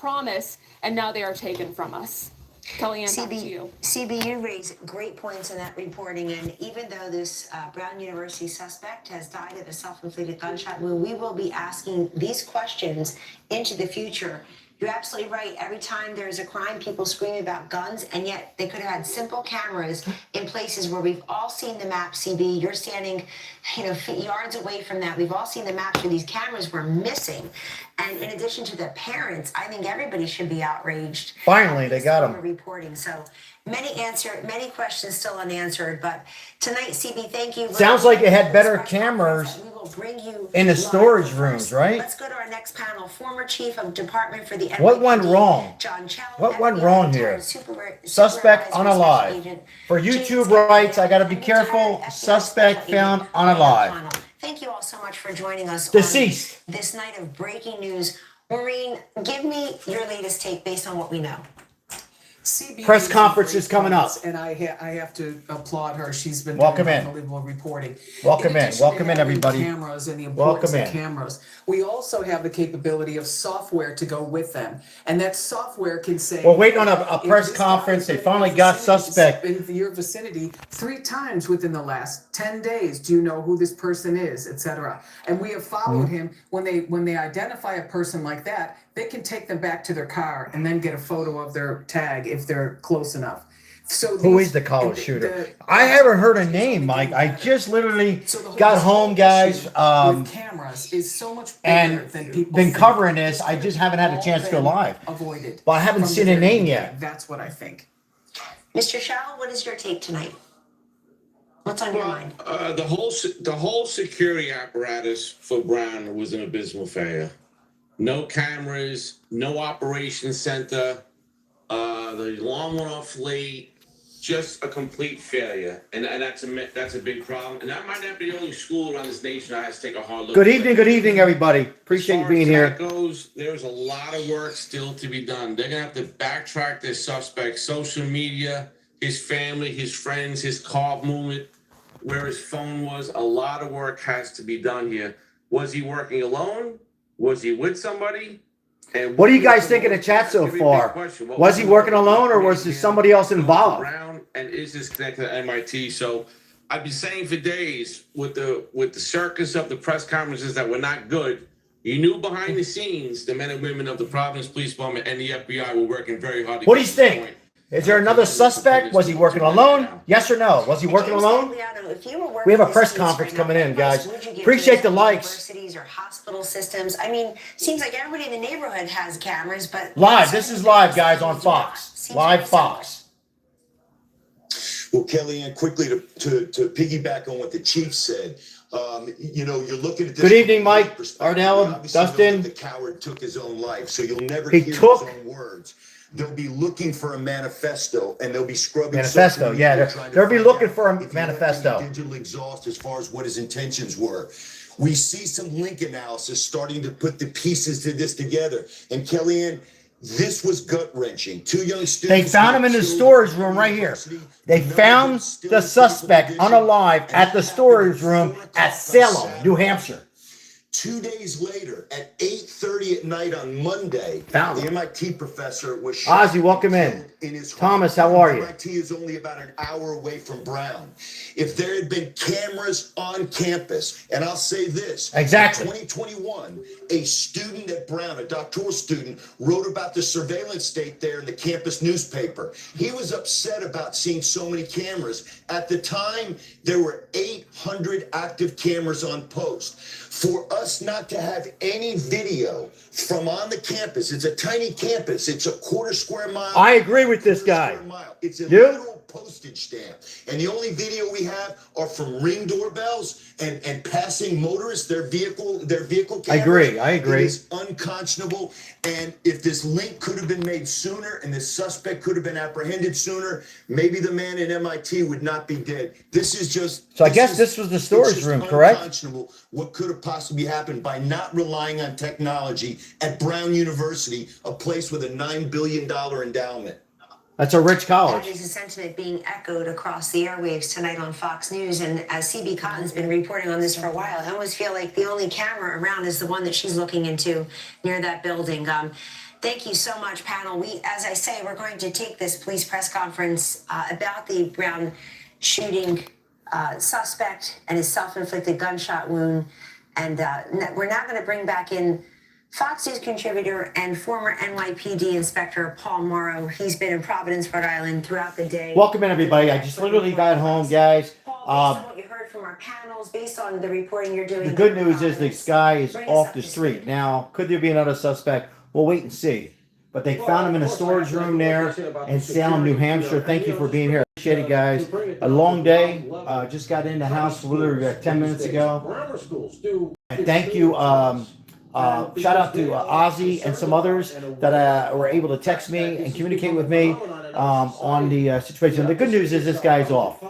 promise, and now they are taken from us. Kellyanne, back to CB, you. CB, you raised great points in that reporting. And even though this Brown University suspect has died of a self-inflicted gunshot wound, we will be asking these questions into the future. You're absolutely right. Every time there's a crime, people scream about guns, and yet they could have had simple cameras in places where we've all seen the map, CB. You're standing, yards away from that. We've all seen the maps where these cameras were missing. And in addition to the parents, I think everybody should be outraged. Finally, they got him. Reporting. So many questions still unanswered. But tonight, CB, thank you. Sounds like it had better cameras We will bring you in the storage rooms, right? Let's go to our next panel. Former Chief of Department for the What went wrong? John Chell. What went FBI wrong here? Suspect unalive. For YouTube rights, I got to be careful. Suspect found unalive. Thank you all so much for joining us. Deceased. On this night of breaking news. Maureen, give me your latest take based on what we know. Press conference is coming up. And I have to applaud her. She's been Welcome doing in. unbelievable reporting. Welcome in. addition Welcome to in, having everybody. Cameras and the importance Welcome of in. cameras. We also have the capability of software to go with them, and that software can say. We're waiting on a if press this guy conference. They has been finally in got your vicinity- suspect. in your vicinity 3 times within the last 10 days. Do you know who this person is, etc.? And we have followed him when they identify a person like that. They can take them back to their car and then get a photo of their tag if they're close enough. So Who these- is the college shooter? the- I haven't heard a name, Mike. I just literally So the whole got home, guys, with cameras is so much bigger and than people been think. covering this. I just haven't had a All chance to go been live. Avoided. But I haven't from seen the a very name beginning. yet. That's what I think. Mr. Shao, what is your take tonight? What's on your mind? The whole security apparatus for Brown was an abysmal failure. No cameras, no operations center. The alarm went off late. Just a complete failure, and that's a big problem. And that might not be the only school around this nation that has to take a hard look. Good evening, everybody. Appreciate you being here. As far as that goes, there's a lot of work still to be done. They're gonna have to backtrack their suspect, social media, his family, his friends, his car movement, where his phone was. A lot of work has to be done here. Was he working alone? Was he with somebody? And What do you guys think in the chat so far? Was he working alone, or was there somebody else involved? Brown, and is this connected to MIT? So I've been saying for days with the circus of the press conferences that were not good. You knew behind the scenes the men and women of the Providence Police Department and the FBI were working very hard. What do you think? Is there another suspect? Was he working alone? Yes or no? Was he working James alone? Gagliano, if you were working We have a this press case conference right now, coming in, what guys. advice would you give to Appreciate the these likes. Universities or hospital systems. I mean, seems like everybody in the neighborhood has cameras, but Live. This is live, guys, on Fox. Seems Live very Fox. Well, Kellyanne, quickly to piggyback on what the chief said, you're looking at this. Good evening, Mike, perspective. Ardell, We obviously know Dustin. that the coward took his own life, so you'll never He hear took- his own words. They'll be looking for a manifesto, and they'll be scrubbing. Manifesto, social yeah, media, they're- trying to they'll be find looking out for a if he let manifesto. any digital exhaust as far as what his intentions were. We see some link analysis starting to put the pieces to this together. And Kellyanne, this was gut wrenching. 2 young They students. found him in the storage room right here. They found the suspect unalive at the storage room at Salem, New Hampshire. 2 days later, at 8:30 at night on Monday, Found the him. MIT professor was shot Ozzy, welcome in. his home. Thomas, how are you? MIT is only about an hour away from Brown. If there had been cameras on campus, and I'll say this. Exactly. In 2021, a student at Brown, a doctoral student, wrote about the surveillance state there in the campus newspaper. He was upset about seeing so many cameras. At the time, there were 800 active cameras on post. For us not to have any video from on the campus, it's a tiny campus, it's a quarter square mile. I agree with this guy. It's a You? literal postage stamp. And the only video we have are from Ring doorbells and passing motorists, their vehicle cameras. I agree. It is unconscionable. And if this link could have been made sooner and this suspect could have been apprehended sooner, maybe the man in MIT would not be dead. This is just. So I guess this was the storage it's just room, correct? Unconscionable what could have possibly happened by not relying on technology at Brown University, a place with a $9 billion endowment. That's a rich That college. is a sentiment being echoed across the airwaves tonight on Fox News. And as CB Cotton's been reporting on this for a while, I almost feel like the only camera around is the one that she's looking into near that building. Thank you so much, panel. As I say, we're going to take this police press conference about the Brown shooting suspect and his self-inflicted gunshot wound. And we're now going to bring back in Fox News contributor and former NYPD inspector Paul Morrow. He's been in Providence, Rhode Island throughout the day. Welcome in, everybody. I just literally got home, guys. Paul, based on what you heard from our panels, based on the reporting you're doing. The good news is this guy is off the street. Now, could there be another suspect? We'll wait and see. But they found him in a storage room there in Salem, New Hampshire. Thank you for being here. Appreciate it, guys. A long day. Just got in the house literally 10 minutes ago. And thank you. Shout out to Ozzy and some others that were able to text me and communicate with me on the situation. The good news is this guy's off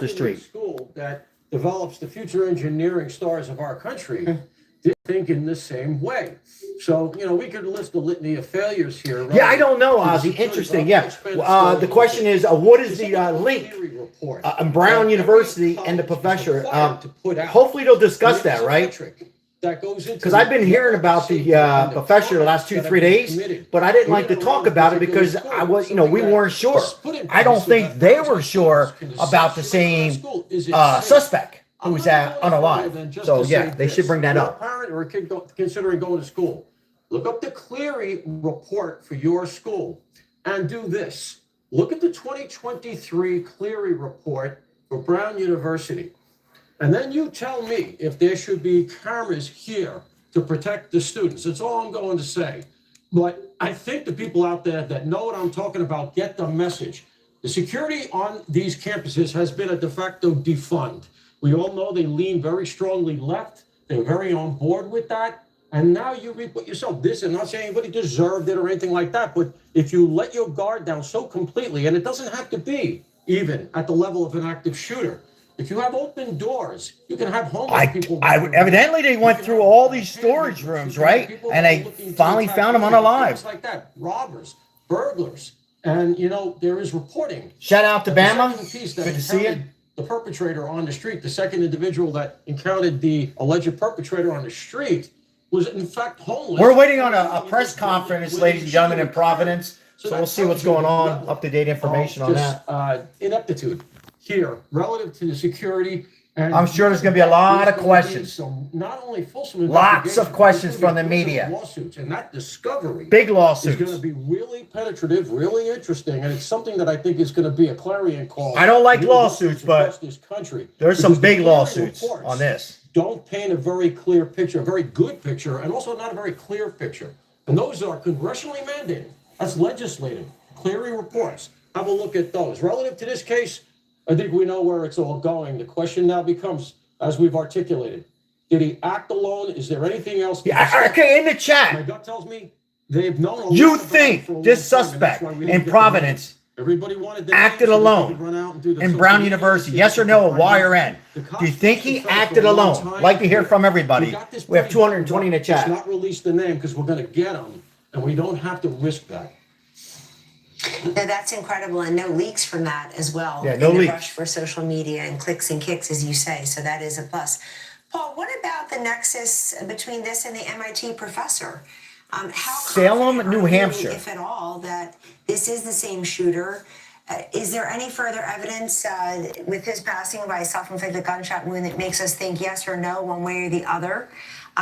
the street. School that develops the future engineering stars of our country did think in the same way. So, you know, we could list a litany of failures here. Right? Yeah, I don't know, Ozzy. Interesting. Yeah. The question is, what is the link? Brown University and the professor. Hopefully they'll discuss that, right? Because I've been hearing about the professor the last 2-3 days, but I didn't like to talk about it because I was, we weren't sure. I don't think they were sure about the same suspect who was unalive. So yeah, they should bring that up. Parent or a kid considering going to school, look up the Cleary report for your school and do this. Look at the 2023 Cleary report for Brown University. And then you tell me if there should be cameras here to protect the students. That's all I'm going to say. But I think the people out there that know what I'm talking about get the message. The security on these campuses has been a de facto defund. We all know they lean very strongly left. They're very on board with that. And now you reap what you sow. This, I'm not saying anybody deserved it or anything like that, but if you let your guard down so completely, and it doesn't have to be even at the level of an active shooter. If you have open doors, you can have homeless people. Evidently, they went through all these storage rooms, right? And they finally found him unalive. Like that, robbers, burglars, and there is reporting. Shout out to Bama. Good to see you. The perpetrator on the street, the second individual that encountered the alleged perpetrator on the street, was in fact homeless. We're waiting on a press conference, ladies and gentlemen, in Providence. So we'll see what's going on. Up-to-date information on that. Ineptitude here relative to the security. And I'm sure there's going to be a lot of questions. So not only fulsome lots of questions from the media. Lawsuits, and that discovery big lawsuits is going to be really penetrative, really interesting, and it's something that I think is going to be a clarion call. I don't like lawsuits, but this country. There's some big lawsuits on this. Don't paint a very clear picture, a very good picture, and also not a very clear picture. And those are congressionally mandated. That's legislative. Cleary reports. Have a look at those. Relative to this case, I think we know where it's all going. The question now becomes, as we've articulated, did he act alone? Is there anything else? Yeah, okay, in the chat. My gut tells me they've known. You think this suspect in Providence acted alone in Brown University? Yes or no, Y or N? Do you think he acted alone? Like to hear from everybody. We have 220 in the chat. Let's not release the name because we're going to get him, and we don't have to risk that. No, that's incredible, and no leaks from that as well. Yeah, no in the leaks. rush for social media and clicks and kicks, as you say. So that is a plus. Paul, what about the nexus between this and the MIT professor? How Salem, confident New are you, Hampshire. if at all, that this is the same shooter? Is there any further evidence with his passing by a self-inflicted gunshot wound that makes us think yes or no, one way or the other?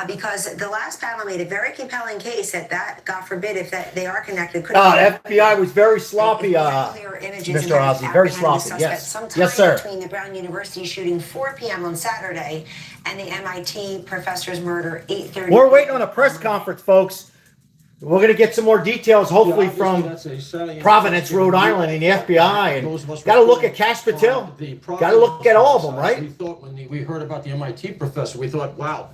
Because the last panel made a very compelling case that God forbid, if they are connected, could the FBI was very sloppy, clear images Mr. Ozzy, very sloppy. Yes, yes, sir. Between the Brown University shooting 4 p.m. on Saturday and the MIT professor's murder 8:30. We're waiting on a press conference, folks. We're going to get some more details, hopefully, from Providence, Rhode Island, and the FBI. And got to look at Kash Patel. Got to look at all of them, right? We thought when we heard about the MIT professor, we thought, wow,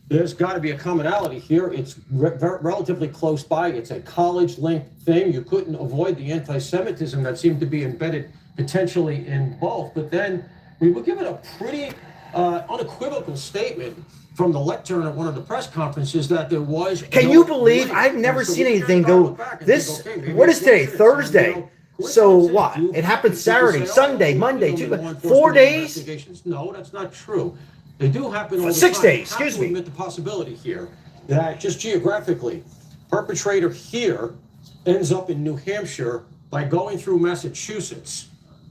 there's got to be a commonality here. It's relatively close by. It's a college-linked thing. You couldn't avoid the anti-Semitism that seemed to be embedded potentially in both. But then we were given a pretty unequivocal statement from the lectern at one of the press conferences that there was. Can you believe? I've never seen anything go this. What is today? Thursday. So what? It happened Saturday, Sunday, Monday, Tuesday. 4 days? No, that's not true. They do happen all the 6 time. days, excuse me. Admit the possibility here that just geographically, perpetrator here ends up in New Hampshire by going through Massachusetts.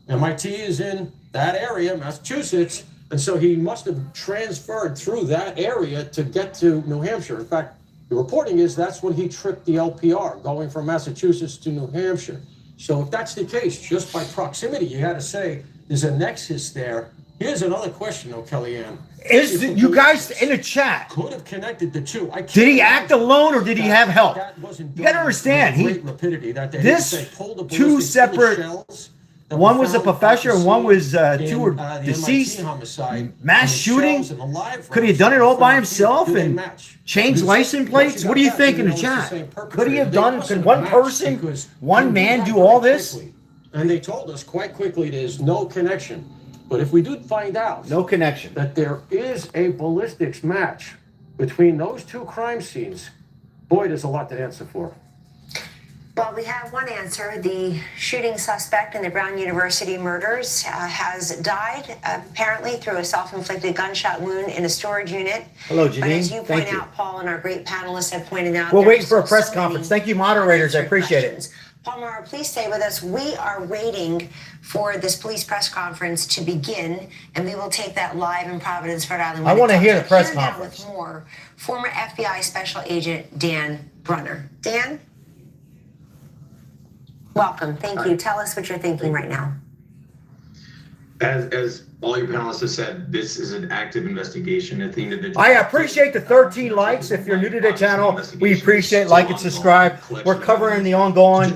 MIT is in that area, Massachusetts, and so he must have transferred through that area to get to New Hampshire. In fact, the reporting is that's when he tripped the LPR, going from Massachusetts to New Hampshire. So if that's the case, just by proximity, you had to say there's a nexus there. Here's another question, though, Kellyanne. You guys in the chat, Could have connected the two. did he act alone or did he have help? You gotta understand, two separate, one was a professor and one was two were deceased. Mass shooting? Could he have done it all by himself and changed license plates? What do you think in the chat? Could he have done, could one person, one man do all this? And they told us quite quickly there's no connection. But if we do find out No connection. that there is a ballistics match between those two crime scenes, boy, there's a lot to answer for. Well, we have one answer. The shooting suspect in the Brown University murders has died, apparently through a self-inflicted gunshot wound in a storage unit. Hello, But as Janine. you Thank point you. out, Paul, and our great panelists have pointed out, We're there waiting are for a still press so many conference. Thank you, moderators. I unanswered appreciate it. questions. Paul Mauro, please stay with us. We are waiting for this police press conference to begin, and we will take that live in Providence, Rhode Island. I when want to it hear the comes. press Here now conference. with more, former FBI Special Agent Dan Brunner. Dan? Welcome. Thank you. Tell us what you're thinking right now. As all your panelists have said, this is an active investigation at the individual. I appreciate the 13 likes. If you're new to the channel, we appreciate like and subscribe. We're covering the ongoing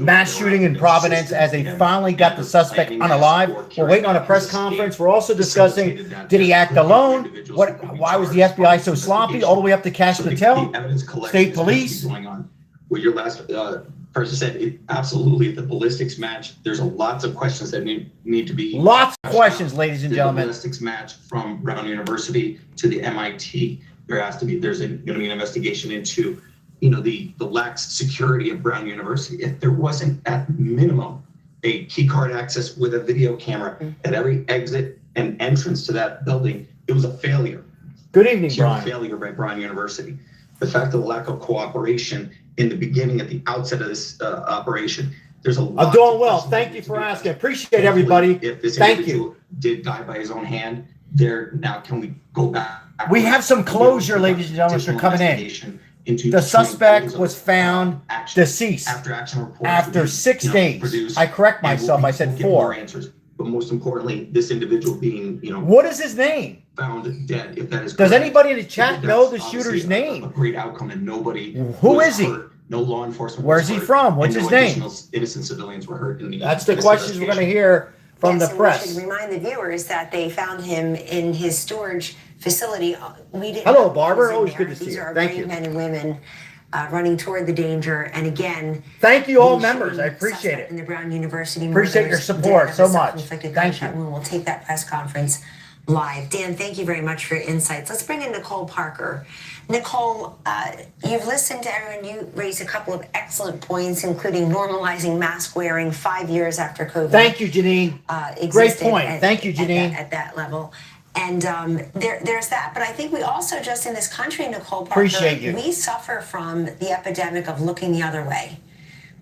mass shooting in Providence as they finally got the suspect unalive. We're waiting on a press conference. We're also discussing, did he act alone? Why was the FBI so sloppy all the way up to Cash Patel? State police? What your last person said, absolutely, the ballistics match, there's lots of questions that need to be. Lots of questions, ladies and The gentlemen. ballistics match from Brown University to the MIT. There's going to be an investigation into, the lax security of Brown University. If there wasn't at minimum a key card access with a video camera at every exit and entrance to that building, it was a failure. Good evening, Pure Brian. failure by Brown University. The fact of the lack of cooperation in the beginning, at the outset of this operation, there's a lot. I'm doing well. Thank you for asking. Appreciate everybody. If this Thank individual you. did die by his own hand, now can we go back? We have some closure, ladies and gentlemen, for coming in. The suspect was found deceased after action reports after 6 days. produced, I correct and myself. I said we'll get more 4. answers. But most importantly, this individual being, What is his name? found dead. If that is Does correct, anybody in the chat that's know the obviously shooter's a name? great outcome, and nobody. Who was is he? hurt. No law enforcement. Where's was he hurt, from? What's and his no name? additional innocent civilians were hurt in the. That's the this questions we're going to hear from the Yes, and press. we should remind the viewers that they found him in his storage facility. We didn't Hello, know he Barbara. was in Always there. good to see These you. are Thank brave you. men and women running toward the danger. And again, Thank you, all the members. I shooting appreciate suspect in it. the Brown University Appreciate your murders support did have so a much. self-inflicted Thank gunshot you. wound. We'll take that press conference live. Dan, thank you very much for your insights. Let's bring in Nicole Parker. Nicole, you've listened to everyone. You raised a couple of excellent points, including normalizing mask wearing 5 years after COVID. Thank you, Janine. Great Existed point. Thank you, Janine. At that level. And there's that. But I think we also, just in this country, Nicole Parker, Appreciate you. we suffer from the epidemic of looking the other way.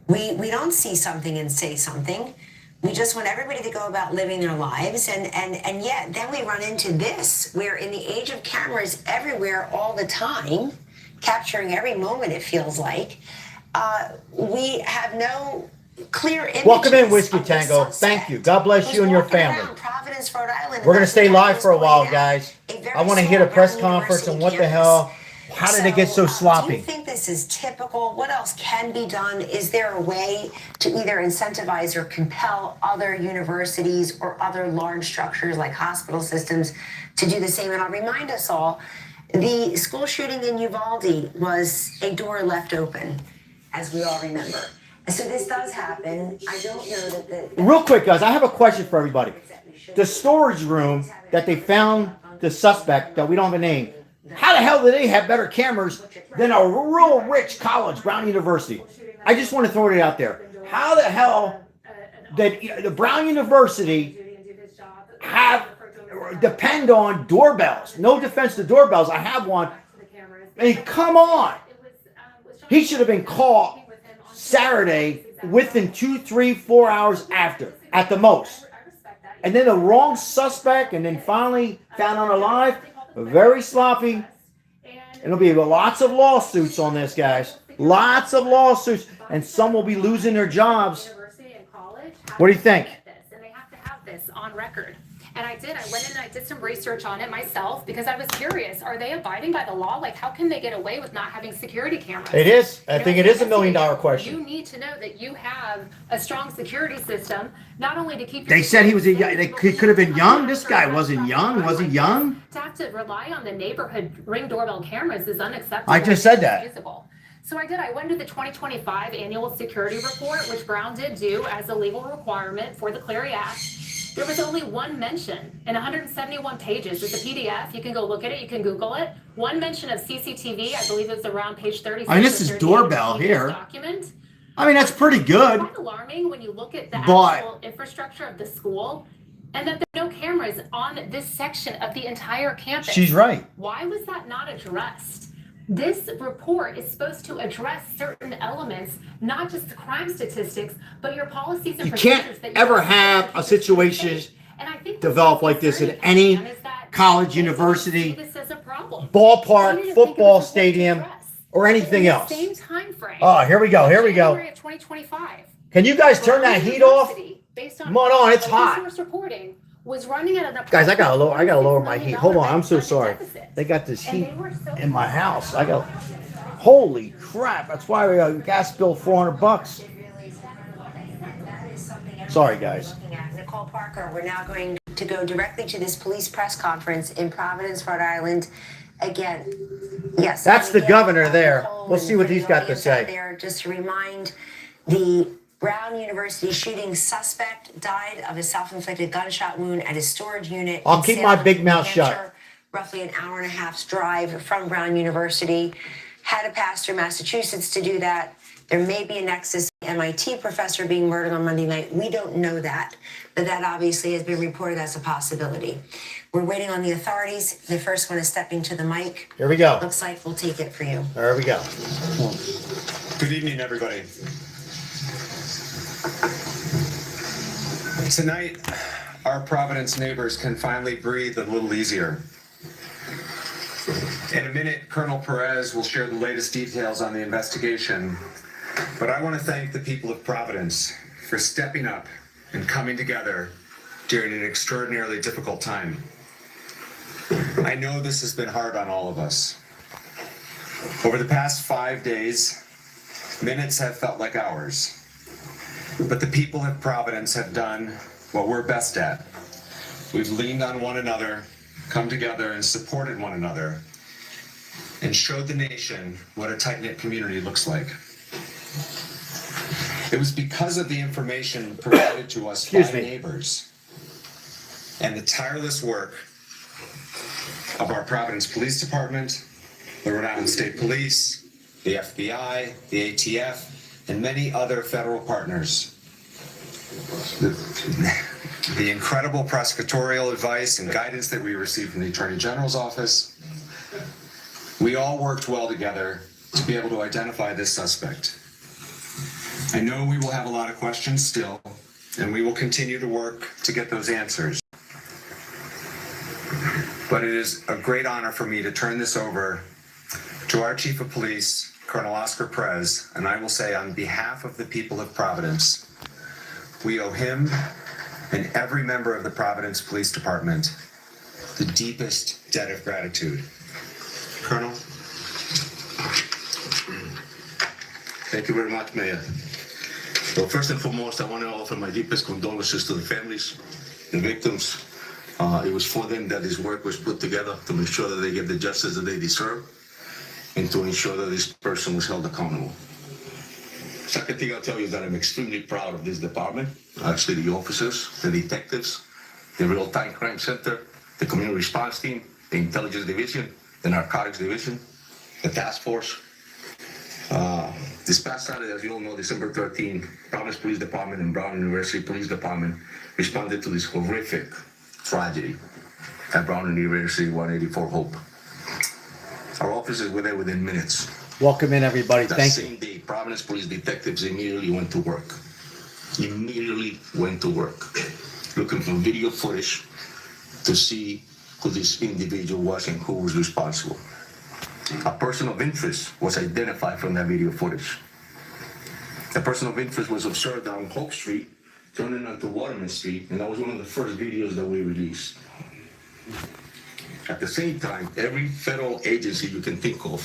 We don't see something and say something. We just want everybody to go about living their lives. And yet then we run into this, where in the age of cameras everywhere all the time, capturing every moment it feels like, we have no clear images. Welcome in, Whiskey of the Tango. suspect Thank you. God bless who's you and your walking family. around Providence, Rhode Island. We're going to stay And live for a while, pointed out, guys. a very I want to hear the small press Brown conference and what University the campus. hell. How did it get so Do sloppy? you think this is typical? What else can be done? Is there a way to either incentivize or compel other universities or other large structures like hospital systems to do the same? And I'll remind us all, the school shooting in Uvalde was a door left open, as we all remember. And so this does happen. I don't know that the... Real quick, guys, I have a question for everybody. The storage room that they found the suspect, that we don't have a name, how the hell do they have better cameras than a real rich college, Brown University? I just want to throw it out there. How the hell did the Brown University depend on doorbells? No defense to doorbells. I have one. I mean, come on. He should have been caught Saturday within 2, 3, 4 hours after, at the most. And then the wrong suspect, and then finally found unalive. Very sloppy. And there'll be lots of lawsuits on this, guys. Lots of lawsuits, and some will be losing their jobs. What do you think? And they have to have this on record. And I went in and I did some research on it myself because I was curious. Are they abiding by the law? Like, how can they get away with not having security cameras? It is. I think it is $1 million question. You need to know that you have a strong security system, not only to keep. They said he was he could have been young. This guy wasn't young. Was he young? To have to rely on the neighborhood Ring doorbell cameras is unacceptable. I just said that. Inexcusable. So I went to the 2025 annual security report, which Brown did do as a legal requirement for the Clery Act. There was only one mention in 171 pages. It's a PDF. You can go look at it. You can Google it. One mention of CCTV. I believe it's around page 36. I mean, this is doorbell here. Document. I mean, that's pretty good. It's quite alarming when you look at the But- actual infrastructure of the school and that there are no cameras on this section of the entire campus. She's right. Why was that not addressed? This report is supposed to address certain elements, not just the crime statistics, but your policies and You procedures. can't that ever you're have supposed a to situation take. And I think develop like this in any college, university, This is a problem. ballpark, We need to think of football this as a stadium, address. or anything In the else. Same time frame. Oh, here we go. Here we go. January of 2025. Can you guys turn that heat off? Based on Come on, it's hot. source reporting was running at an Guys, I gotta lower my heat. Hold on, I'm so budget sorry. deficit. They got this And heat they were so in my house. Holy crap! That's why we got gas bill $400. Sorry, guys. Looking at Nicole Parker, we're now going to go directly to this police press conference in Providence, Rhode Island. Again, yes. That's the governor there. Nicole, We'll see what and he's for got the to audience say. out there, just to remind, the Brown University shooting suspect died of a self-inflicted gunshot wound at his storage unit. I'll in keep my Salem, big New mouth shut. Hampshire, roughly an hour and a half's drive from Brown University. Had to pass through Massachusetts to do that. There may be a nexus. MIT professor being murdered on Monday night. We don't know that, but that obviously has been reported as a possibility. We're waiting on the authorities. The first one is stepping to the mic. Here we go. Looks like we'll take it for you. There we go. Good evening, everybody. Tonight, our Providence neighbors can finally breathe a little easier. In a minute, Colonel Perez will share the latest details on the investigation, but I want to thank the people of Providence for stepping up and coming together during an extraordinarily difficult time. I know this has been hard on all of us. Over the past 5 days, minutes have felt like hours. But the people of Providence have done what we're best at. We've leaned on one another, come together and supported one another, and showed the nation what a tight-knit community looks like. It was because of the information provided to us by neighbors and the tireless work of our Providence Police Department, the Rhode Island State Police, the FBI, the ATF, and many other federal partners. The incredible prosecutorial advice and guidance that we received from the Attorney General's office. We all worked well together to be able to identify this suspect. I know we will have a lot of questions still, and we will continue to work to get those answers. But it is a great honor for me to turn this over to our Chief of Police, Colonel Oscar Perez, and I will say on behalf of the people of Providence, we owe him and every member of the Providence Police Department the deepest debt of gratitude. Colonel. Thank you very much, Mayor. Well, first and foremost, I want to offer my deepest condolences to the families, the victims. It was for them that this work was put together to make sure that they get the justice that they deserve and to ensure that this person was held accountable. Second thing I'll tell you is that I'm extremely proud of this department, actually the officers, the detectives, the real-time crime center, the community response team, the intelligence division, the narcotics division, the task force. This past Saturday, as you all know, December 13, Providence Police Department and Brown University Police Department responded to this horrific tragedy at Brown University 184 Hope. Our officers were there within minutes. Welcome in, everybody. That Thank you. same day, Providence police detectives immediately went to work. Looking for video footage to see who this individual was and who was responsible. A person of interest was identified from that video footage. The person of interest was observed on Hope Street, turning onto Waterman Street, and that was one of the first videos that we released. At the same time, every federal agency you can think of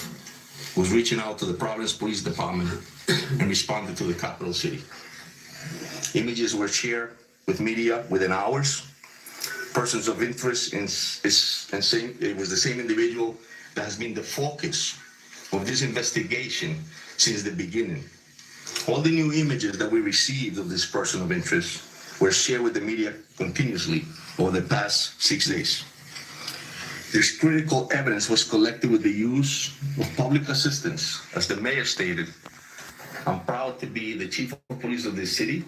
was reaching out to the Providence Police Department and responded to the capital city. Images were shared with media within hours. Persons of interest it was the same individual that has been the focus of this investigation since the beginning. All the new images that we received of this person of interest were shared with the media continuously over the past 6 days. This critical evidence was collected with the use of public assistance. As the mayor stated, I'm proud to be the chief of police of this city.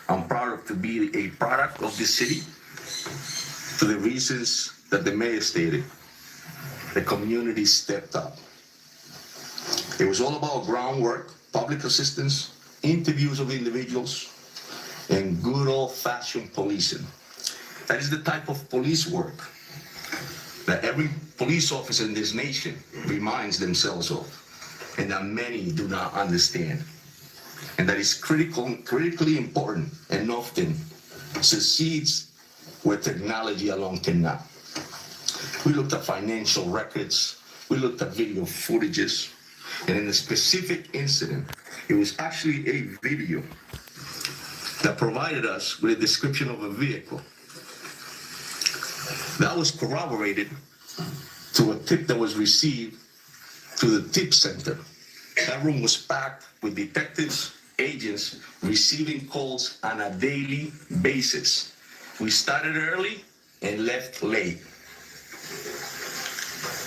I'm proud to be a product of this city for the reasons that the mayor stated. The community stepped up. It was all about groundwork, public assistance, interviews of individuals, and good old-fashioned policing. That is the type of police work that every police officer in this nation reminds themselves of, and that many do not understand. And that is critically important, and often succeeds where technology alone cannot. We looked at financial records, we looked at video footages, and in a specific incident, it was actually a video that provided us with a description of a vehicle. That was corroborated to a tip that was received to the tip center. That room was packed with detectives, agents receiving calls on a daily basis. We started early and left late.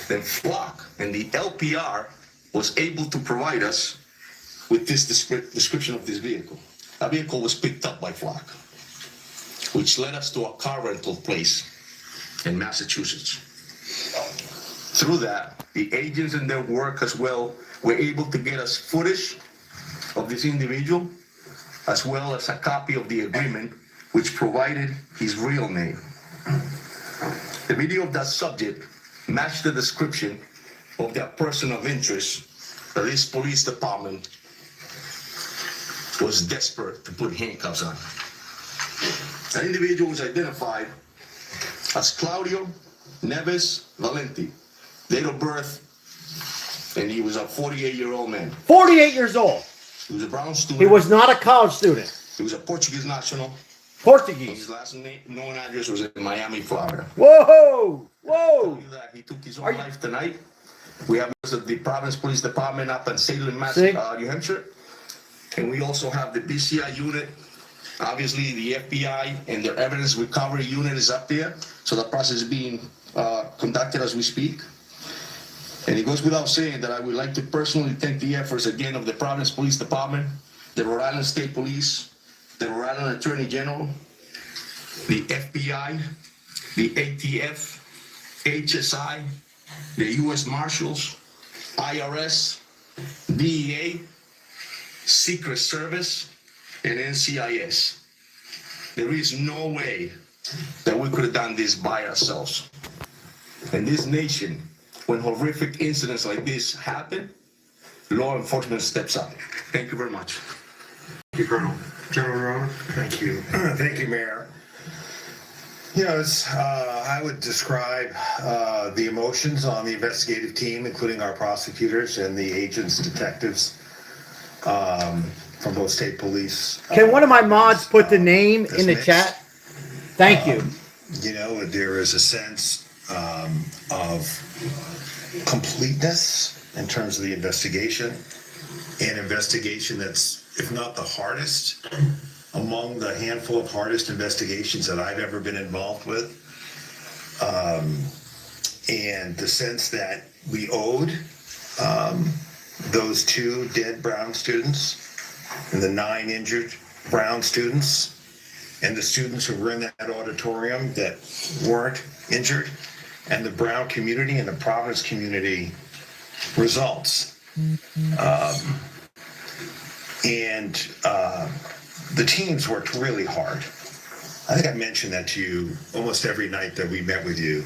Then Flock and the LPR was able to provide us with this description of this vehicle. That vehicle was picked up by Flock, which led us to a car rental place in Massachusetts. Through that, the agents in their work as well were able to get us footage of this individual, as well as a copy of the agreement, which provided his real name. The video of that subject matched the description of that person of interest that this police department was desperate to put handcuffs on. That individual was identified as Claudio Neves Valenti, date of birth, and he was a 48-year-old man. 48 years old. He was a Brown student. He was not a college student. He was a Portuguese national. Portuguese. His last known address was in Miami, Florida. Whoa! Whoa! He took his own life tonight. We have the Providence Police Department up in Salem, New Hampshire. And we also have the BCI unit. Obviously, the FBI and their evidence recovery unit is up there. So the process is being conducted as we speak. And it goes without saying that I would like to personally thank the efforts again of the Providence Police Department, the Rhode Island State Police, the Rhode Island Attorney General, the FBI, the ATF, HSI, the U.S. Marshals, IRS, DEA, Secret Service, and NCIS. There is no way that we could have done this by ourselves. In this nation, when horrific incidents like this happen, law enforcement steps up. Thank you very much. Thank you, Colonel. General Rowan. Thank you. Thank you, Mayor. You know, I would describe the emotions on the investigative team, including our prosecutors and the agents, detectives from both state police. Can one of my mods put the name in the chat? Thank you. You know, there is a sense of completeness in terms of the investigation, an investigation that's, if not the hardest, among the handful of hardest investigations that I've ever been involved with. And the sense that we owed those 2 dead Brown students and the 9 injured Brown students and the students who were in that auditorium that weren't injured, and the Brown community and the Providence community results. The teams worked really hard. I think I mentioned that to you almost every night that we met with you.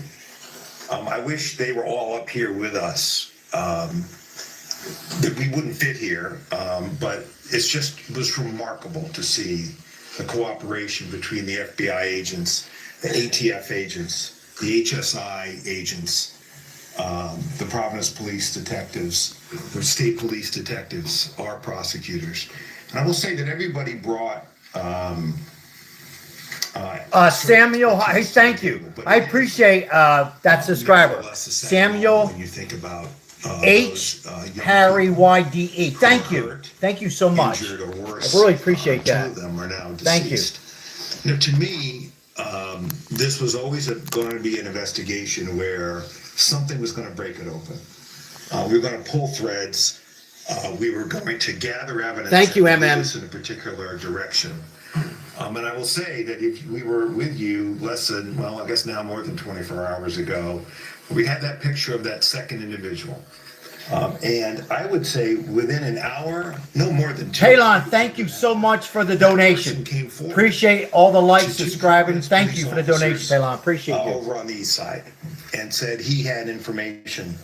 I wish they were all up here with us. That we wouldn't fit here, but it was remarkable to see the cooperation between the FBI agents, the ATF agents, the HSI agents, the Providence police detectives, the state police detectives, our prosecutors. And I will say that everybody brought Samuel, hey, thank you. I appreciate that subscriber. Samuel when you think about H. Harry YDE. Thank you. Thank you so much. injured or worse. I really appreciate Two that. of them are now Thank you. deceased. You know, to me, this was always going to be an investigation where something was going to break it open. We were going to pull threads. We were going to gather evidence. Thank you, that would lead MM. us in a particular direction. And I will say that if we were with you less than, well, I guess now more than 24 hours ago, we had that picture of that second individual. And I would say within an hour, no more than 2 Talon, thank you so much for the donation. came forward Appreciate all the likes, to two subscribing. police Thank you for the donation, officers, Talon. Appreciate you. over on the east side, and said he had information,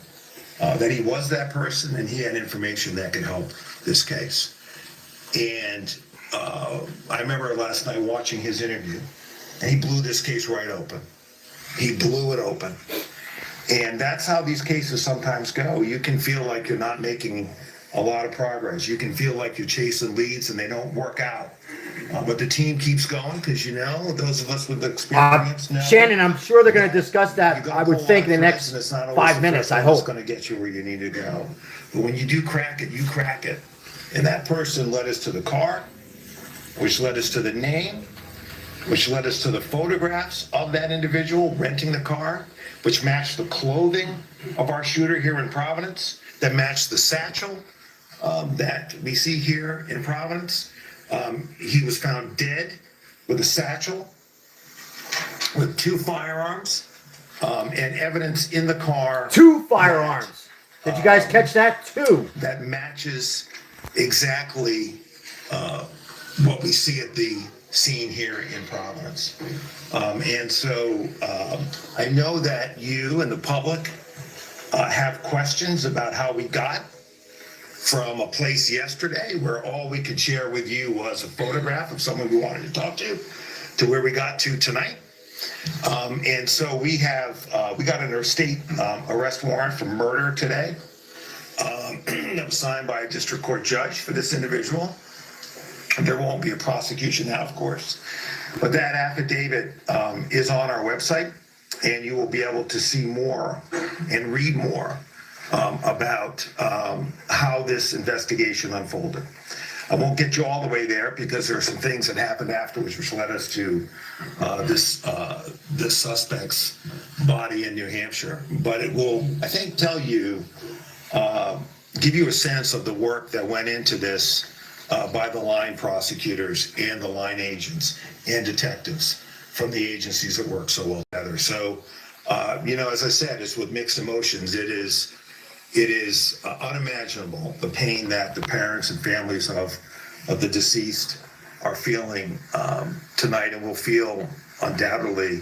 that he was that person, and he had information that could help this case. And I remember last night watching his interview, and he blew this case right open. He blew it open. And that's how these cases sometimes go. You can feel like you're not making a lot of progress. You can feel like you're chasing leads and they don't work out. But the team keeps going because, you know, those of us with experience know. Shannon, I'm sure they're going to discuss You that, gotta I would pull think, in out the threads, next and it's not always 5 the minutes, I first one that's hope. going to get you where you need to go. But when you do crack it, you crack it. And that person led us to the car, which led us to the name, which led us to the photographs of that individual renting the car, which matched the clothing of our shooter here in Providence, that matched the satchel that we see here in Providence. He was found dead with a satchel, with 2 firearms, and evidence in the car. 2 firearms. Did you guys catch that? 2. That matches exactly what we see at the scene here in Providence. And so I know that you and the public have questions about how we got from a place yesterday where all we could share with you was a photograph of someone we wanted to talk to where we got to tonight. And so we got an state arrest warrant for murder today. That was signed by a district court judge for this individual. There won't be a prosecution now, of course, but that affidavit is on our website, and you will be able to see more and read more about how this investigation unfolded. I won't get you all the way there because there are some things that happened afterwards which led us to this suspect's body in New Hampshire, but it will, I think, tell you, give you a sense of the work that went into this by the line prosecutors and the line agents and detectives from the agencies that work so well together. So, you know, as I said, it's with mixed emotions. It is unimaginable the pain that the parents and families of the deceased are feeling tonight and will feel undoubtedly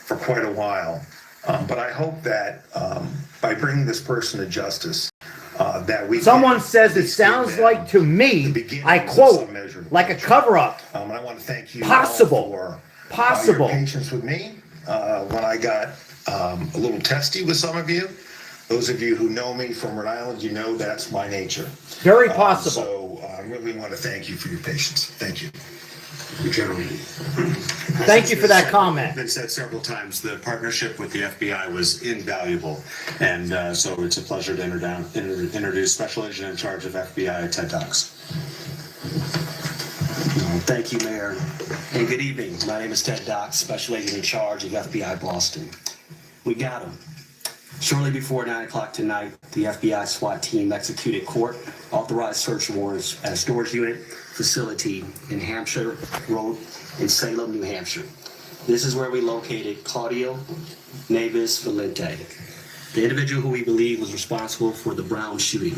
for quite a while. But I hope that by bringing this person to justice, that we Someone says it sounds like to me, I quote, like a cover-up. And I want to thank you Possible. all for Possible. your patience with me when I got a little testy with some of you. Those of you who know me from Rhode Island, you know that's my nature. Very possible. So I really want to thank you for your patience. Thank you. Thank you for that comment. Been said several times, the partnership with the FBI was invaluable, and so it's a pleasure to introduce Special Agent in Charge of FBI, Ted Dox. Thank you, Mayor, and good evening. My name is Ted Dox, Special Agent in Charge of FBI Boston. We got him. Shortly before 9 o'clock tonight, the FBI SWAT team executed court-authorized search warrants at a storage unit facility in Hampshire Road in Salem, New Hampshire. This is where we located Claudio Neves Valente, the individual who we believe was responsible for the Brown shooting.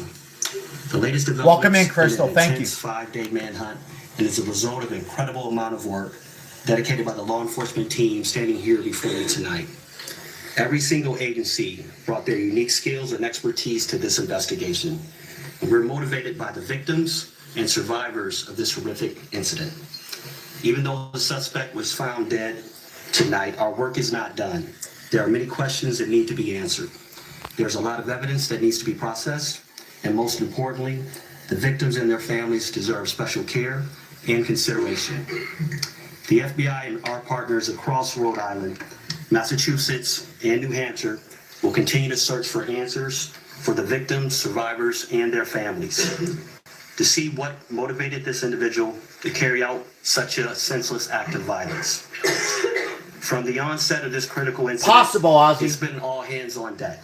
The latest developments. Welcome in, Crystal. An Thank you. intense 5-day manhunt, and is a result of an incredible amount of work dedicated by the law enforcement team standing here before you tonight. Every single agency brought their unique skills and expertise to this investigation. And we're motivated by the victims and survivors of this horrific incident. Even though the suspect was found dead tonight, our work is not done. There are many questions that need to be answered. There's a lot of evidence that needs to be processed, and most importantly, the victims and their families deserve special care and consideration. The FBI and our partners across Rhode Island, Massachusetts, and New Hampshire will continue to search for answers for the victims, survivors, and their families. To see what motivated this individual to carry out such a senseless act of violence. From the onset of this critical incident, it's been all hands on deck.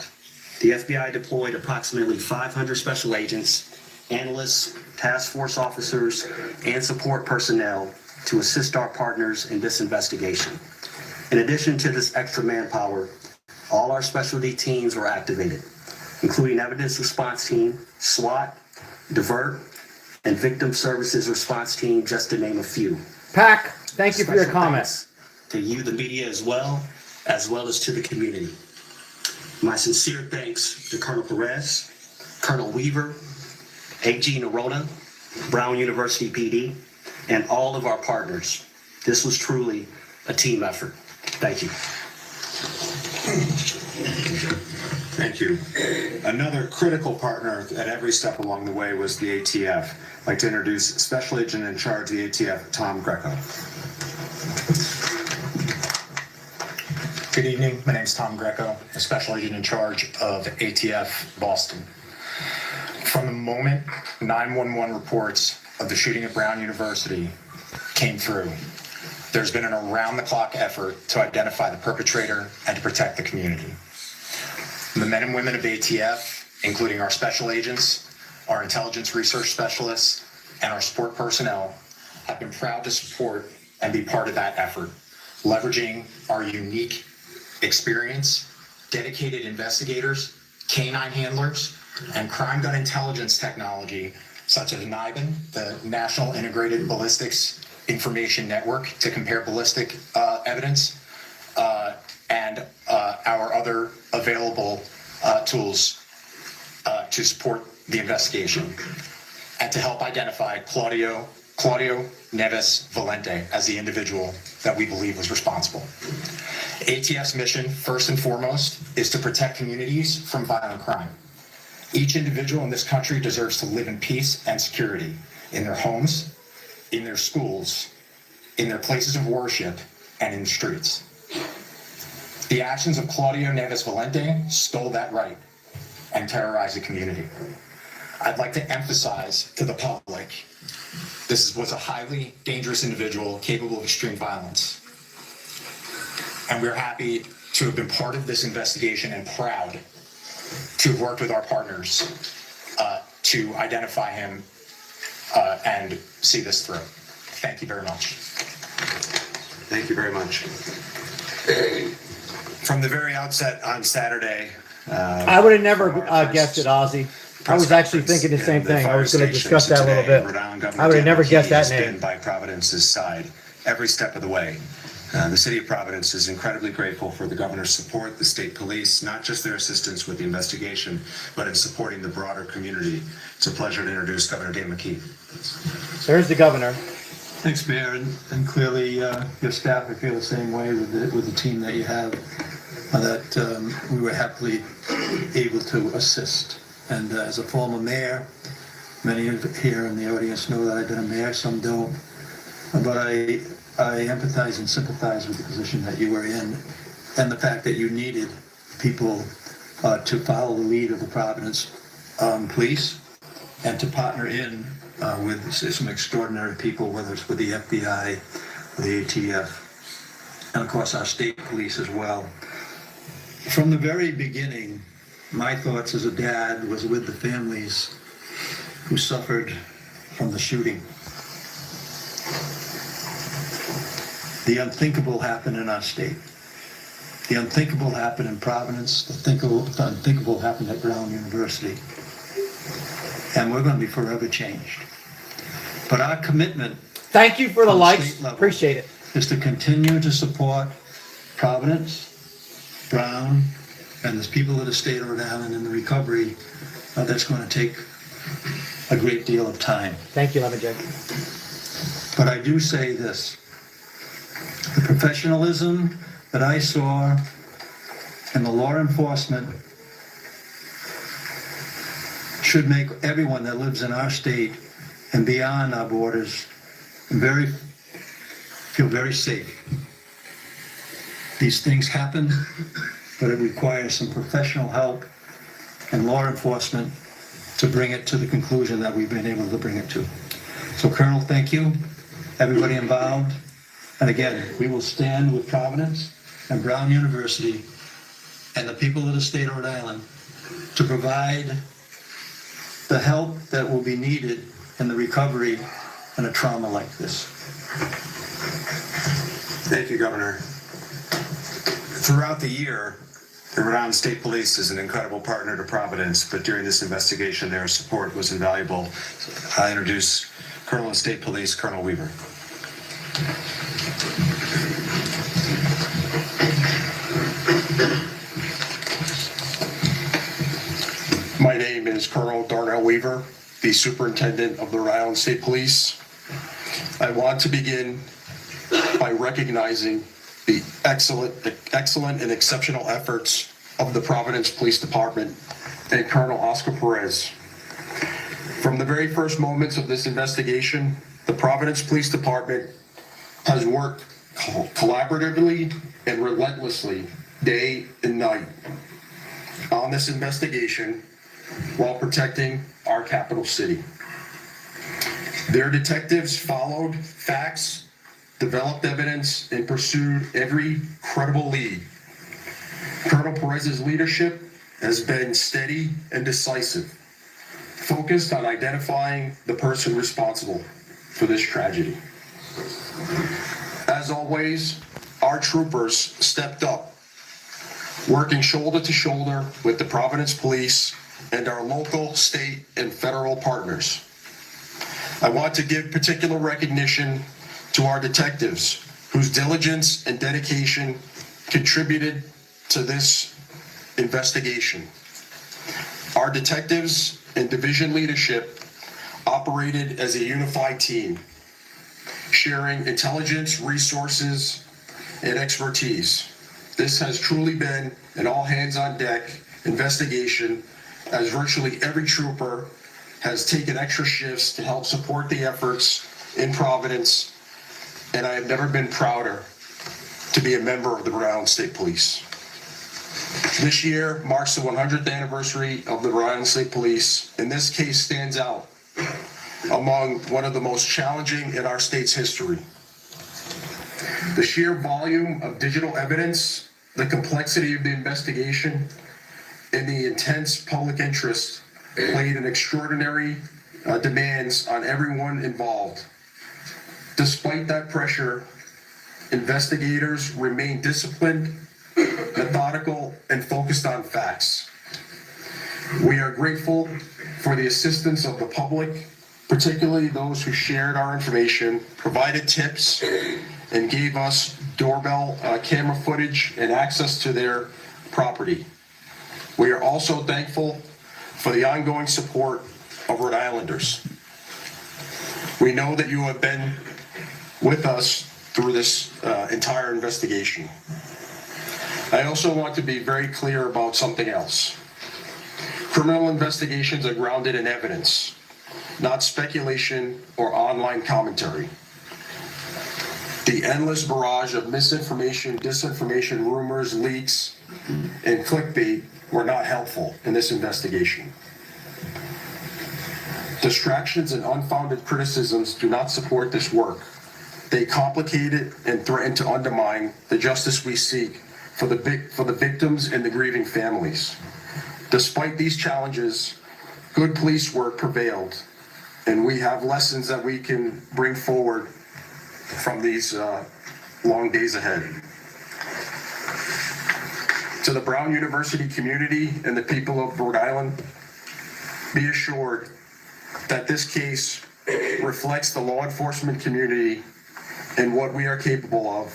The FBI deployed approximately 500 special agents, analysts, task force officers, and support personnel to assist our partners in this investigation. In addition to this extra manpower, all our specialty teams were activated, including Evidence Response Team, SWAT, Divert, and Victim Services Response Team, just to name a few. Pac, thank you for your Special comments. thanks to you, the media, as well as to the community. My sincere thanks to Colonel Perez, Colonel Weaver, AG Nerona, Brown University PD, and all of our partners. This was truly a team effort. Thank you. Thank you. Another critical partner at every step along the way was the ATF. I'd like to introduce Special Agent in Charge of the ATF, Tom Greco. Good evening. My name is Tom Greco, a Special Agent in Charge of ATF Boston. From the moment 911 reports of the shooting at Brown University came through, there's been an around-the-clock effort to identify the perpetrator and to protect the community. The men and women of ATF, including our special agents, our intelligence research specialists, and our support personnel, have been proud to support and be part of that effort, leveraging our unique experience, dedicated investigators, canine handlers, and crime gun intelligence technology, such as NIBIN, the National Integrated Ballistics Information Network, to compare ballistic evidence, and our other available tools to support the investigation, and to help identify Claudio Neves Valente as the individual that we believe was responsible. ATF's mission, first and foremost, is to protect communities from violent crime. Each individual in this country deserves to live in peace and security in their homes, in their schools, in their places of worship, and in the streets. The actions of Claudio Neves Valente stole that right and terrorized the community. I'd like to emphasize to the public, this was a highly dangerous individual capable of extreme violence. And we're happy to have been part of this investigation and proud to have worked with our partners to identify him and see this through. Thank you very much. Thank you very much. From the very outset on Saturday, I would have never guessed it, Ozzy. I was actually thinking the same thing. I was going to discuss that a little bit. I would have never guessed that name. By Providence's side every step of the way. The city of Providence is incredibly grateful for the governor's support, the state police, not just their assistance with the investigation, but in supporting the broader community. It's a pleasure to introduce Governor Dan McKee. There's the governor. Thanks, Mayor, and clearly your staff, I feel the same way with the team that you have, that we were happily able to assist. And as a former mayor, many of you here in the audience know that I've been a mayor, some don't, but I empathize and sympathize with the position that you were in and the fact that you needed people to follow the lead of the Providence police and to partner in with some extraordinary people, whether it's with the FBI, the ATF, and of course our state police as well. From the very beginning, my thoughts as a dad was with the families who suffered from the shooting. The unthinkable happened in our state. The unthinkable happened in Providence. The unthinkable happened at Brown University. and we're going to be forever changed. But our commitment Thank you for the On likes. state level. Appreciate it. is to continue to support Providence, Brown, and the people of the state of Rhode Island in the recovery. That's going to take a great deal of time. Thank you, Lemon Jay. But I do say this, the professionalism that I saw in the law enforcement should make everyone that lives in our state and beyond our borders feel very safe. These things happen, but it requires some professional help and law enforcement to bring it to the conclusion that we've been able to bring it to. So Colonel, thank you, everybody involved. And again, we will stand with Providence and Brown University and the people of the state of Rhode Island to provide the help that will be needed in the recovery in a trauma like this. Thank you, Governor. Throughout the year, the Rhode Island State Police is an incredible partner to Providence, but during this investigation, their support was invaluable. I introduce Colonel of State Police, Colonel Weaver. My name is Colonel Darnell Weaver, the Superintendent of the Rhode Island State Police. I want to begin by recognizing the excellent and exceptional efforts of the Providence Police Department and Colonel Oscar Perez. From the very first moments of this investigation, the Providence Police Department has worked collaboratively and relentlessly day and night on this investigation while protecting our capital city. Their detectives followed facts, developed evidence, and pursued every credible lead. Colonel Perez's leadership has been steady and decisive, focused on identifying the person responsible for this tragedy. As always, our troopers stepped up, working shoulder to shoulder with the Providence Police and our local, state, and federal partners. I want to give particular recognition to our detectives, whose diligence and dedication contributed to this investigation. Our detectives and division leadership operated as a unified team, sharing intelligence, resources, and expertise. This has truly been an all-hands-on-deck investigation, as virtually every trooper has taken extra shifts to help support the efforts in Providence, and I have never been prouder to be a member of the Rhode Island State Police. This year marks the 100th anniversary of the Rhode Island State Police, and this case stands out among one of the most challenging in our state's history. The sheer volume of digital evidence, the complexity of the investigation, and the intense public interest played an extraordinary demands on everyone involved. Despite that pressure, investigators remain disciplined, methodical, and focused on facts. We are grateful for the assistance of the public, particularly those who shared our information, provided tips, and gave us doorbell camera footage and access to their property. We are also thankful for the ongoing support of Rhode Islanders. We know that you have been with us through this entire investigation. I also want to be very clear about something else. Criminal investigations are grounded in evidence, not speculation or online commentary. The endless barrage of misinformation, disinformation, rumors, leaks, and clickbait were not helpful in this investigation. Distractions and unfounded criticisms do not support this work. They complicate it and threaten to undermine the justice we seek for the victims and the grieving families. Despite these challenges, good police work prevailed, and we have lessons that we can bring forward from these long days ahead. To the Brown University community and the people of Rhode Island, be assured that this case reflects the law enforcement community and what we are capable of,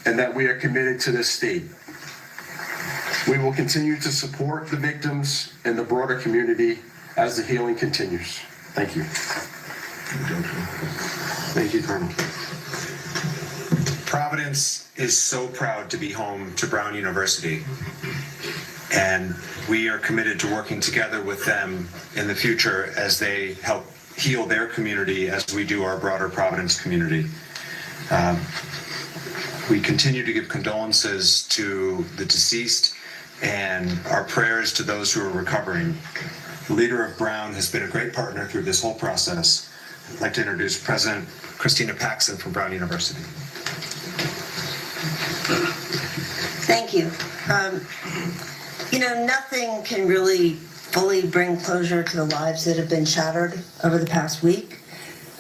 and that we are committed to this state. We will continue to support the victims and the broader community as the healing continues. Thank you. Thank you, Colonel. Providence is so proud to be home to Brown University, and we are committed to working together with them in the future as they help heal their community as we do our broader Providence community. We continue to give condolences to the deceased and our prayers to those who are recovering. The leader of Brown has been a great partner through this whole process. I'd like to introduce President Christina Paxson from Brown University. Thank you. Nothing can really fully bring closure to the lives that have been shattered over the past week,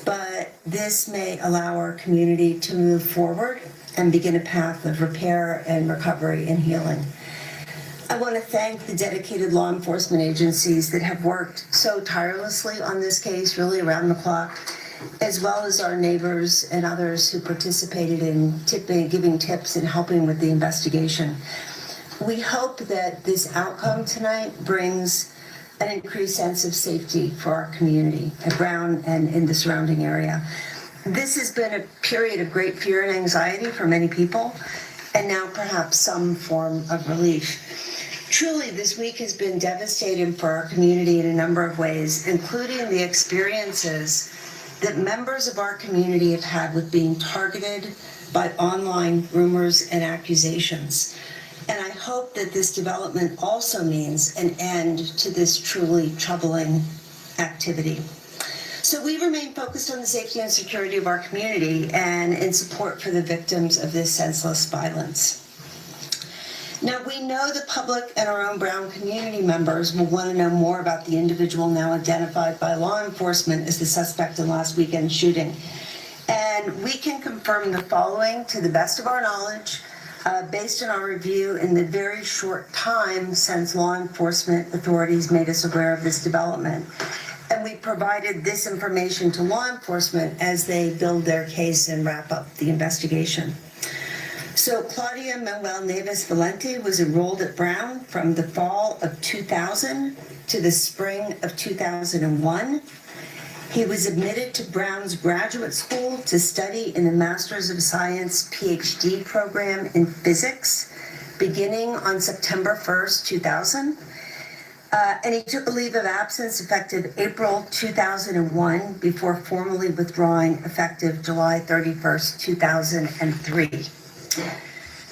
but this may allow our community to move forward and begin a path of repair and recovery and healing. I want to thank the dedicated law enforcement agencies that have worked so tirelessly on this case, really around the clock, as well as our neighbors and others who participated in giving tips and helping with the investigation. We hope that this outcome tonight brings an increased sense of safety for our community at Brown and in the surrounding area. This has been a period of great fear and anxiety for many people, and now perhaps some form of relief. Truly, this week has been devastating for our community in a number of ways, including the experiences that members of our community have had with being targeted by online rumors and accusations. And I hope that this development also means an end to this truly troubling activity. So we remain focused on the safety and security of our community and in support for the victims of this senseless violence. Now, we know the public and our own Brown community members will want to know more about the individual now identified by law enforcement as the suspect in last weekend's shooting. And we can confirm the following to the best of our knowledge, based on our review in the very short time since law enforcement authorities made us aware of this development. And we provided this information to law enforcement as they build their case and wrap up the investigation. So Claudia Manuel Neves Valente was enrolled at Brown from the fall of 2000 to the spring of 2001. He was admitted to Brown's graduate school to study in the Masters of Science PhD program in physics, beginning on September 1st, 2000. And he took a leave of absence effective April 2001 before formally withdrawing effective July 31st, 2003.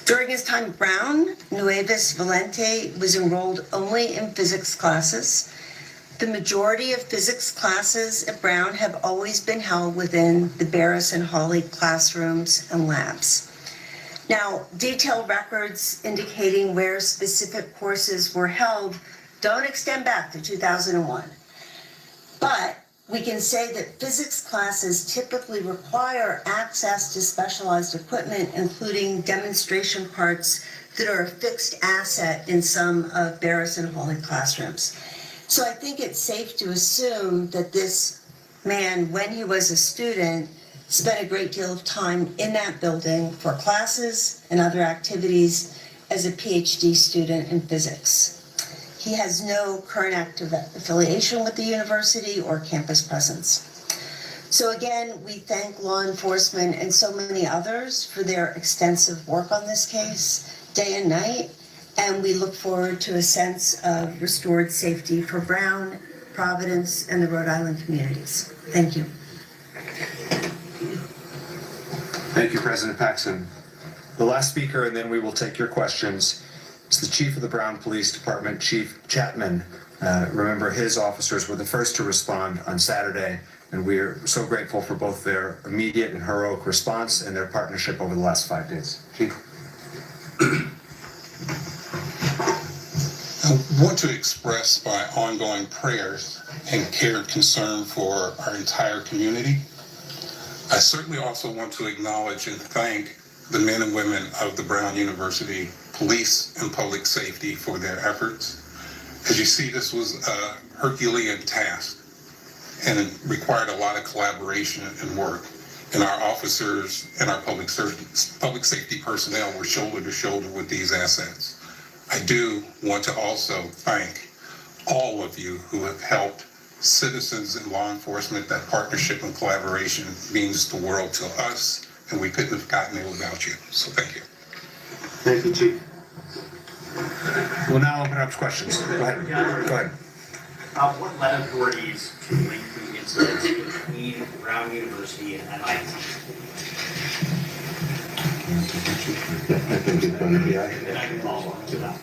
During his time at Brown, Nueves Valente was enrolled only in physics classes. The majority of physics classes at Brown have always been held within the Barris and Hawley classrooms and labs. Now, detailed records indicating where specific courses were held don't extend back to 2001. But we can say that physics classes typically require access to specialized equipment, including demonstration parts that are a fixed asset in some of Barris and Hawley classrooms. So I think it's safe to assume that this man, when he was a student, spent a great deal of time in that building for classes and other activities as a PhD student in physics. He has no current active affiliation with the university or campus presence. So again, we thank law enforcement and so many others for their extensive work on this case, day and night, and we look forward to a sense of restored safety for Brown, Providence, and the Rhode Island communities. Thank you. Thank you, President Paxson. The last speaker, and then we will take your questions, is the Chief of the Brown Police Department, Chief Chapman. Remember, his officers were the first to respond on Saturday, and we are so grateful for both their immediate and heroic response and their partnership over the last 5 days. Chief. I want to express my ongoing prayers and care and concern for our entire community. I certainly also want to acknowledge and thank the men and women of the Brown University Police and Public Safety for their efforts. As you see, this was a Herculean task. and required a lot of collaboration and work. And our officers and our public safety personnel were shoulder to shoulder with these assets. I do want to also thank all of you who have helped citizens and law enforcement. That partnership and collaboration means the world to us, and we couldn't have gotten it without you. So thank you. Thank you, Chief. We'll now open up to questions. Go ahead. Go ahead. What led authorities to link the incidents between Brown University and MIT? And I can follow up to that.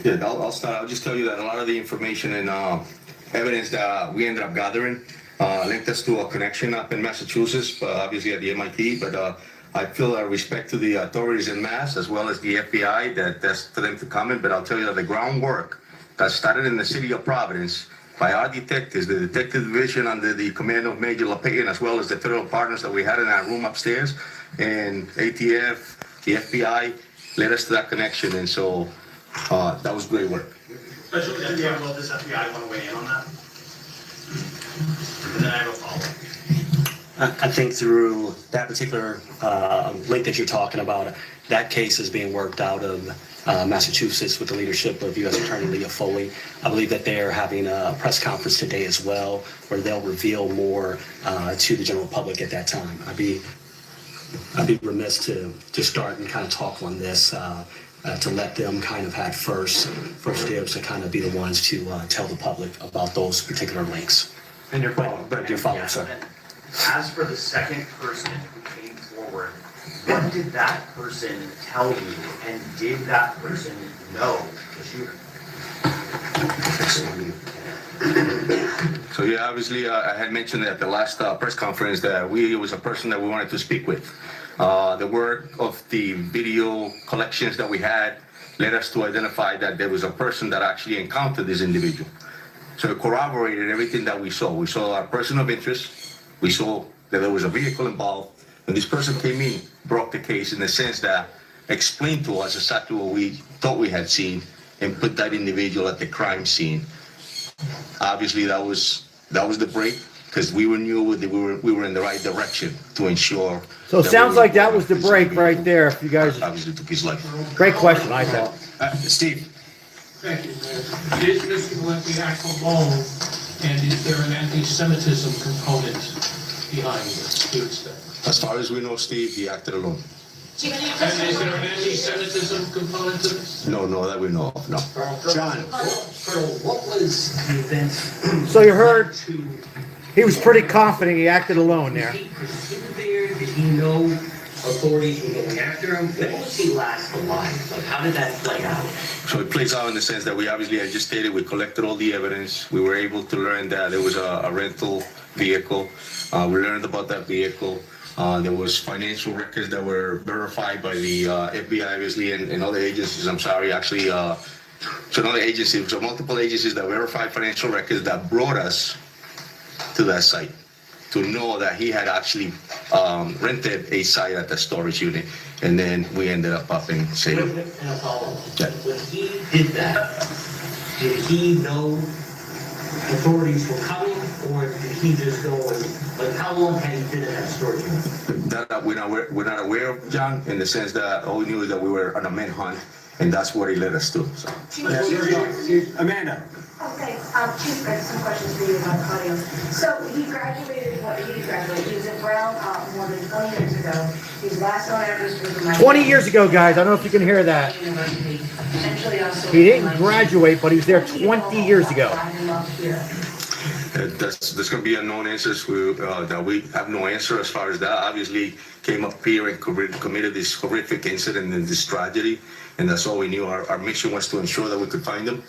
Yeah, I'll start. I'll just tell you that a lot of the information and evidence that we ended up gathering linked us to a connection up in Massachusetts, obviously at the MIT. But I feel a respect to the authorities in Mass as well as the FBI that's for them to comment. But I'll tell you that the groundwork that started in the city of Providence by our detectives, the detective division under the command of Major LePayan, as well as the federal partners that we had in that room upstairs, and ATF, the FBI, led us to that connection. And so that was great work. Especially the FBI, well, does FBI want to weigh in on that? And then I have a follow-up. I think through that particular link that you're talking about, that case is being worked out of Massachusetts with the leadership of U.S. Attorney Leah Foley. I believe that they're having a press conference today as well, where they'll reveal more to the general public at that time. I'd be remiss to start and kind of talk on this, to let them kind of have first dibs to kind of be the ones to tell the public about those particular links. And your follow-up. But your follow-up, sir. As for the second person who came forward, what did that person tell you, and did that person know the shooter? So yeah, obviously I had mentioned at the last press conference that it was a person that we wanted to speak with. The work of the video collections that we had led us to identify that there was a person that actually encountered this individual. So it corroborated everything that we saw. We saw a person of interest. We saw that there was a vehicle involved. And this person came in, broke the case in the sense that explained to us exactly what we thought we had seen and put that individual at the crime scene. Obviously, that was the break, because we knew we were in the right direction to ensure. So it sounds like that was the break right there. If you guys obviously took his life. Great question, I thought. Steve. Thank you, Mayor. Did Mr. Valenti act alone, and is there an anti-Semitism component behind this? To extent? As far as we know, Steve, he acted alone. And is there an anti-Semitism component to this? No, that we know of, no. John, Colonel, what was the event? So you heard he was pretty confident he acted alone there. Did he pursue there? Did he know authorities were going after him? When was he last alive? Like, how did that play out? So it plays out in the sense that we obviously, I just stated, we collected all the evidence. We were able to learn that there was a rental vehicle. We learned about that vehicle. There was financial records that were verified by the FBI, obviously, and other agencies. I'm sorry, actually, so another agency, so multiple agencies that verified financial records that brought us to that site to know that he had actually rented a site at the storage unit, and then we ended up in Salem. And a follow-up. When he did that, did he know authorities were coming, or did he just go and, like, how long had he been in that storage unit? That we're not aware of, John, in the sense that all we knew is that we were on a manhunt, and that's what he led us to. So. Amanda. Okay, Chief, I have some questions for you about Claudio. So he graduated, he was at Brown more than 20 years ago. His last known address was 20 years ago, guys. I don't know if you can hear that. Essentially also. He didn't graduate, but he was there 20 years ago. There's going to be unknown answers that we have no answer as far as that. Obviously, came up here and committed this horrific incident and this tragedy, and that's all we knew. Our mission was to ensure that we could find him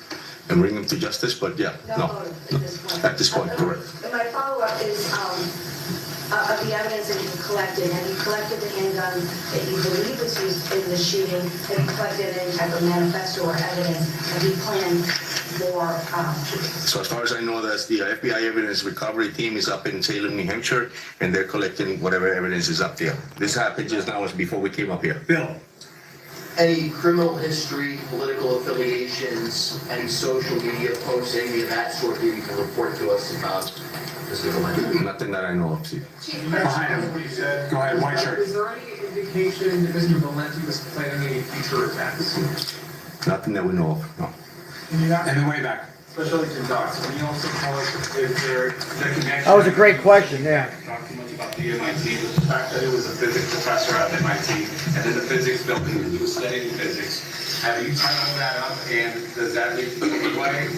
and bring him to justice. But yeah, no. At this point, correct. And my follow-up is of the evidence that you've collected. Have you collected the handgun that you believe was used in the shooting? Have you collected any type of manifesto or evidence? Have you planned more? So as far as I know, that's the FBI evidence recovery team is up in Salem, New Hampshire, and they're collecting whatever evidence is up there. This happened just now, was before we came up here. Bill. Any criminal history, political affiliations, any social media posts, any of that sort that you can report to us about Mr. Valenti? Nothing that I know of, see. Behind him. Go ahead, white shirt. Is there any indication that Mr. Valenti was planning any future attacks? Nothing that we know of, no. In the way back. Special Agent Docs, can you also tell us if there, the connection? That was a great question, yeah. Document about the MIT, the fact that it was a physics professor at MIT, and then the physics building, he was studying physics. Have you tied all that up, and does that make,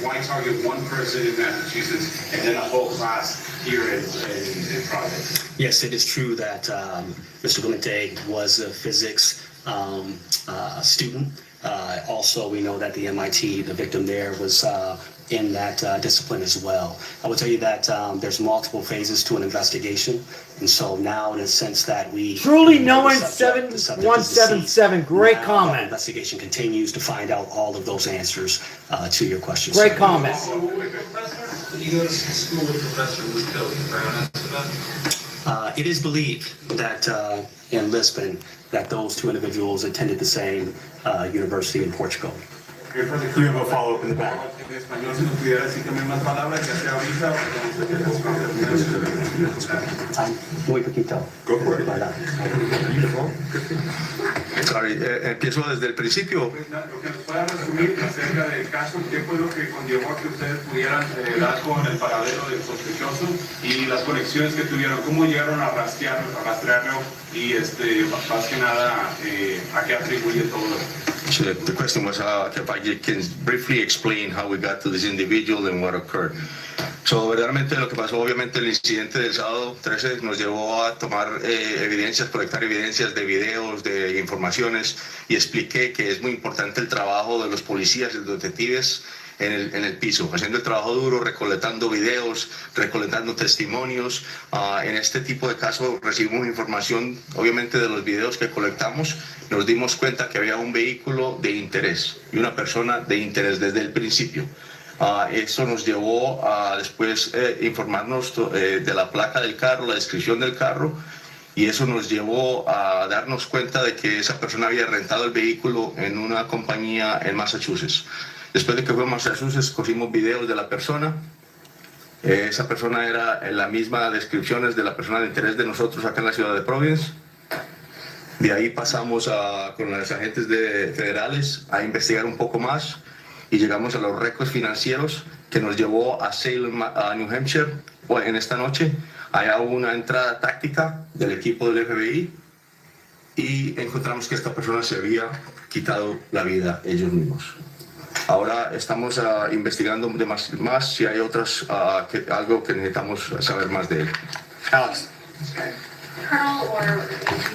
why target one person in Massachusetts and then a whole class here in Providence? Yes, it is true that Mr. Valenti was a physics student. Also, we know that the MIT, the victim there, was in that discipline as well. I will tell you that there's multiple phases to an investigation, and so now, in a sense that we Truly knowing the subject is 7177. Great now, comment. The investigation continues to find out all of those answers to your questions. Great comment. Did you go to school with Professor Luke Brown? It is believed that in Lisbon that those two individuals attended the same university in Portugal. You have a follow-up in the back. Muy poquito. Go for it. Sorry, empiezo desde el principio. Lo que nos pueda resumir acerca del caso, qué fue lo que conllevó a que ustedes pudieran dar con el paradero del sospechoso y las conexiones que tuvieron, cómo llegaron a rastrearlo y más que nada a qué atribuye todo esto. So the question was if I can briefly explain how we got to this individual and what occurred. So, verdaderamente lo que pasó, obviamente el incidente del sábado 13 nos llevó a tomar evidencias, colectar evidencias de videos, de informaciones, y expliqué que es muy importante el trabajo de los policías y los detectives en el piso, haciendo el trabajo duro, recolectando videos, recolectando testimonios. En este tipo de casos recibimos información, obviamente, de los videos que colectamos. Nos dimos cuenta que había un vehículo de interés y una persona de interés desde el principio. Eso nos llevó a después informarnos de la placa del carro, la descripción del carro, y eso nos llevó a darnos cuenta de que esa persona había rentado el vehículo en una compañía en Massachusetts. Después de que fuimos a Massachusetts, cogimos videos de la persona. Esa persona era en la misma descripciones de la persona de interés de nosotros acá en la ciudad de Providence. De ahí pasamos con los agentes federales a investigar un poco más y llegamos a los récords financieros que nos llevó a Salem, a New Hampshire. En esta noche allá hubo una entrada táctica del equipo del FBI y encontramos que esta persona se había quitado la vida ellos mismos. Ahora estamos investigando más si hay algo que necesitamos saber más de él. Alex. Colonel, or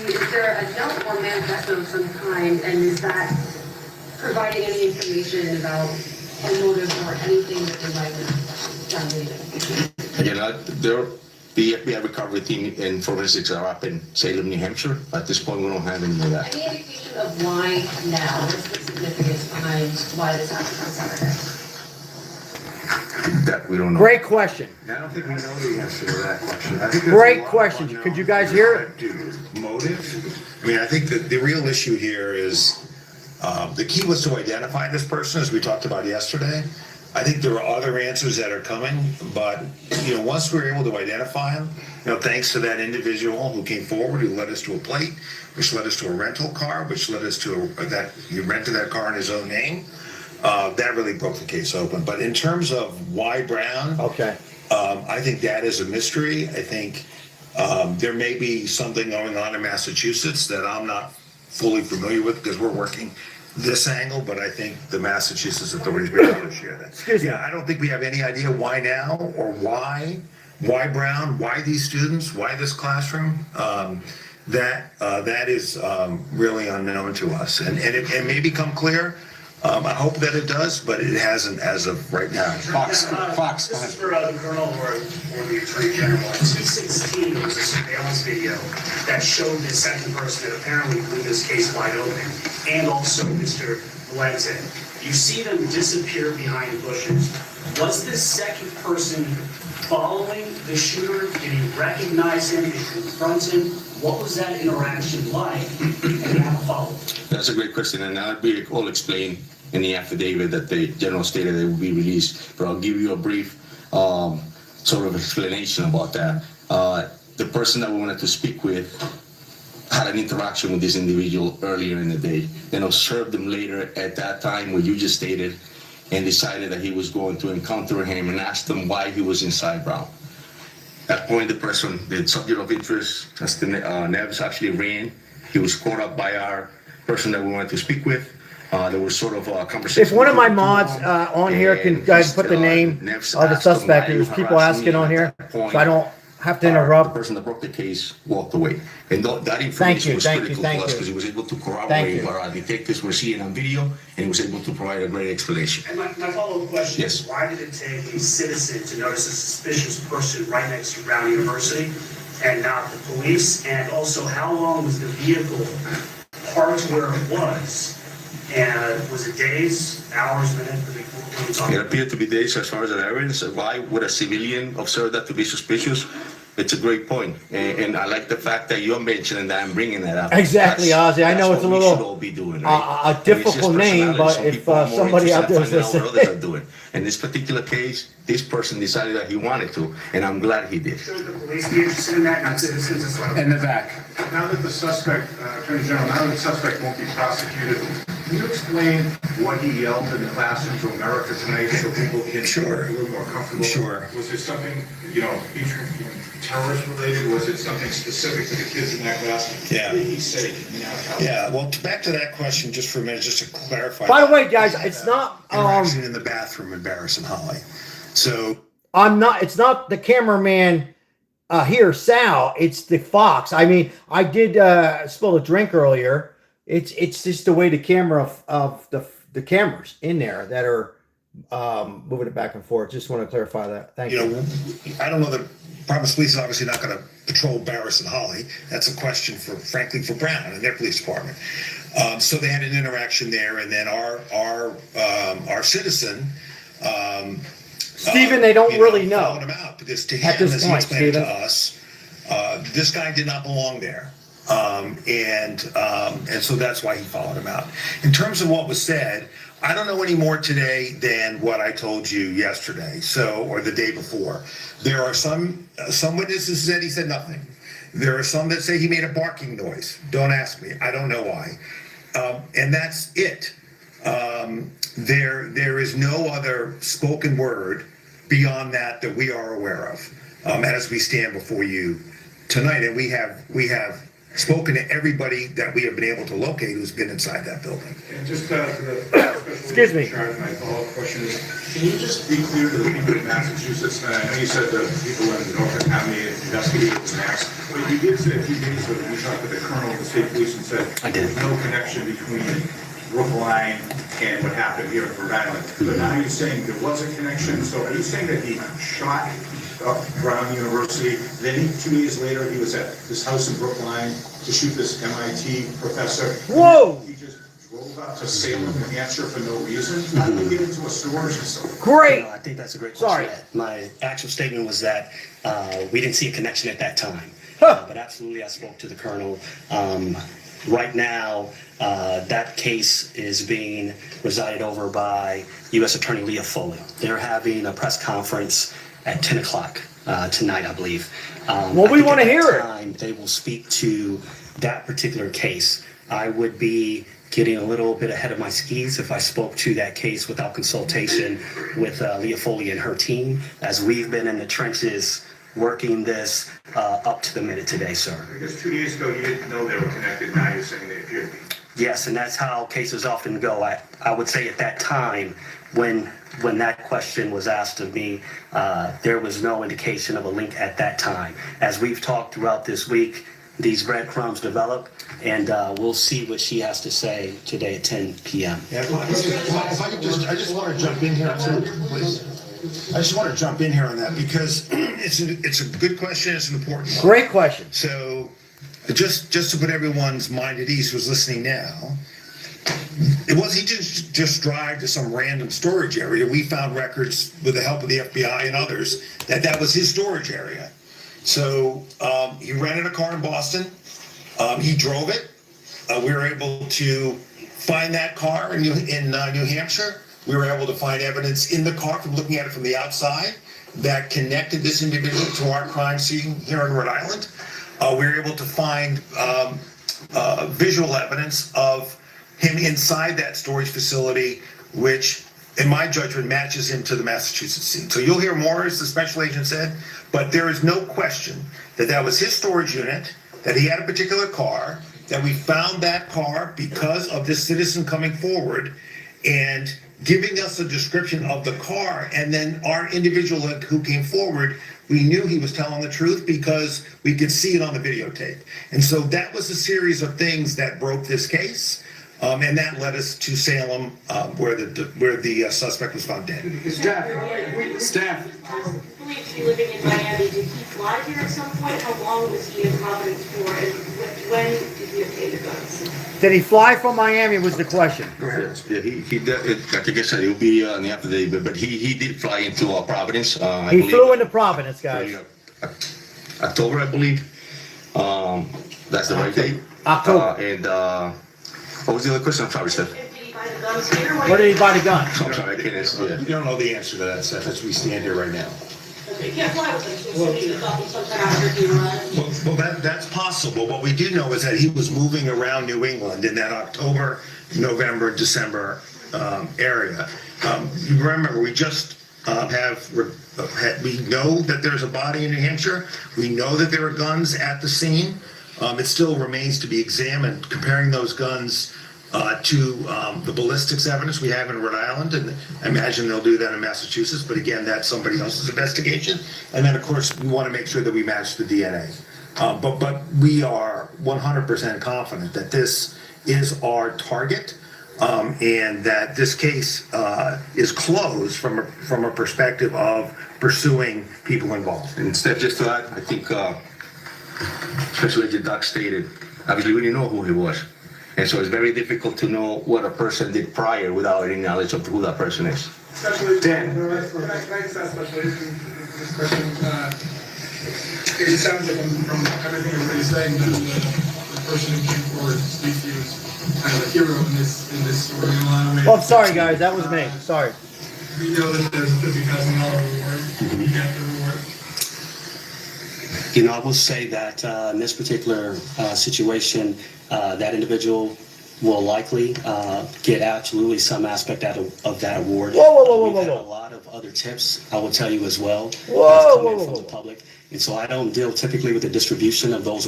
is there a note or manifesto of some kind, and is that providing any information about a motive or anything that they might have done later? Again, the FBI recovery team in forensics are up in Salem, New Hampshire. At this point, we don't have any of that. Any indication of why now? What's the significance behind why this happened on Saturday? That we don't know. Great question. I don't think we know the answer to that question. I think Great question. Could you guys hear it? Motive? I mean, I think that the real issue here is the key was to identify this person, as we talked about yesterday. I think there are other answers that are coming, but once we were able to identify him, thanks to that individual who came forward, who led us to a plate, which led us to a rental car, which led us to that he rented that car in his own name. That really broke the case open. But in terms of why Brown, okay, I think that is a mystery. I think there may be something going on in Massachusetts that I'm not fully familiar with because we're working this angle, but I think the Massachusetts authorities may able to share that. Yeah, I don't think we have any idea why now or why Brown, why these students, why this classroom. That is really unknown to us, and it may become clear. I hope that it does, but it hasn't as of right now. Fox, this is for the Colonel or the Attorney General. In 2016, there was a surveillance video that showed the second person that apparently blew this case wide open, and also Mr. Valenti. You see them disappear behind bushes. Was this second person following the shooter? Did he recognize him? Did he confront him? What was that interaction like? And you have a follow-up. That's a great question, and I'll be all explained in the affidavit that the general stated they will be released. But I'll give you a brief. sort of explanation about that. The person that we wanted to speak with had an interaction with this individual earlier in the day, then observed him later at that time where you just stated, and decided that he was going to encounter him and asked him why he was inside Brown. At that point, the person, the subject of interest, as the Neves actually ran. He was caught up by our person that we wanted to speak with. There was sort of a conversation. If one of my mods on here can guys put the name of the suspect, there's people asking on here, so I don't have to interrupt. The person that broke the case walked away. And that information was critical to us because he was able to corroborate what our detectives were seeing on video, and he was able to provide a great explanation. And my follow-up question Yes. is, why did it take a citizen to notice a suspicious person right next to Brown University and not the police? And also, how long was the vehicle parked where it was? And was it days, hours, minutes? It appeared to be days as far as the evidence. Why would a civilian observe that to be suspicious? It's a great point. And I like the fact that you're mentioning that and bringing that up. Exactly, Ozzy. I know it's a what we should little all be doing, right? a difficult name, but if somebody out there is listening, listening. others are doing. In this particular case, this person decided that he wanted to, and I'm glad he did. Should the police be interested in that, not citizens as well? In the back. Now that the suspect, Attorney General, now that the suspect won't be prosecuted, can you explain what he yelled in the classroom to America tonight so people can feel a little more comfortable? Sure. Was it something, terrorist related? Was it something specific to the kids in that class? Yeah. What did he say? Yeah, well, back to that question just for a minute, just to clarify. By the way, guys, it's not Interaction in the bathroom in Barris and Holly. So it's not the cameraman here, Sal, it's the Fox. I mean, I did spill a drink earlier. It's just the way the camera of the cameras in there that are moving it back and forth. Just want to clarify that. Thank you. I don't know that Providence Police is obviously not going to patrol Barris and Holly. That's a question frankly, for Brown and their police department. So they had an interaction there, and then our citizen, Stephen, they don't really know. Followed him out because to him, At this as he point, explained it to Stephen. us, this guy did not belong there. And so that's why he followed him out. In terms of what was said, I don't know any more today than what I told you yesterday, or the day before. There are some witnesses that he said nothing. There are some that say he made a barking noise. Don't ask me. I don't know why. And that's it. There is no other spoken word beyond that we are aware of as we stand before you tonight. And we have spoken to everybody that we have been able to locate who's been inside that building. And just to the Excuse me. my follow-up question is, can you just be clear to the people in Massachusetts, and I know you said the people in Norfolk County investigated the max, but you did say a few days ago that you talked to the colonel of the state police and said there's no connection between Brookline and what happened here in Rhode Island. But now you're saying there was a connection, so are you saying that he shot up Brown University, then 2 years later he was at this house in Brookline to shoot this MIT professor? Whoa! He just drove out to Salem, New Hampshire for no reason? How did he get into a storage facility? Great. I think that's a great Sorry. question. My actual statement was that we didn't see a connection at that time. But absolutely, I spoke to the colonel. Right now, that case is being resided over by U.S. Attorney Leah Foley. They're having a press conference at 10 o'clock tonight, I believe. Well, we want to hear it. They will speak to that particular case. I would be getting a little bit ahead of my skis if I spoke to that case without consultation with Leah Foley and her team, as we've been in the trenches working this up to the minute today, sir. Because 2 years ago you didn't know they were connected, now you're saying they appear to be. Yes, and that's how cases often go. I would say at that time, when that question was asked of me, there was no indication of a link at that time. As we've talked throughout this week, these breadcrumbs develop, and we'll see what she has to say today at 10 p.m. Yeah, if I could I just want to jump in here too, please. I just want to jump in here on that because it's a good question. It's an important one. Great question. So, just to put everyone's mind at ease who's listening now, it was he didn't just drive to some random storage area. We found records with the help of the FBI and others that was his storage area. So he rented a car in Boston. He drove it. We were able to find that car in New Hampshire. We were able to find evidence in the car from looking at it from the outside that connected this individual to our crime scene here in Rhode Island. We were able to find visual evidence of him inside that storage facility, which in my judgment matches him to the Massachusetts scene. So you'll hear more, as the special agent said, but there is no question that that was his storage unit, that he had a particular car, that we found that car because of this citizen coming forward and giving us a description of the car, and then our individual who came forward, we knew he was telling the truth because we could see it on the videotape. And so that was a series of things that broke this case, and that led us to Salem, where the suspect was found dead. Staff. Believed to be living in Miami. Did he fly here at some point? How long was he in Providence for? And when did he obtain the guns? Did he fly from Miami was the question. Yes, yeah, he did, like I said, he'll be in the afterday, but he did fly into Providence. He flew into Providence, guys. October, I believe. That's the right date. October. And what was the other question? I'm sorry, Steph. Where did he buy the gun? I'm sorry, I can't answer. You don't know the answer to that, Seth, as we stand here right now. Okay, you can't fly with him. So he thought he took that after he run. Well, that's possible. What we do know is that he was moving around New England in that October, November, December area. You remember, we just we know that there's a body in New Hampshire. We know that there are guns at the scene. It still remains to be examined, comparing those guns to the ballistics evidence we have in Rhode Island, and I imagine they'll do that in Massachusetts, but again, that's somebody else's investigation. And then, of course, we want to make sure that we match the DNA. But we are 100% confident that this is our target, and that this case is closed from a perspective of pursuing people involved. And Steph, just to add, I think Special Agent Doc stated, obviously we didn't know who he was. And so it's very difficult to know what a person did prior without any knowledge of who that person is. Dan. Can I just ask Special Agent this question? It sounds like from everything everybody's saying that the person who came forward, Stacey, was kind of a hero in this story in a lot of ways. Oh, I'm sorry, guys. That was me. Sorry. We know that there's a $50,000 reward. You get the reward. You know, I will say that in this particular situation, that individual will likely get absolutely some aspect out of that award. We've had a lot of other tips, I will tell you as well, from the public. And so I don't deal typically with the distribution of those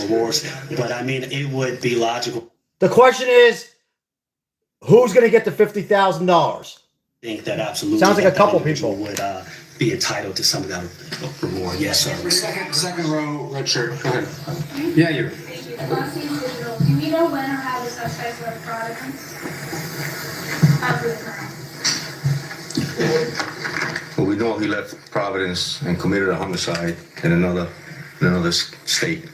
rewards, but I mean, it would be logical. The question is, who's going to get the $50,000? I think that absolutely. Sounds like a couple people would be entitled to some of that reward. Yes, sir. Second row, red shirt. Go ahead. Yeah, you. Do we know when or how the suspects left Providence? After the crime. Well, we know he left Providence and committed a homicide in another state.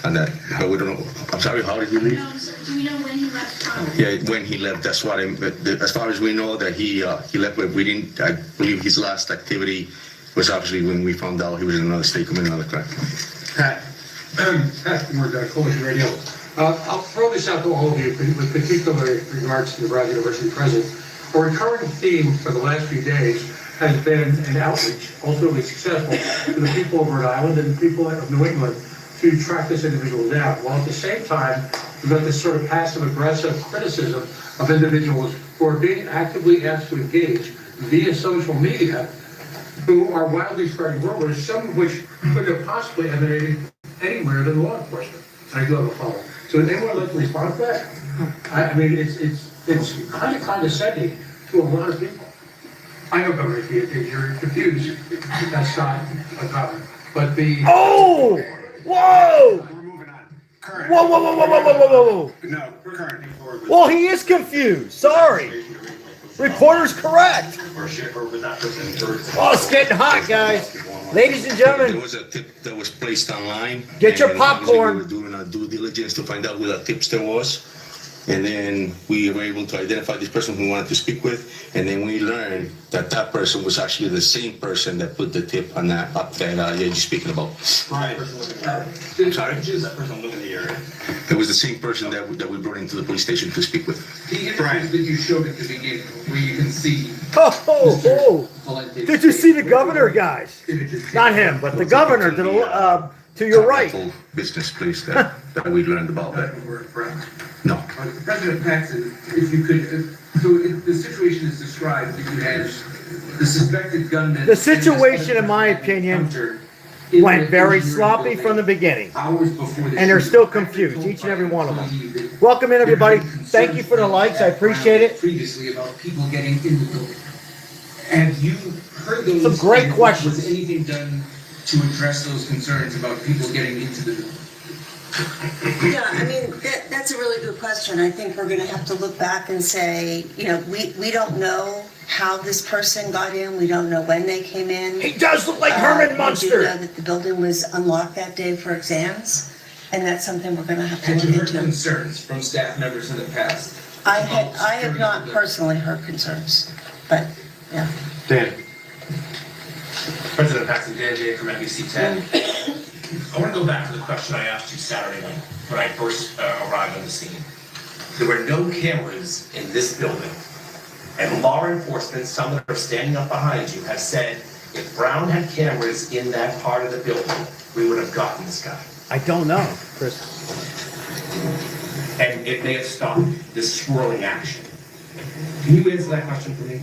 And that, we don't know. I'm sorry, how did he leave? Do we know when he left Providence? Yeah, when he left, that's what as far as we know that he left, but we didn't, I believe his last activity was obviously when we found out he was in another state committing another crime. Pat. Pat, more Coalition Radio. I'll throw this out to all of you with particular regards to the Brown University president. A recurring theme for the last few days has been an outreach, ultimately successful, to the people of Rhode Island and the people of New England to track this individual down. While at the same time, we've got this sort of passive-aggressive criticism of individuals who are being actively asked to engage via social media, who are wildly spreading rumors, some of which could have possibly emanated anywhere than law enforcement. I do have a follow-up. So would anyone like to respond to that? I mean, it's kind of condescending to a lot of people. I know, Governor, if you're confused, that's not a comment. But the... Oh! Whoa! We're moving on. Whoa! No, current. Well, he is confused. Sorry. Reporter's correct. Oh, it's getting hot, guys. Ladies and gentlemen. There was a tip that was placed online. Get your and popcorn. We were doing our due diligence to find out who that tipster was. And then we were able to identify this person who we wanted to speak with. And then we learned that that person was actually the same person that put the tip on that up that you're speaking about. Right. Sorry? That person living in the area. It was the same person that we brought into the police station to speak with. The images that you showed at the beginning, where you can see. Oh! Did you see the governor, guys? Not him, but the governor to your right. Business place that we learned about that. No. President Paxton, if you could, so the situation is described that you had the suspected gunman. The situation, in my opinion, went very sloppy from the beginning. Hours before the And they're shooting. still confused, each and every one of them. Welcome in, everybody. Thank you for the likes. I appreciate it. Previously about people getting in the building. Have you heard those? Some great and questions. Was anything done to address those concerns about people getting into the building? Yeah, I mean, that's a really good question. I think we're gonna have to look back and say, you know, we don't know how this person got in. We don't know when they came in. He does look like Herman Munster. We do know that the building was unlocked that day for exams, and that's something we're gonna have to Have look you heard into. concerns from staff members in the past? I have not personally heard concerns, but, yeah. Dan. President Paxton, Dan Jay from NBC10. I want to go back to the question I asked you Saturday night when I first arrived on the scene. There were no cameras in this building. And law enforcement, some that are standing up behind you, have said if Brown had cameras in that part of the building, we would have gotten this guy. I don't know, Chris. And it may have stopped this swirling action. Can you answer that question for me?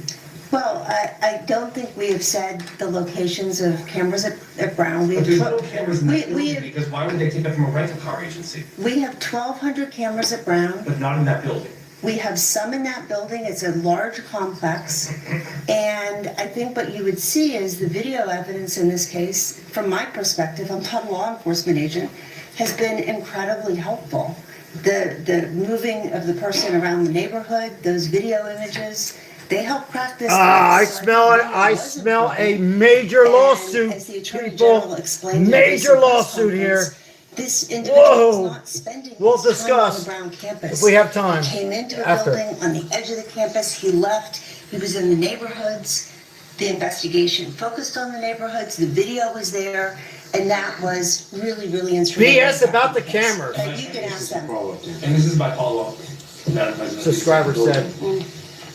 Well, I don't think we have said the locations of cameras at Brown. But there's no cameras in that building because why would they take it from a rental car agency? We have 1,200 cameras at Brown. But not in that building. We have some in that building. It's a large complex. And I think what you would see is the video evidence in this case, from my perspective, I'm not a law enforcement agent, has been incredibly helpful. The moving of the person around the neighborhood, those video images, they help crack this. I smell it. I smell a major lawsuit. As the Attorney People, General explained, major lawsuit here. this individual was Whoa. not spending We'll his time discuss on the Brown campus. if we have time He came into a after. building on the edge of the campus, he left, he was in the neighborhoods. The investigation focused on the neighborhoods, the video was there, and that was really, really instrumental. BS about the cameras. You can ask them. And this is my follow-up, Madam President. Subscriber said.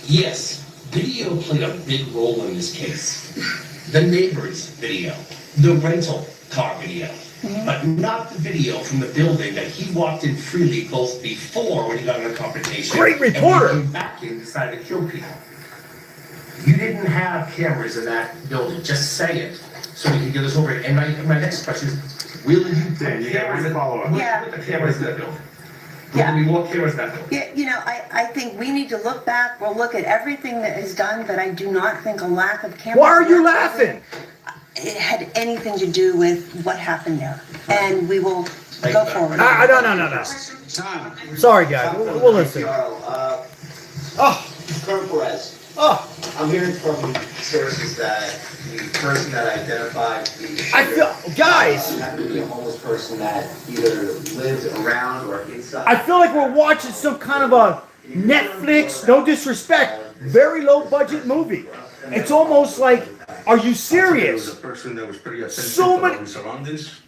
Yes, video played a big role in this case. The neighbor's video, the rental car video, but not the video from the building that he walked in freely both before when he got in a confrontation. Great reporter. And when he came back and decided to kill people. You didn't have cameras in that building, just say it, so we can get this over. And my next question is, will you put cameras in the cameras in that building? Yeah. Will we want cameras in that building? Yeah, you know, I think we need to look back, we'll look at everything that is done, but I do not think a lack of cameras. Why are you in that laughing? building, It had anything to do with what happened there, and we will go forward. No. Sorry, guys. We'll listen. Oh, Colonel Perez. Oh. I'm hearing from sources that the person that identified the shooter, I feel, guys. happened to be a homeless person that either lived around or inside. I feel like we're watching some kind of a Netflix, no disrespect, very low budget movie. It's almost like, are you serious? There was a person that was pretty attentive So to many- our surroundings.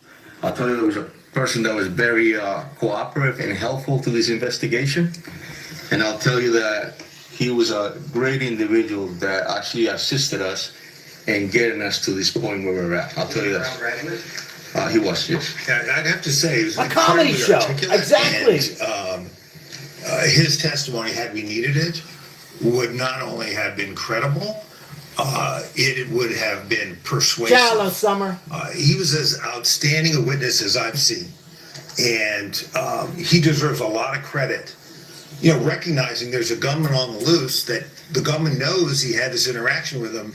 I'll tell you, there was a person that was very cooperative and helpful to this investigation. And I'll tell you that he was a great individual that actually assisted us in getting us to this point where we're at. I'll tell you that. He was, yes. Yeah, I'd have to say, it was A comedy incredibly show. articulate, Exactly. and, his testimony, had we needed it, would not only have been credible, it would have been persuasive. Shallow Summer. He was as outstanding a witness as I've seen, and he deserves a lot of credit. You know, recognizing there's a gunman on the loose, that the gunman knows he had this interaction with him,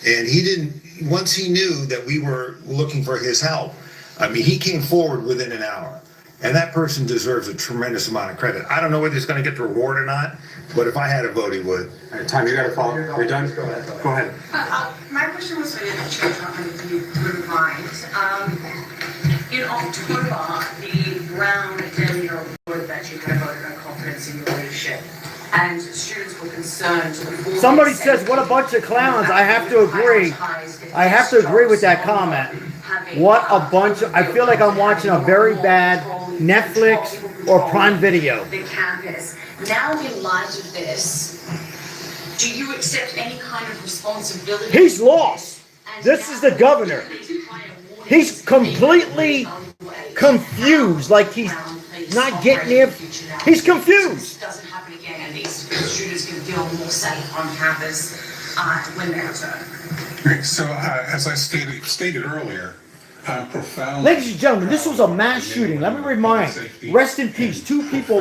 and he didn't. Once he knew that we were looking for his help, I mean, he came forward within an hour, and that person deserves a tremendous amount of credit. I don't know whether he's going to get the reward or not, but if I had a vote, he would. All right, Tom, you got to follow. You're done? Go ahead. My question was for the Chair if you wouldn't mind. In October, the Brown Daniel report that you kind of voted on confidence in relation Somebody says, what a bunch of clowns. I have to agree. I have to agree with that comment. What a bunch of, I feel like I'm watching a very bad Netflix or Prime Video. The campus. Now in light of this, do you accept any kind of responsibility? He's lost. This is the governor. He's completely confused, like he's not getting it. He's confused. Doesn't happen again, and these students can feel more safe on campus when they return. Great. So, as I stated earlier, I'm profound. Ladies and gentlemen, this was a mass shooting. Let me remind, rest in peace. 3 people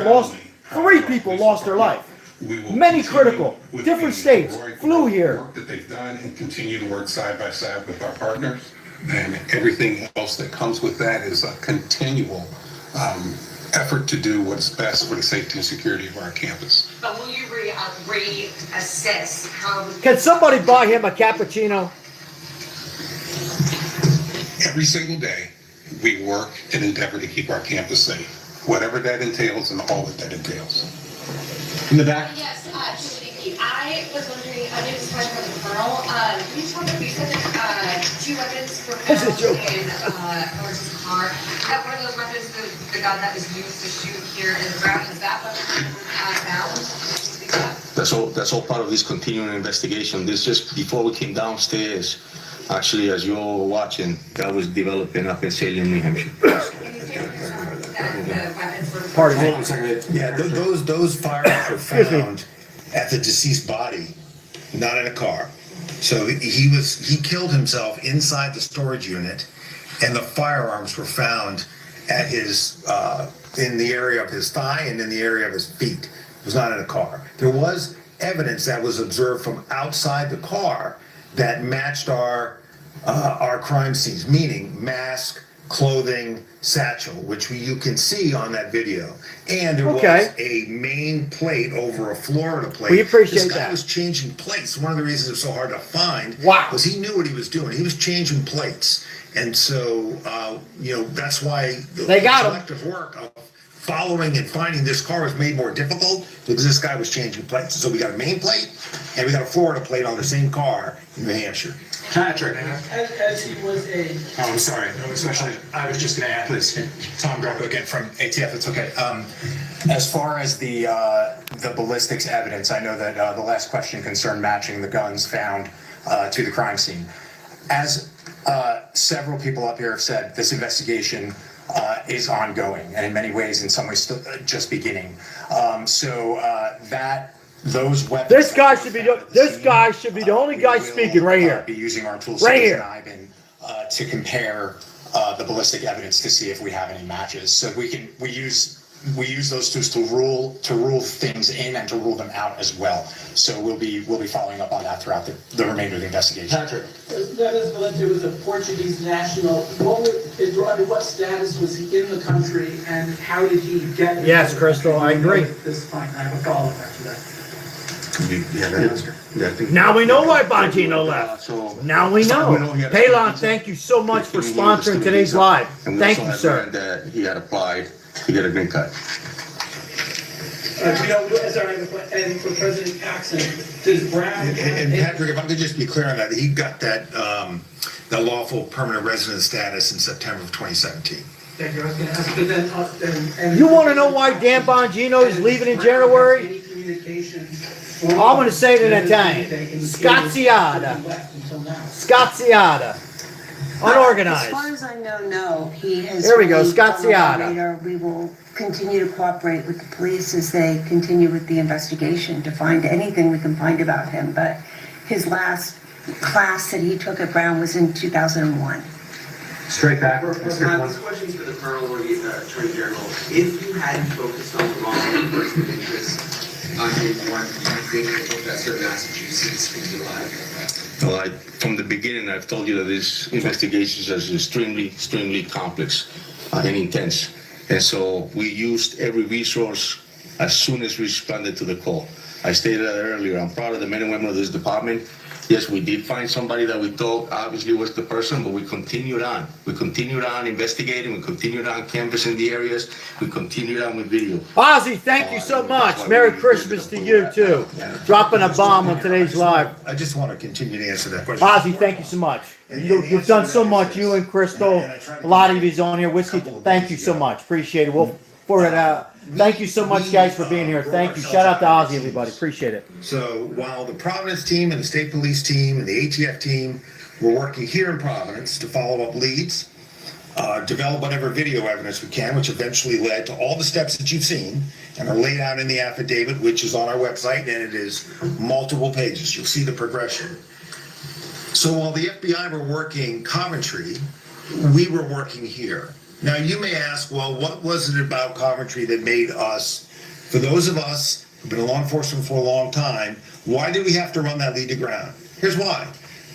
lost their life. Many critical, different states flew here. Work that they've done and continue to work side by side with our partners, and everything else that comes with that is a continual effort to do what's best for the safety and security of our campus. But will you reassess how? Can somebody buy him a cappuccino? Every single day, we work and endeavor to keep our campus safe, whatever that entails and all that entails. In the back. Yes, Julie, I was wondering, my name is Fred from the Colonel. Can you talk about, you said that 2 weapons were found in Lawrence's car. That one of those weapons, the gun that was used to shoot here in the ground, is that weapon found? That's all part of this continuing investigation. This just before we came downstairs. Actually, as you all were watching, that was developing up in Salem, New Hampshire. Pardon me. Yeah, those firearms were found at the deceased body, not in a car. So he killed himself inside the storage unit, and the firearms were found at his in the area of his thigh and in the area of his feet. It was not in a car. There was evidence that was observed from outside the car that matched our crime scenes, meaning mask, clothing, satchel, which you can see on that video. And there was a main plate over a Florida plate. We appreciate this guy that. was changing plates. One of the reasons it was so hard to find was he knew what he was doing. He was changing plates. And so, that's why They got him. collective work of following and finding this car was made more difficult because this guy was changing plates. So we got a main plate and we got a Florida plate on the same car in New Hampshire. Patrick. As he was a. Oh, I'm sorry. Especially, I was just going to add, please. Tom Greco again from ATF. It's okay. As far as the ballistics evidence, I know that the last question concerned matching the guns found to the crime scene. As several people up here have said, this investigation is ongoing, and in many ways, in some ways, still just beginning. Those weapons. This guy should be the only guy speaking right here. Be using our tools right here to compare the ballistic evidence to see if we have any matches. So we use those tools to rule things in and to rule them out as well. So we'll be following up on that throughout the remainder of the investigation. Patrick. Neves Valente was a Portuguese national. Under what status was he in the country, and how did he get? Yes, Crystal, I agree. This point, I have a follow-up after that. Now we know why Bongino left. Now we know. Palon, thank you so much for sponsoring today's live. Thank you, sir. That he had applied to get a green card. And for President Paxson, does Brown? And Patrick, if I could just be clear on that, he got that lawful permanent resident status in September of 2017. Thank you. I was going to ask, but then, You want to know why Dan Bongino is leaving in January? I'm going to say it in Italian. Scazziata. Scazziata. Unorganized. As far as I know, no. He has. There we go, remained on our Scazziata. radar. We will continue to cooperate with the police as they continue with the investigation to find anything we can find about him. But his last class that he took at Brown was in 2001. Straight back. This question's for the Colonel or the Attorney General. If you hadn't focused on the wrong person of interest on day one, do you think the professor of Massachusetts would be alive? Well, from the beginning, I've told you that this investigation is extremely complex and intense. And so we used every resource as soon as we responded to the call. I stated that earlier. I'm proud of the men and women of this department. Yes, we did find somebody that we thought obviously was the person, but we continued on. We continued on investigating, we continued on canvassing the areas, we continued on with video. Ozzy, thank you so much. Merry Christmas to you too. Dropping a bomb on today's live. I just want to continue to answer that question. Ozzy, thank you so much. You've done so much, you and Crystal, a lot of you's on here. Whiskey, thank you so much. Appreciate it. We'll forward it out. Thank you so much, guys, for being here. Thank you. Shout out to Ozzy, everybody. Appreciate it. So while the Providence team and the state police team and the ATF team were working here in Providence to follow up leads, develop whatever video evidence we can, which eventually led to all the steps that you've seen and are laid out in the affidavit, which is on our website, and it is multiple pages. You'll see the progression. So while the FBI were working Coventry, we were working here. Now, you may ask, well, what was it about Coventry that made us, for those of us who've been in law enforcement for a long time, why did we have to run that lead to ground? Here's why.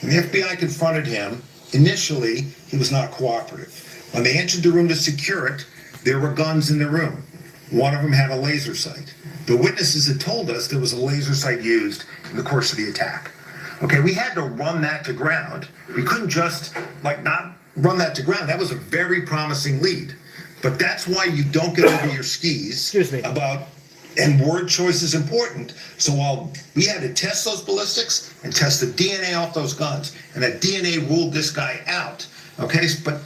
When the FBI confronted him, initially, he was not cooperative. When they entered the room to secure it, there were guns in the room. One of them had a laser sight. The witnesses had told us there was a laser sight used in the course of the attack. Okay, we had to run that to ground. We couldn't just, not run that to ground. That was a very promising lead. But that's why you don't get over your skis about, and word choice is important. So while we had to test those ballistics and test the DNA off those guns, and that DNA ruled this guy out, okay, but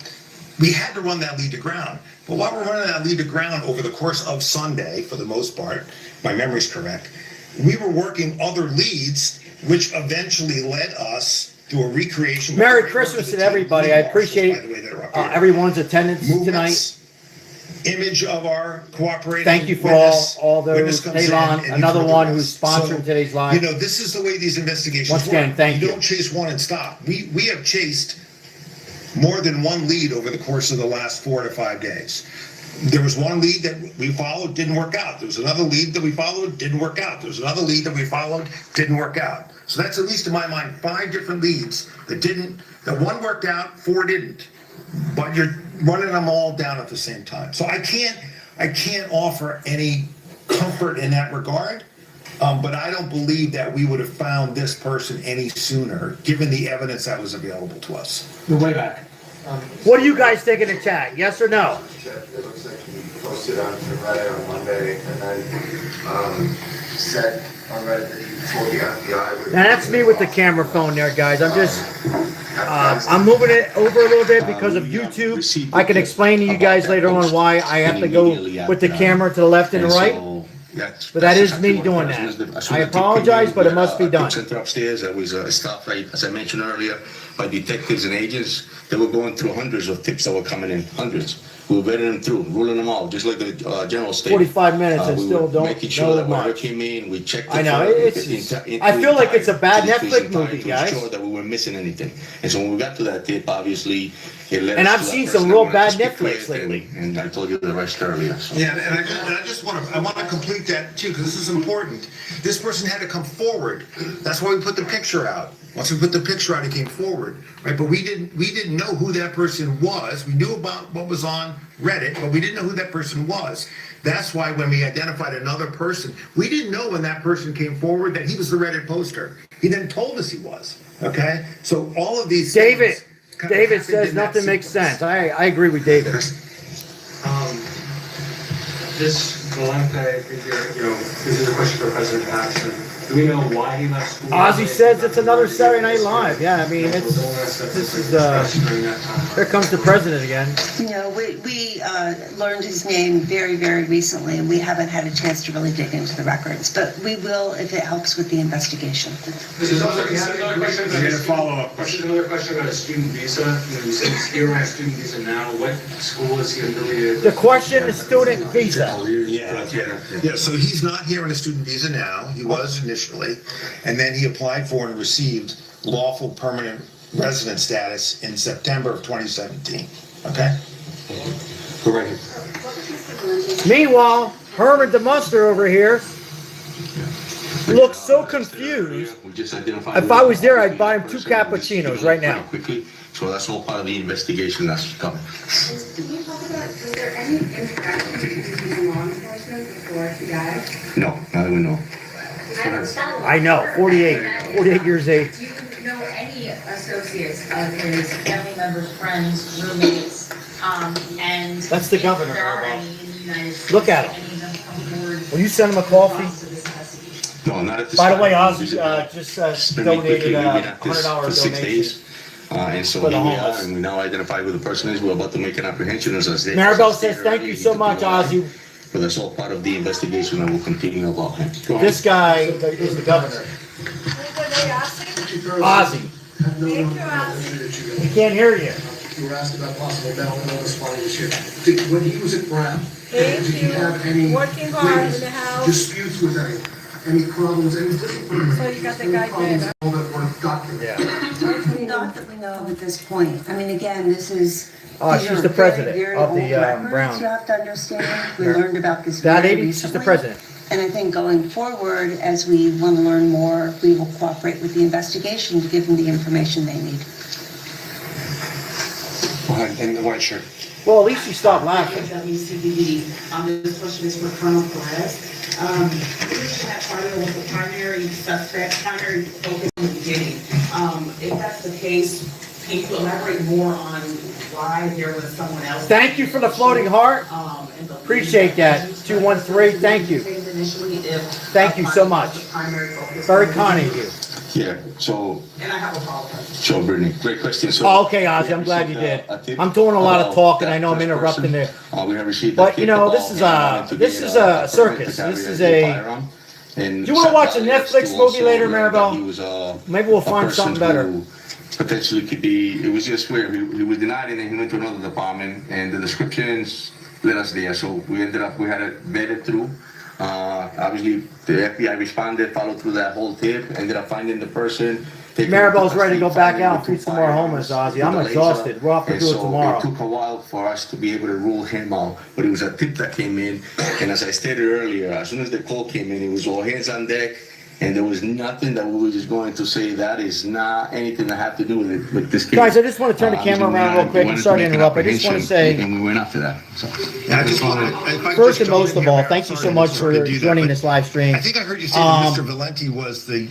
we had to run that lead to ground. But while we're running that lead to ground over the course of Sunday, for the most part, my memory's correct, we were working other leads, which eventually led us to a recreation. Merry Christmas to everybody. I appreciate everyone's attendance tonight. Image of our cooperating. Thank you for all those. Talon, another one who's sponsoring today's live. You know, this is the way these investigations Once again, work. thank you. You don't chase one and stop. We have chased more than one lead over the course of the last 4 to 5 days. There was one lead that we followed, didn't work out. There was another lead that we followed, didn't work out. There was another lead that we followed, didn't work out. So that's at least in my mind 5 different leads that one worked out, 4 didn't. But you're running them all down at the same time. So I can't offer any comfort in that regard. But I don't believe that we would have found this person any sooner, given the evidence that was available to us. You're way back. What do you guys think in the chat? Yes or no? It looks like he posted on Reddit on Monday and then said on Reddit that he told the FBI. Now that's me with the camera phone there, guys. I'm just, I'm moving it over a little bit because of YouTube. I can explain to you guys later on why I have to go with the camera to the left and the right. But that is me doing that. I apologize, but it must be done. Center upstairs, there was staff, as I mentioned earlier, by detectives and agents. They were going through hundreds of tips that were coming in, hundreds. We were vetting them through, ruling them out, just like the general state. 45 minutes, I still don't making sure that know whatever much. came in, we checked. I know, I feel like it's a bad Netflix movie, guys. To ensure that we weren't missing anything. And so when we got to that tip, obviously, it led And us I've to that seen person some that real wanted to bad speak Netflix with, lately. And I told you the rest earlier. So. Yeah, and I just want to complete that too, because this is important. This person had to come forward. That's why we put the picture out. Once we put the picture out, he came forward, right? But we didn't know who that person was. We knew about what was on Reddit, but we didn't know who that person was. That's why when we identified another person, we didn't know when that person came forward that he was the Reddit poster. He then told us he was. Okay, so all of these. David says nothing makes sense. I agree with David. This Valente figure, this is a question for President Paxton. Do we know why he left school? Ozzy says it's another Saturday Night Live. Yeah, I mean, here comes the president again. We learned his name very, very recently, and we haven't had a chance to really dig into the records, but we will if it helps with the investigation. This is also another question. I got a follow-up question. Another question about a student visa. You said he's here on a student visa now. What school is he affiliated with? The question is student visa. Yeah, so he's not here on a student visa now. He was initially, and then he applied for and received lawful permanent resident status in September of 2017. Okay? Correct. Meanwhile, Herman DeMuster over here looks so confused. We just identified. If I was there, I'd buy him 2 cappuccinos right now. Quickly. So that's all part of the investigation that's coming. Can you talk about, was there any interaction between law enforcement before he died? No, not even know. I know, 48 years age. any associates of his, family members, friends, roommates, and? That's the governor, if there are Maribel. any in the United States, Look at him. any of them come forward Will you send him a coffee? to this investigation? No, not at this By time. the way, Ozzy just It's been really quickly, donated we've been at this $100 for 6 donation. days. And so for the here we are, homeless. and we now identify who the person is. We're about to make an apprehension as I stated. Maribel says, thank you so much, Ozzy. But that's all part of the investigation and we'll continue about him. Go ahead. This guy is the governor. Ozzy. He can't hear you. You were asked about possible mental illness while he was here. When he was at Brown, did he have any Working hard in the house. disputes with any problems, any discipline? So you got the guy dead, All that were documented. Not that we know of at this point. I mean, again, this is. Oh, these she's are the president very, very of the, old records, Brown. You have to understand. We learned about this That very lady, she's the recently. president. And I think going forward, as we want to learn more, we will cooperate with the investigation to give them the information they need. Go ahead, in the white shirt. Well, at least you stopped laughing. WCBD. This question is for Colonel Perez. That Carter was the primary suspect, primary focus in the beginning. If that's the case, can you elaborate more on why there was someone else? Thank you for the floating heart. Appreciate that. 213, thank you. Thank you so much. Very kind of you. Yeah, so, And I have a follow-up question. sure, Brittany, great question. So, Oh, okay, Ozzy, I'm glad you did. I'm doing a lot of talking. I know I'm interrupting there. We have received. But, you know, this is a circus. This is a. Do you want to watch a Netflix movie later, Maribel? Maybe we'll find something better. Potentially could be, it was just where he was denied and then he went to another department and the descriptions led us there. So we ended up, we had it vetted through. Obviously, the FBI responded, followed through that whole tip, ended up finding the person. Maribel's ready to go back out and feed some more homeless, Ozzy. I'm exhausted. We'll have to do it tomorrow. It took a while for us to be able to rule him out, but it was a tip that came in. And as I stated earlier, as soon as the call came in, it was all hands on deck. And there was nothing that we were just going to say that is not anything that had to do with it, with this case. Guys, I just want to turn the camera around real quick. I'm sorry to interrupt. I just want to say, And we went after that, so. Yeah, I just want to. first and most of all, thank you so much for joining this live stream. I think I heard you say that Mr. Valenti was the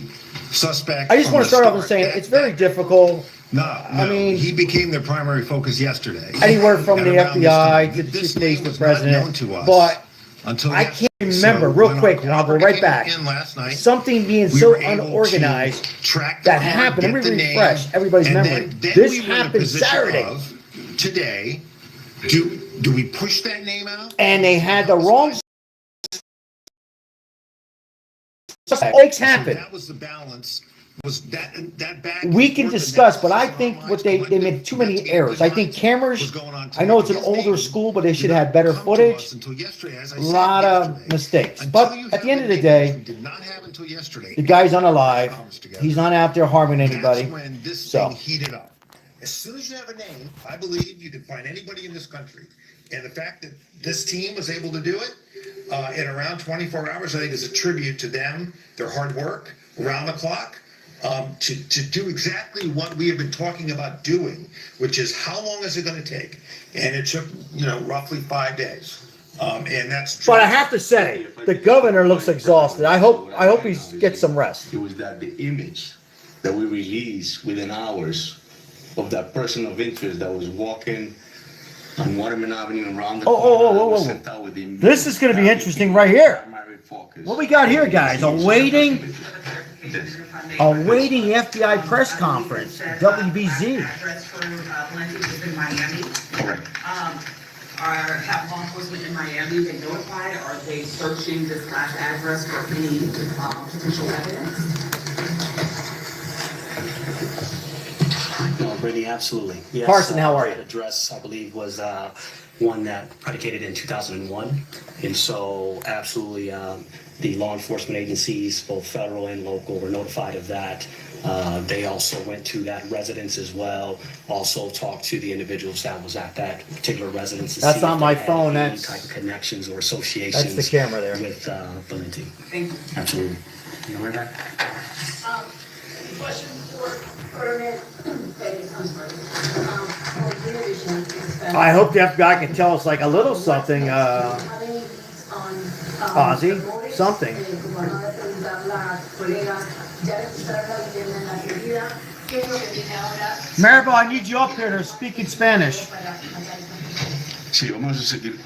suspect. I just from want to the start off and say it's very difficult. I mean, he became their primary focus yesterday. Anywhere from At the around this FBI time. to the This chief name police was to not president, known to us but until I yesterday. can't remember, So real when quick, our and I'll go right came back. in last night, Something being we so were able to unorganized track the that car, happened. Let get me the name, refresh everybody's and memory. then This we were in a happened position Saturday. of, today, do we push that name out? And they had the wrong. Mistakes happen. That was the balance. Was that back? We can discuss, but I think what they made too many errors. I think cameras, I know it's an older school, but they should have better footage. A lot of mistakes. But at the end of the day, the guy's unalive. He's not out there harming anybody. When this So, thing heated up. As soon as you have a name, I believe you can find anybody in this country. And the fact that this team was able to do it in around 24 hours, I think is a tribute to them, their hard work around the clock. To do exactly what we have been talking about doing, which is how long is it going to take? And it took, roughly 5 days. And that's. but I have to say, the governor looks exhausted. I hope he gets some rest. It was that the image that we released within hours of that person of interest that was walking on Waterman Avenue around the corner was sent out with the This is going to be interesting right here. What we got here, guys? Awaiting FBI press conference. WBZ. Address for Valenti is in Miami. Correct. Have law enforcement in Miami been notified? Are they searching this last address for any potential evidence? No, Brittany, absolutely. Yes, Carson, how are you? That address, I believe, was one that predicated in 2001. And so absolutely, the law enforcement agencies, both federal and local, were notified of that. They also went to that residence as well, also talked to the individuals that was at that particular residence. to That's see not if my they had phone, any that's- type of connections or associations. That's the camera there. With Valenti. Thank you. Absolutely. You know where that? Question for Colonel, I hope the FBI can tell us like a little something, Ozzy, something. Can you go into detail on that? Maribel, I need you up here to speak in Spanish. Sí, vamos a seguir.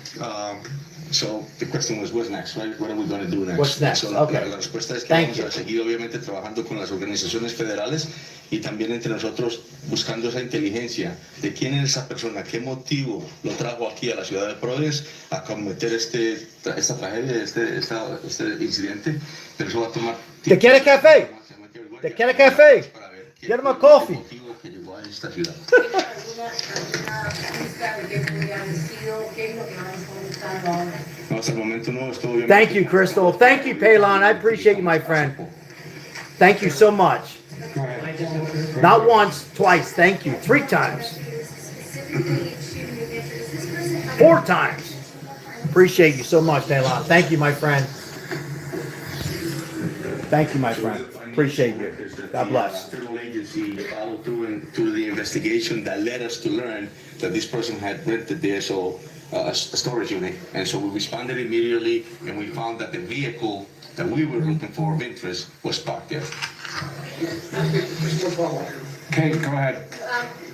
So the question was, what's next, right? What are we going to do next? What's next? So Okay. la respuesta es que Thank vamos a seguir obviamente trabajando con las organizaciones federales y también entre nosotros buscando esa inteligencia de quién es esa persona, qué motivo lo trajo aquí a la ciudad de Providence a cometer esta tragedia, este incidente. Pero eso va a tomar ¿Te quiere café? ¿Te quiere café? Get him a coffee. que llegó a esta ciudad. No, hasta el momento no, esto obviamente. Thank you, Crystal. Thank you, Palon. I appreciate you, my friend. Thank you so much. Not once, twice. Thank you. 3 times. 4 times. Appreciate you so much, Palon. Thank you, my friend. Thank you, my friend. Appreciate you. God bless. Federal agency followed through the investigation that led us to learn that this person had rented there, so a storage unit. And so we responded immediately, and we found that the vehicle that we were looking for of interest was parked there. Okay, go ahead.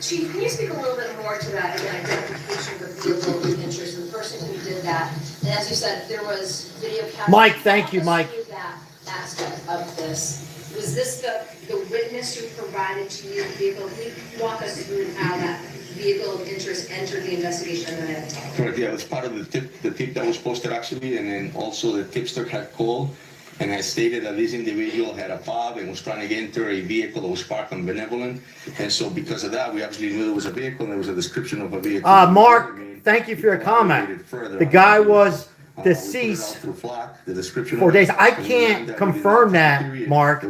Chief, can you speak a little bit more to that, again, identification of the vehicle of interest and the person who did that? And as you said, there was video capture. Mike, thank you, Mike. Walk us through that aspect of this. Was this the witness who provided to you the vehicle? Can you walk us through how that vehicle of interest entered the investigation and then? Correct, yeah, it's part of the tip that was posted actually, and then also the tipster had called and had stated that this individual had a fob and was trying to enter a vehicle that was parked on Benevolent. And so because of that, we actually knew there was a vehicle and there was a description of a vehicle. Mark, thank you for your comment. The guy was deceased 4 days. I can't confirm that, Mark,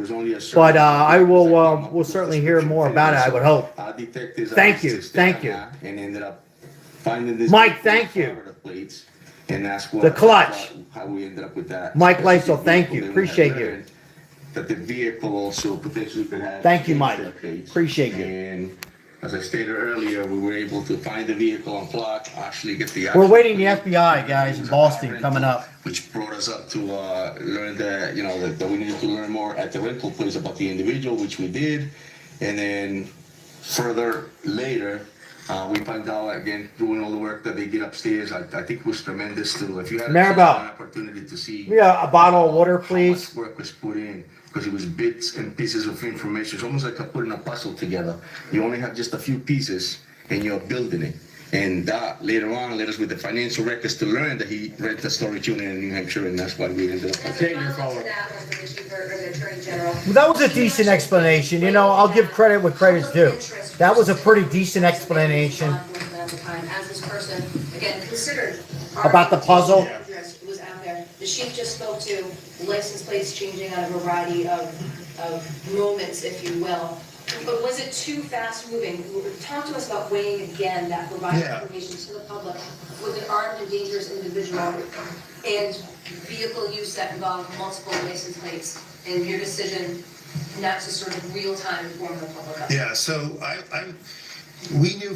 but I will. We'll certainly hear more about it. I would hope. Thank you, thank you, And ended up finding this. Mike. Thank you. And that's what The clutch. how we ended up with that. Mike Lysel, thank you. Appreciate you. That the vehicle also potentially could have. Thank you, Mike. registered plates. Appreciate you. And as I stated earlier, we were able to find the vehicle on block, actually get the. We're waiting the FBI guys in Boston coming up. Which brought us up to learn that, that we needed to learn more at the rental place about the individual, which we did. And then further later, we found out, again, doing all the work that they did upstairs, I think it was tremendous too. If you had an Maribel, opportunity to see. yeah, a bottle of water, How please. much work was put in, because it was bits and pieces of information. It's almost like putting a puzzle together. You only have just a few pieces and you're building it. And that later on led us with the financial records to learn that he rented a storage unit in New Hampshire, and that's why we ended up. Okay, your follow-up. The Chief or the Attorney General. That was a decent explanation. I'll give credit what credit's due. That was a pretty decent explanation. As this person, again, considered. About the puzzle? Address was out there. The chief just spoke to license plates changing on a variety of moments, if you will. But was it too fast moving? Talk to us about weighing again that providing information to the public with an armed and dangerous individual and vehicle use that involved multiple license plates and your decision not to sort of real time inform the public of it. Yeah, so we knew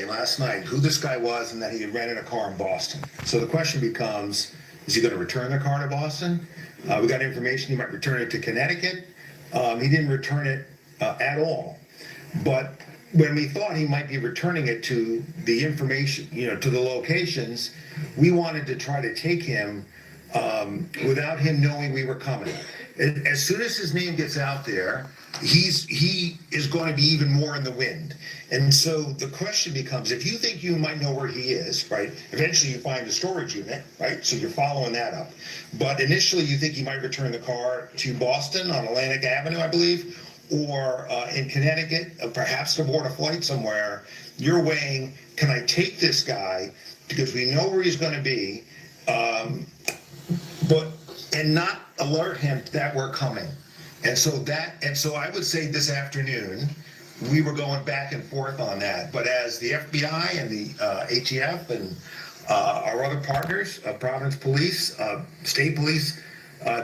last night, who this guy was and that he had rented a car in Boston. So the question becomes, is he going to return the car to Boston? We got information he might return it to Connecticut. He didn't return it at all. But when we thought he might be returning it to the information, to the locations, we wanted to try to take him without him knowing we were coming. As soon as his name gets out there, he is going to be even more in the wind. And so the question becomes, if you think you might know where he is, right? Eventually you find the storage unit, right? So you're following that up. But initially you think he might return the car to Boston on Atlantic Avenue, I believe, or in Connecticut, perhaps to board a flight somewhere. You're weighing, can I take this guy because we know where he's going to be, and not alert him that we're coming. And so I would say this afternoon, we were going back and forth on that. But as the FBI and the ATF and our other partners, Providence Police, State Police,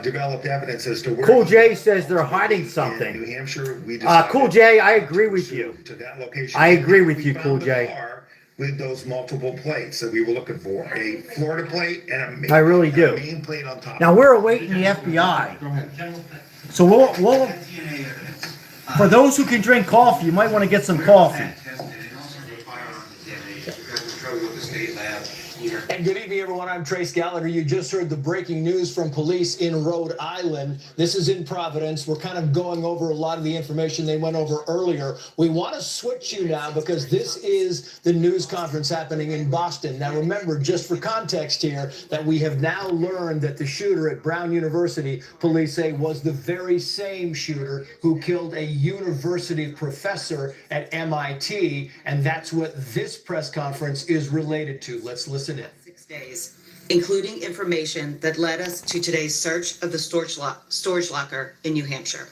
developed evidence as to where. Cool J says they're hiding something. In New Hampshire, we decided Cool J, I agree with you. to that location. I agree with We you, found Cool the J. car with those multiple plates that we were looking for, a Florida plate and a main, I really do. a main plate on top. Now we're awaiting the FBI. So we'll For those who can drink coffee, you might want to get some coffee. And good evening, everyone. I'm Trace Gallagher. You just heard the breaking news from police in Rhode Island. This is in Providence. We're kind of going over a lot of the information they went over earlier. We want to switch you now because this is the news conference happening in Boston. Now, remember, just for context here, that we have now learned that the shooter at Brown University, police say, was the very same shooter who killed a university professor at MIT. And that's what this press conference is related to. Let's listen in. 6 days, including information that led us to today's search of the storage locker in New Hampshire.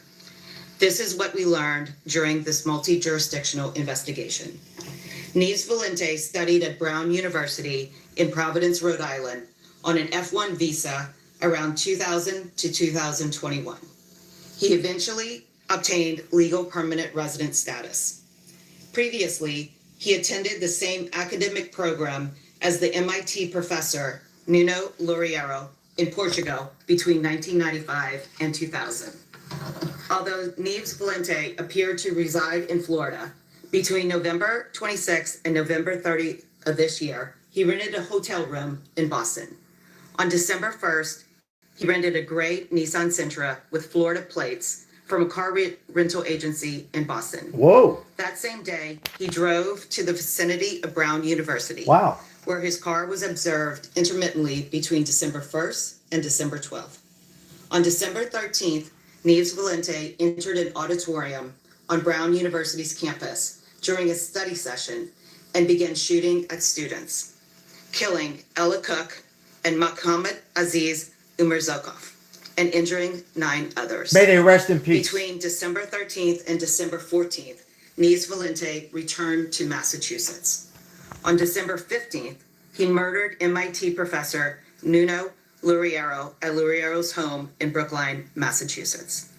This is what we learned during this multi-jurisdictional investigation. Neves Valente studied at Brown University in Providence, Rhode Island on an F1 visa around 2000 to 2021. He eventually obtained legal permanent resident status. Previously, he attended the same academic program as the MIT professor Nuno Loureiro in Portugal between 1995 and 2000. Although Neves Valente appeared to reside in Florida, between November 26th and November 30th of this year, he rented a hotel room in Boston. On December 1st, he rented a gray Nissan Sentra with Florida plates from a car rental agency in Boston. Whoa. That same day, he drove to the vicinity of Brown University. Wow. Where his car was observed intermittently between December 1st and December 12th. On December 13th, Neves Valente entered an auditorium on Brown University's campus during a study session and began shooting at students, killing Ella Cook and Mohammed Aziz Umarzokov, and injuring 9 others. May they rest in peace. Between December 13th and December 14th, Neves Valente returned to Massachusetts. On December 15th, he murdered MIT professor Nuno Loureiro at Loureiro's home in Brookline, Massachusetts.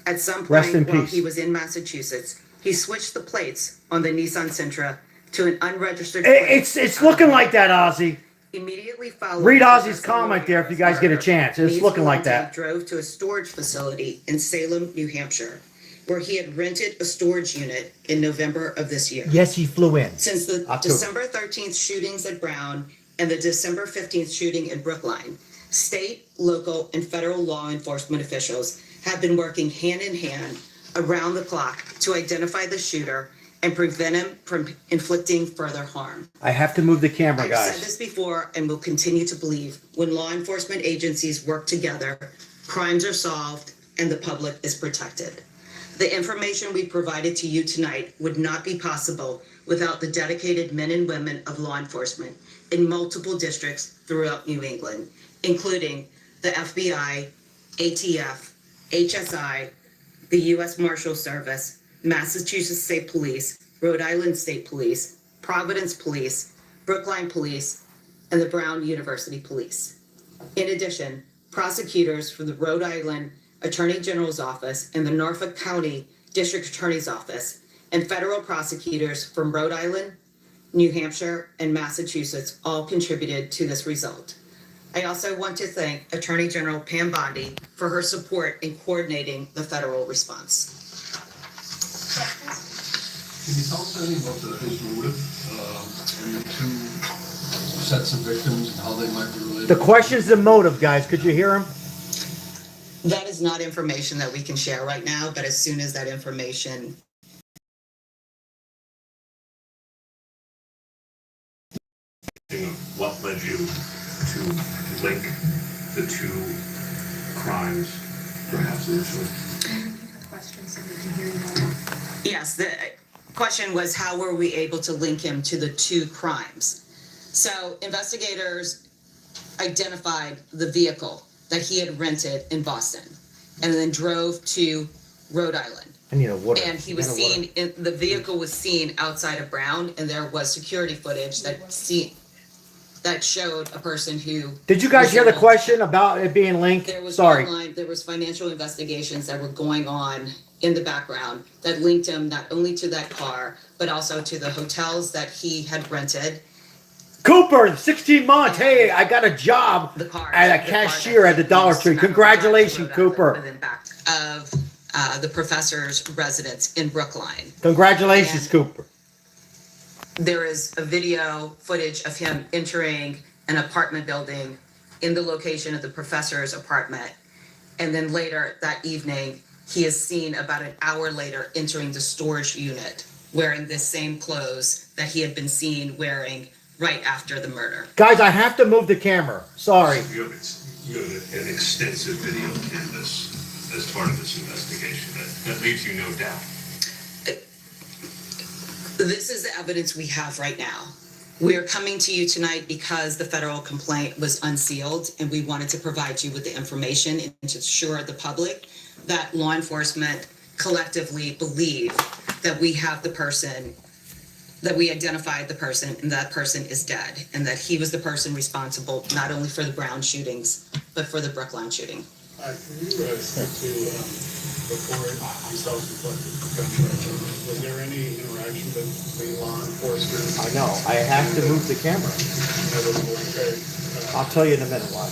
At some Rest in point while peace. he was in Massachusetts, he switched the plates on the Nissan Sentra to an unregistered It's looking like that, Ozzy. Immediately following Read Ozzy's Professor comment there if you guys get a chance. It's Neves looking like Valente that. drove to a storage facility in Salem, New Hampshire, where he had rented a storage unit in November of this year. Yes, he flew in. Since the October. December 13th shootings at Brown and the December 15th shooting in Brookline, state, local, and federal law enforcement officials have been working hand in hand around the clock to identify the shooter and prevent him from inflicting further harm. I have to move the camera, I've said guys. this before and will continue to believe when law enforcement agencies work together, crimes are solved and the public is protected. The information we provided to you tonight would not be possible without the dedicated men and women of law enforcement in multiple districts throughout New England, including the FBI, ATF, HSI, the U.S. Marshal Service, Massachusetts State Police, Rhode Island State Police, Providence Police, Brookline Police, and the Brown University Police. In addition, prosecutors from the Rhode Island Attorney General's Office and the Norfolk County District Attorney's Office, and federal prosecutors from Rhode Island, New Hampshire, and Massachusetts all contributed to this result. I also want to thank Attorney General Pam Bondi for her support in coordinating the federal response. Can you tell us anything about his motive and the two sets of victims and how they might be related? The question's the motive, guys. Could you hear him? That is not information that we can share right now, but as soon as that information What led you to link the two crimes, perhaps initially? Yes, the question was how were we able to link him to the two crimes? So investigators identified the vehicle that he had rented in Boston and then drove to Rhode Island. I need a water. And he was seen, the vehicle was seen outside of Brown, and there was security footage that showed a person who. Did you guys hear the question about it being linked? There was Sorry. there was financial investigations that were going on in the background that linked him not only to that car, but also to the hotels that he had rented. Cooper, 16 months. Hey, I got a job at a cashier at the Dollar Tree. Congratulations, Cooper. Of the professor's residence in Brookline. Congratulations, Cooper. There is a video footage of him entering an apartment building in the location of the professor's apartment. And then later that evening, he is seen about an hour later entering the storage unit wearing the same clothes that he had been seen wearing right after the murder. Guys, I have to move the camera. Sorry. You have an extensive video canvas as part of this investigation. That leaves you no doubt. This is the evidence we have right now. We are coming to you tonight because the federal complaint was unsealed, and we wanted to provide you with the information and to assure the public that law enforcement collectively believe that we have the person, that we identified the person, and that person is dead, and that he was the person responsible not only for the Brown shootings, but for the Brookline shooting. Can you speak to before you self-inflicted gunshot? Was there any interaction between law enforcement? I know. I have to move the camera. I'll tell you in a minute why.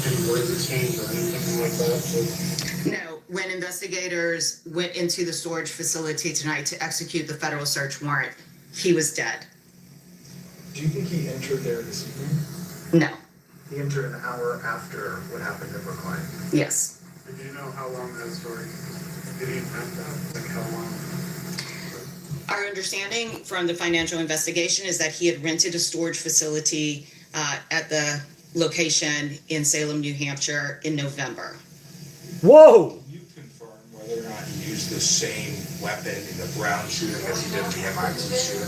Any words exchanged or anything like that? No, when investigators went into the storage facility tonight to execute the federal search warrant, he was dead. Do you think he entered there this evening? No. He entered an hour after what happened in Brookline. Yes. Do you know how long that story? Did he rent that? Like how long? Our understanding from the financial investigation is that he had rented a storage facility at the location in Salem, New Hampshire in November. Whoa! Can you confirm whether or not he used the same weapon in the Brown shooting as he did in the MIT shooting?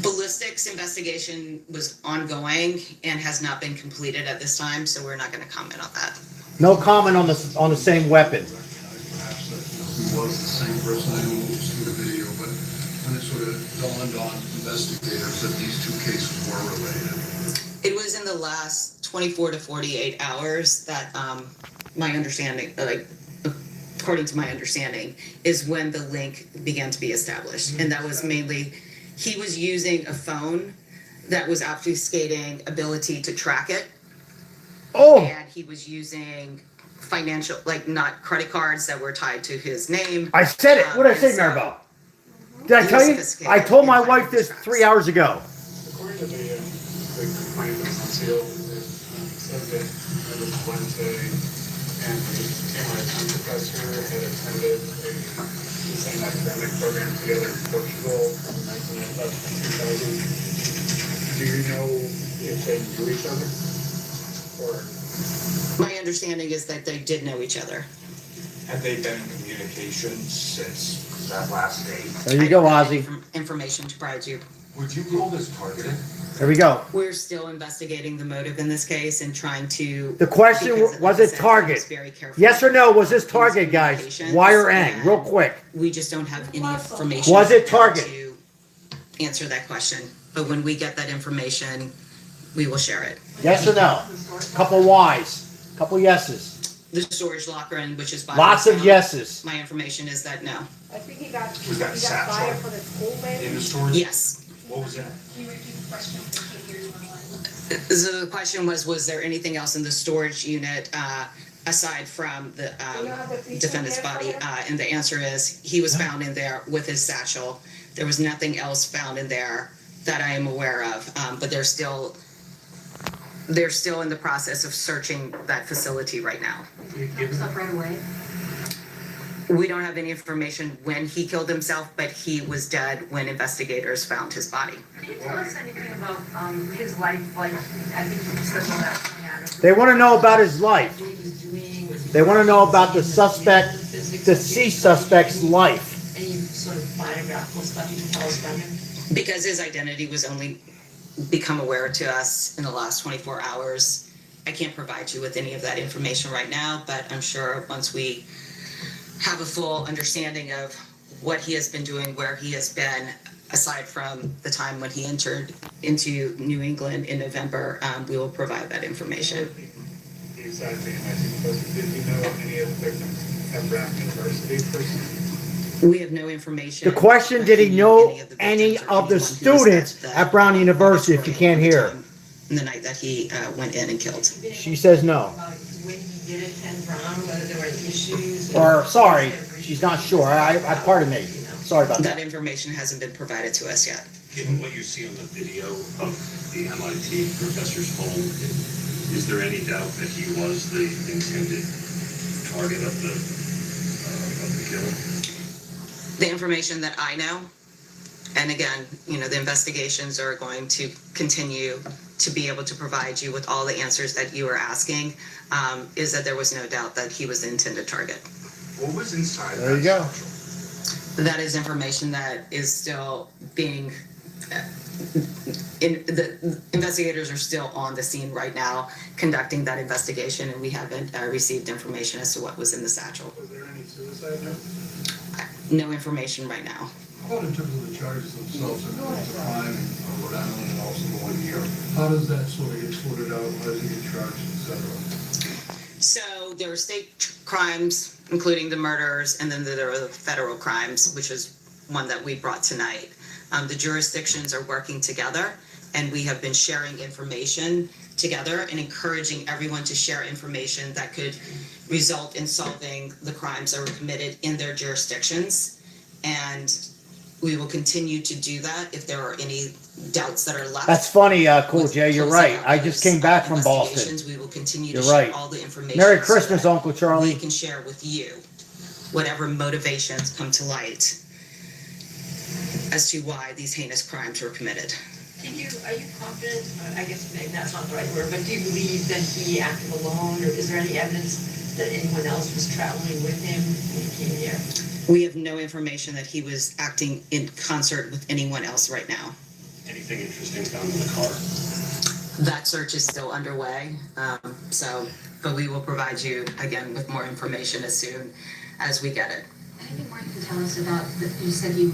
Ballistics investigation was ongoing and has not been completed at this time, so we're not going to comment on that. No comment on the same weapon. Perhaps that he was the same person that moves through the video, but when it sort of dawned on investigators that these two cases were related. It was in the last 24 to 48 hours that my understanding, according to my understanding, is when the link began to be established. And that was mainly, he was using a phone that was obfuscating ability to track it. Oh! And he was using financial, not credit cards that were tied to his name. I said it. What did I say, Maribel? Did I tell you? I told my wife this 3 hours ago. According to the complaint that's unsealed, it said that Edward Fuente and the MIT professor had attended the same academic program together in Portugal from 1995 to 2000. Do you know if they knew each other? Or My understanding is that they did know each other. Have they been in communication since that last date? There you go, Ozzy. Information to provide you. Would you call this targeted? There we go. We're still investigating the motive in this case and trying to. The question, because, was like I it said, I target? was very careful. Yes or no, was this target, guys? Y or N? Real quick. We just don't have any information. Was it target? To answer that question, but when we get that information, we will share it. Yes or no? Couple Y's. Couple yeses. The storage locker, and which is by Lots of yeses. My information is that no. I think he got that fired satchel for the school, maybe? in the storage? Yes. What was that? Can you repeat the question? So the question was there anything else in the storage unit aside from the defendant's body? And the answer is he was found in there with his satchel. There was nothing else found in there that I am aware of, but they're still in the process of searching that facility right now. Up right away? We don't have any information when he killed himself, but he was dead when investigators found his body. Can you tell us anything about his life? Like, I think you discussed all that. They want to know about his life. They want to know about the suspect, deceased suspect's life. Any sort of biographical stuff you can tell us about him? Because his identity was only become aware to us in the last 24 hours. I can't provide you with any of that information right now, but I'm sure once we have a full understanding of what he has been doing, where he has been, aside from the time when he entered into New England in November, we will provide that information. besides the MIT professor, did you know any of the victims at Brown University personally? We have no information. The question, did he know any of the students at Brown University, if you can't hear? The night that he went in and killed. She says no. When he did attend prom, whether there were issues? Or, sorry, she's not sure. Pardon me. Sorry about That that. information hasn't been provided to us yet. Given what you see on the video of the MIT professor's home, is there any doubt that he was the intended target of the killer? The information that I know, and again, the investigations are going to continue to be able to provide you with all the answers that you are asking, is that there was no doubt that he was the intended target. What was inside that? There you go. That is information that is still being, the investigators are still on the scene right now conducting that investigation, and we haven't received information as to what was in the satchel. Was there any suicide note? No information right now. How about in terms of the charges themselves, and the crime of Rhode Island and also the 1 year? How does that sort of get sorted out? How does he get charged, et cetera? So there are state crimes, including the murders, and then there are the federal crimes, which is one that we brought tonight. The jurisdictions are working together, and we have been sharing information together and encouraging everyone to share information that could result in solving the crimes that were committed in their jurisdictions. And we will continue to do that if there are any doubts that are left. That's funny, Cool Jay. You're right. I just came back from Boston. Investigations, we will continue to You're share right. all the information. Merry so Christmas, that Uncle Charlie. we can share with you whatever motivations come to light as to why these heinous crimes were committed. Are you confident, I guess maybe that's not the right word, but do you believe that he acted alone, or is there any evidence that anyone else was traveling with him when he came here? We have no information that he was acting in concert with anyone else right now. Anything interesting found in the car? That search is still underway, but we will provide you again with more information as soon as we get it. Anything more you can tell us about, you said he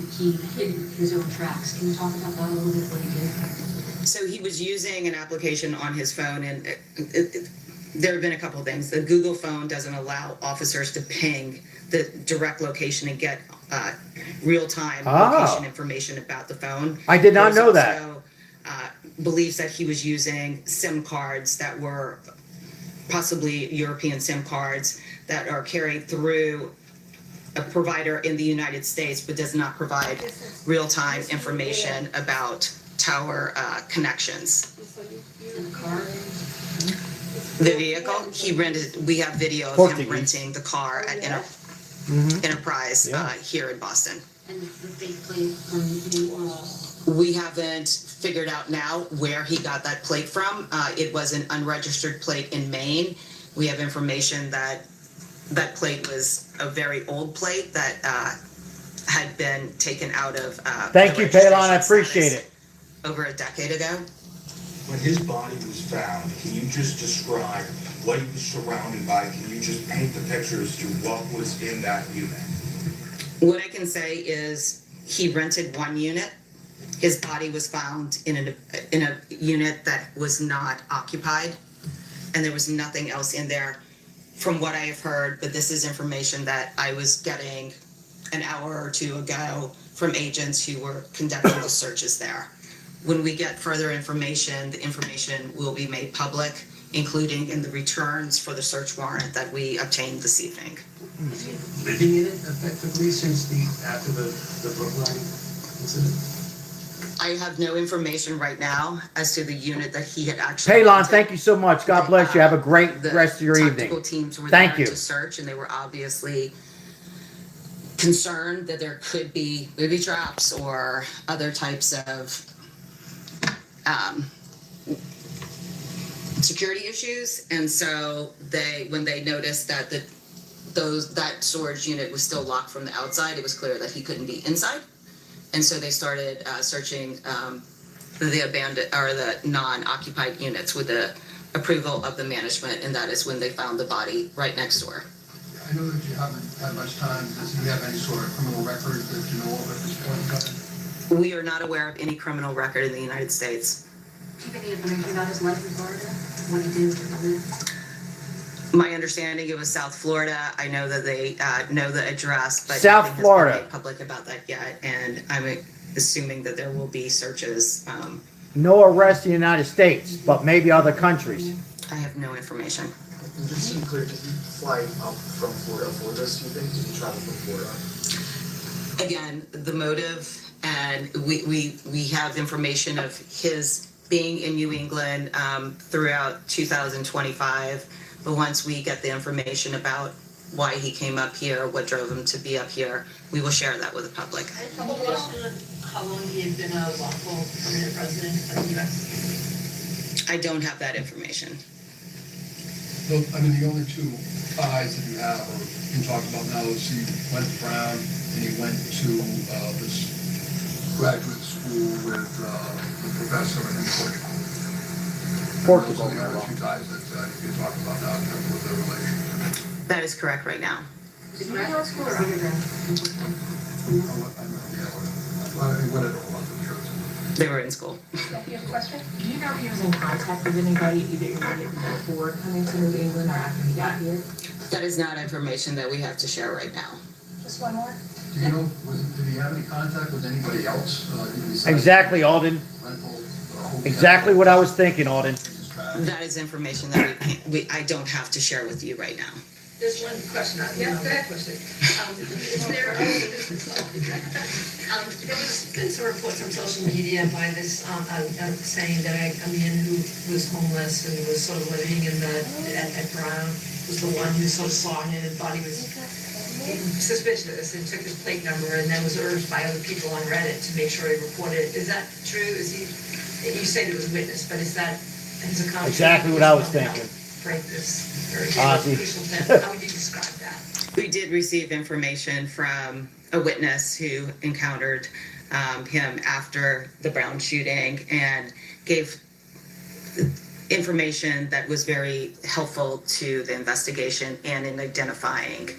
hid his own tracks. Can you talk about that a little bit, what he did? So he was using an application on his phone, and there have been a couple of things. The Google phone doesn't allow officers to ping the direct location and get real-time location information about the phone. I did not There's know that. also, beliefs that he was using SIM cards that were possibly European SIM cards that are carried through a provider in the United States, but does not provide real-time information about tower connections. The vehicle, he rented, we have video of him Portuguese. renting the car at Enterprise here in Boston. And the fake plate from We haven't figured out now where he got that plate from. It was an unregistered plate in Maine. We have information that that plate was a very old plate that had been taken out of. Thank the you, Palon. I registration appreciate status it. Over a decade ago. When his body was found, can you just describe what he was surrounded by? Can you just paint the picture as to what was in that unit? What I can say is he rented one unit. His body was found in a unit that was not occupied, and there was nothing else in there from what I have heard, but this is information that I was getting an hour or two ago from agents who were conducting the searches there. When we get further information, the information will be made public, including in the returns for the search warrant that we obtained this evening. Living in it effectively since after the Brookline incident? I have no information right now as to the unit that he had actually. Palon, rented. thank you so much. God bless you. Have a great The rest of your tactical evening. teams were Thank there you. to search, and they were obviously concerned that there could be booby traps or other types of security issues. And so when they noticed that that storage unit was still locked from the outside, it was clear that he couldn't be inside. And so they started searching the abandoned or the non-occupied units with the approval of the management, and that is when they found the body right next door. I know that you haven't had much time. Does he have any sort of criminal record that you know of at this point in time? We are not aware of any criminal record in the United States. Do you have any information about his life in Florida? What he did to live? My understanding, it was South Florida. I know that they know the address, but South nothing has been Florida. made public about that yet. And I'm assuming that there will be searches. No arrest in the United States, but maybe other countries. I have no information. And just to be clear, did you fly up from Florida for this, do you think? Did you travel from Florida? Again, the motive, and we have information of his being in New England throughout 2025. But once we get the information about why he came up here, what drove him to be up here, we will share that with the public. How long he had been a lawful permanent resident of the U.S.? I don't have that information. I mean, the only two ties that you have, or you talked about now, is he went to Brown and he went to this graduate school with the professor in Portugal. Portugal. Those are the other two ties that you're talking about now in terms of their relationship. That is correct right now. Is graduate school or undergrad? They were in school. Do you have a question? Do you know if he was in contact with anybody, either before coming to New England or after he got here? That is not information that we have to share right now. Just one more? Do you know, did he have any contact with anybody else? Exactly, Alden. Exactly what I was thinking, Alden. That is information that I don't have to share with you right now. There's one question, question. Is there, there was been some reports on social media by this, saying that a man who was homeless and was sort of living in at Brown was the one who sort of saw him and thought he was suspicious and took his plate number and then was urged by other people on Reddit to make sure he reported it. Is that true? Is he, you said it was a witness, but is that his account? Exactly what I was thinking. Break this. How would you describe that? We did receive information from a witness who encountered him after the Brown shooting and gave information that was very helpful to the investigation and in identifying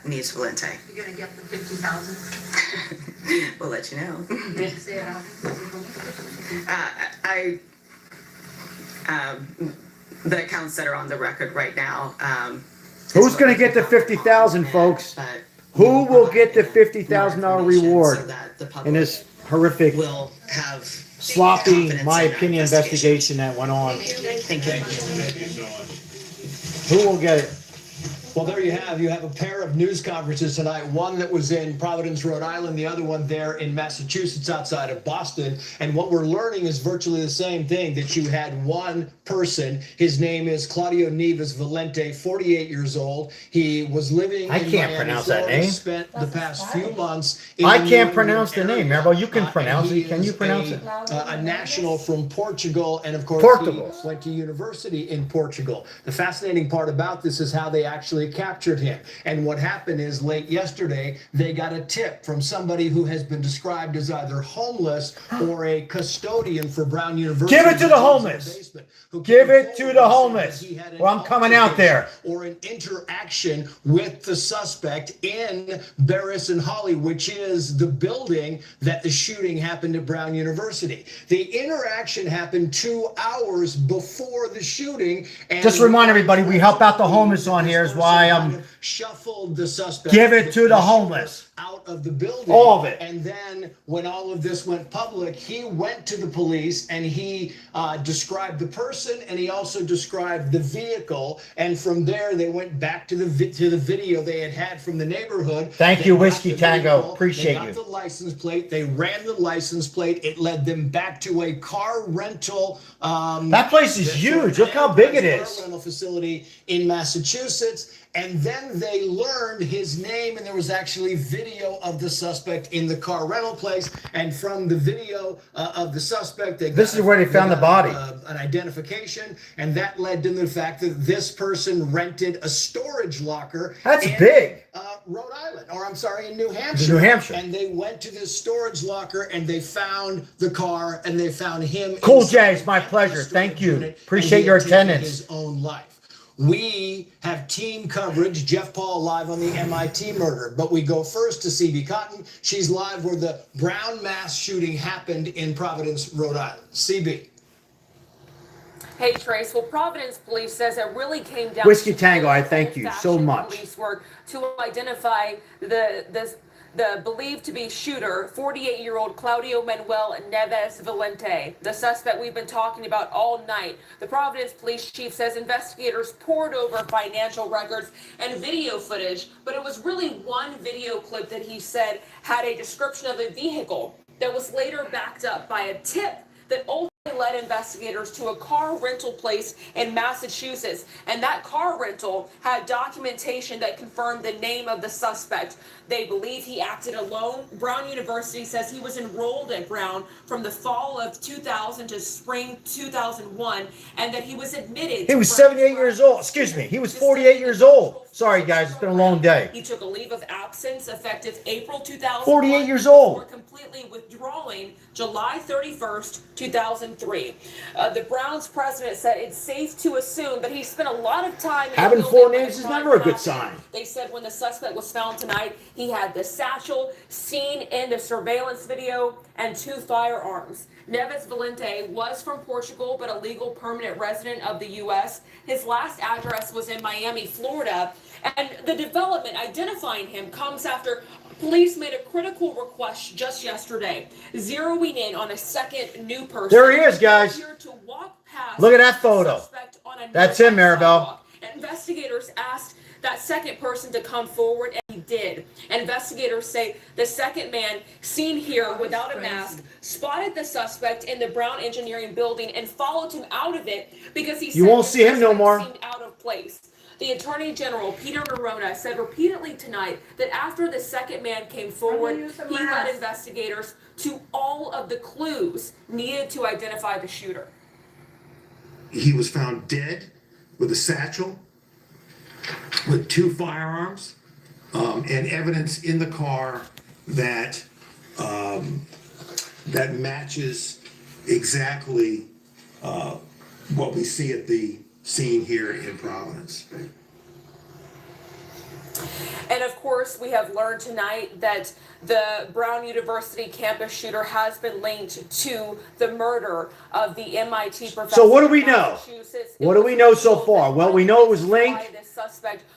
Neves Valente. You're gonna get the 50,000? We'll let you know. Say it out. The accounts that are on the record right now. Who's going to get the 50,000, folks? Who will get the $50,000 reward in this horrific, sloppy, my opinion, investigation that went on? Thank you. Who will get it? Well, there you have a pair of news conferences tonight, one that was in Providence, Rhode Island, the other one there in Massachusetts outside of Boston. And what we're learning is virtually the same thing, that you had one person. His name is Claudio Neves Valente, 48 years old. He was living in Miami, Florida, spent the past few months in I the can't New pronounce the England name, area. Maribel. You can pronounce it. Can you is pronounce it? A national from Portugal, and of course Portugal. he went to university in Portugal. The fascinating part about this is how they actually captured him. And what happened is late yesterday, they got a tip from somebody who has been described as either homeless or a custodian for Brown University. Give it to the homeless. Give it to the homeless. Well, I'm coming out there. Or an interaction with the suspect in Barris and Holly, which is the building that the shooting happened at Brown University. The interaction happened 2 hours before the shooting. And Just remind everybody, we help out the homeless on here is why I'm shuffled the suspect. give it to the homeless. Out of the building. All of it. And then when all of this went public, he went to the police and he described the person and he also described the vehicle. And from there, they went back to the video they had from the neighborhood. Thank you, Whiskey Tango. Appreciate you. you. They got the license plate. They ran the license plate. It led them back to a car rental. That place is huge. Look how big it is. Car rental facility in Massachusetts. And then they learned his name, and there was actually video of the suspect in the car rental place. And from the video of the suspect, This is where they found the body. An identification, and that led to the fact that this person rented a storage locker. That's in, big. Rhode Island, or I'm sorry, in New Hampshire. New Hampshire. And they went to this storage locker, and they found the car, and they found him. Cool, Jay. It's my pleasure. Thank you. Appreciate your attendance. His own life. We have team coverage, Jeff Paul live on the MIT murder, but we go first to CB Cotton. She's live where the Brown mass shooting happened in Providence, Rhode Island. CB. Hey, Trace. Well, Providence Police says it really came down Whiskey to Tango, I thank you so much. Police work to identify the the believed to be shooter, 48-year-old Claudio Manuel Neves Valente, the suspect we've been talking about all night. The Providence police chief says investigators pored over financial records and video footage, but it was really one video clip that he said had a description of a vehicle that was later backed up by a tip that ultimately led investigators to a car rental place in Massachusetts. And that car rental had documentation that confirmed the name of the suspect. They believe he acted alone. Brown University says he was enrolled at Brown from the fall of 2000 to spring 2001, and that he was admitted. He was 78 years old. Excuse me. He was 48 years old. Sorry, guys. It's been a long day. He took a leave of absence effective April 2001. 48 years old. Before completely withdrawing July 31st, 2003. The Browns president said it's safe to assume that he spent a lot of time. Having four names is never a good sign. They said when the suspect was found tonight, he had the satchel seen in the surveillance video and 2 firearms. Neves Valente was from Portugal, but a legal permanent resident of the U.S. His last address was in Miami, Florida. And the development identifying him comes after police made a critical request just yesterday, zeroing in on a second new person. There he is, guys. Look at that photo. That's him, Maribel. Investigators asked that second person to come forward, and he did. Investigators say the second man, seen here without a mask, spotted the suspect in the Brown Engineering building and followed him out of it because he You won't see him no more. seemed out of place. The Attorney General, Peter Marona, said repeatedly tonight that after the second man came forward, he led investigators to all of the clues needed to identify the shooter. He was found dead with a satchel, with 2 firearms, and evidence in the car that that matches exactly what we see at the scene here in Providence. And of course, we have learned tonight that the Brown University campus shooter has been linked to the murder of the MIT professor. So what do we know? What do we know so far? Well, we know it was linked.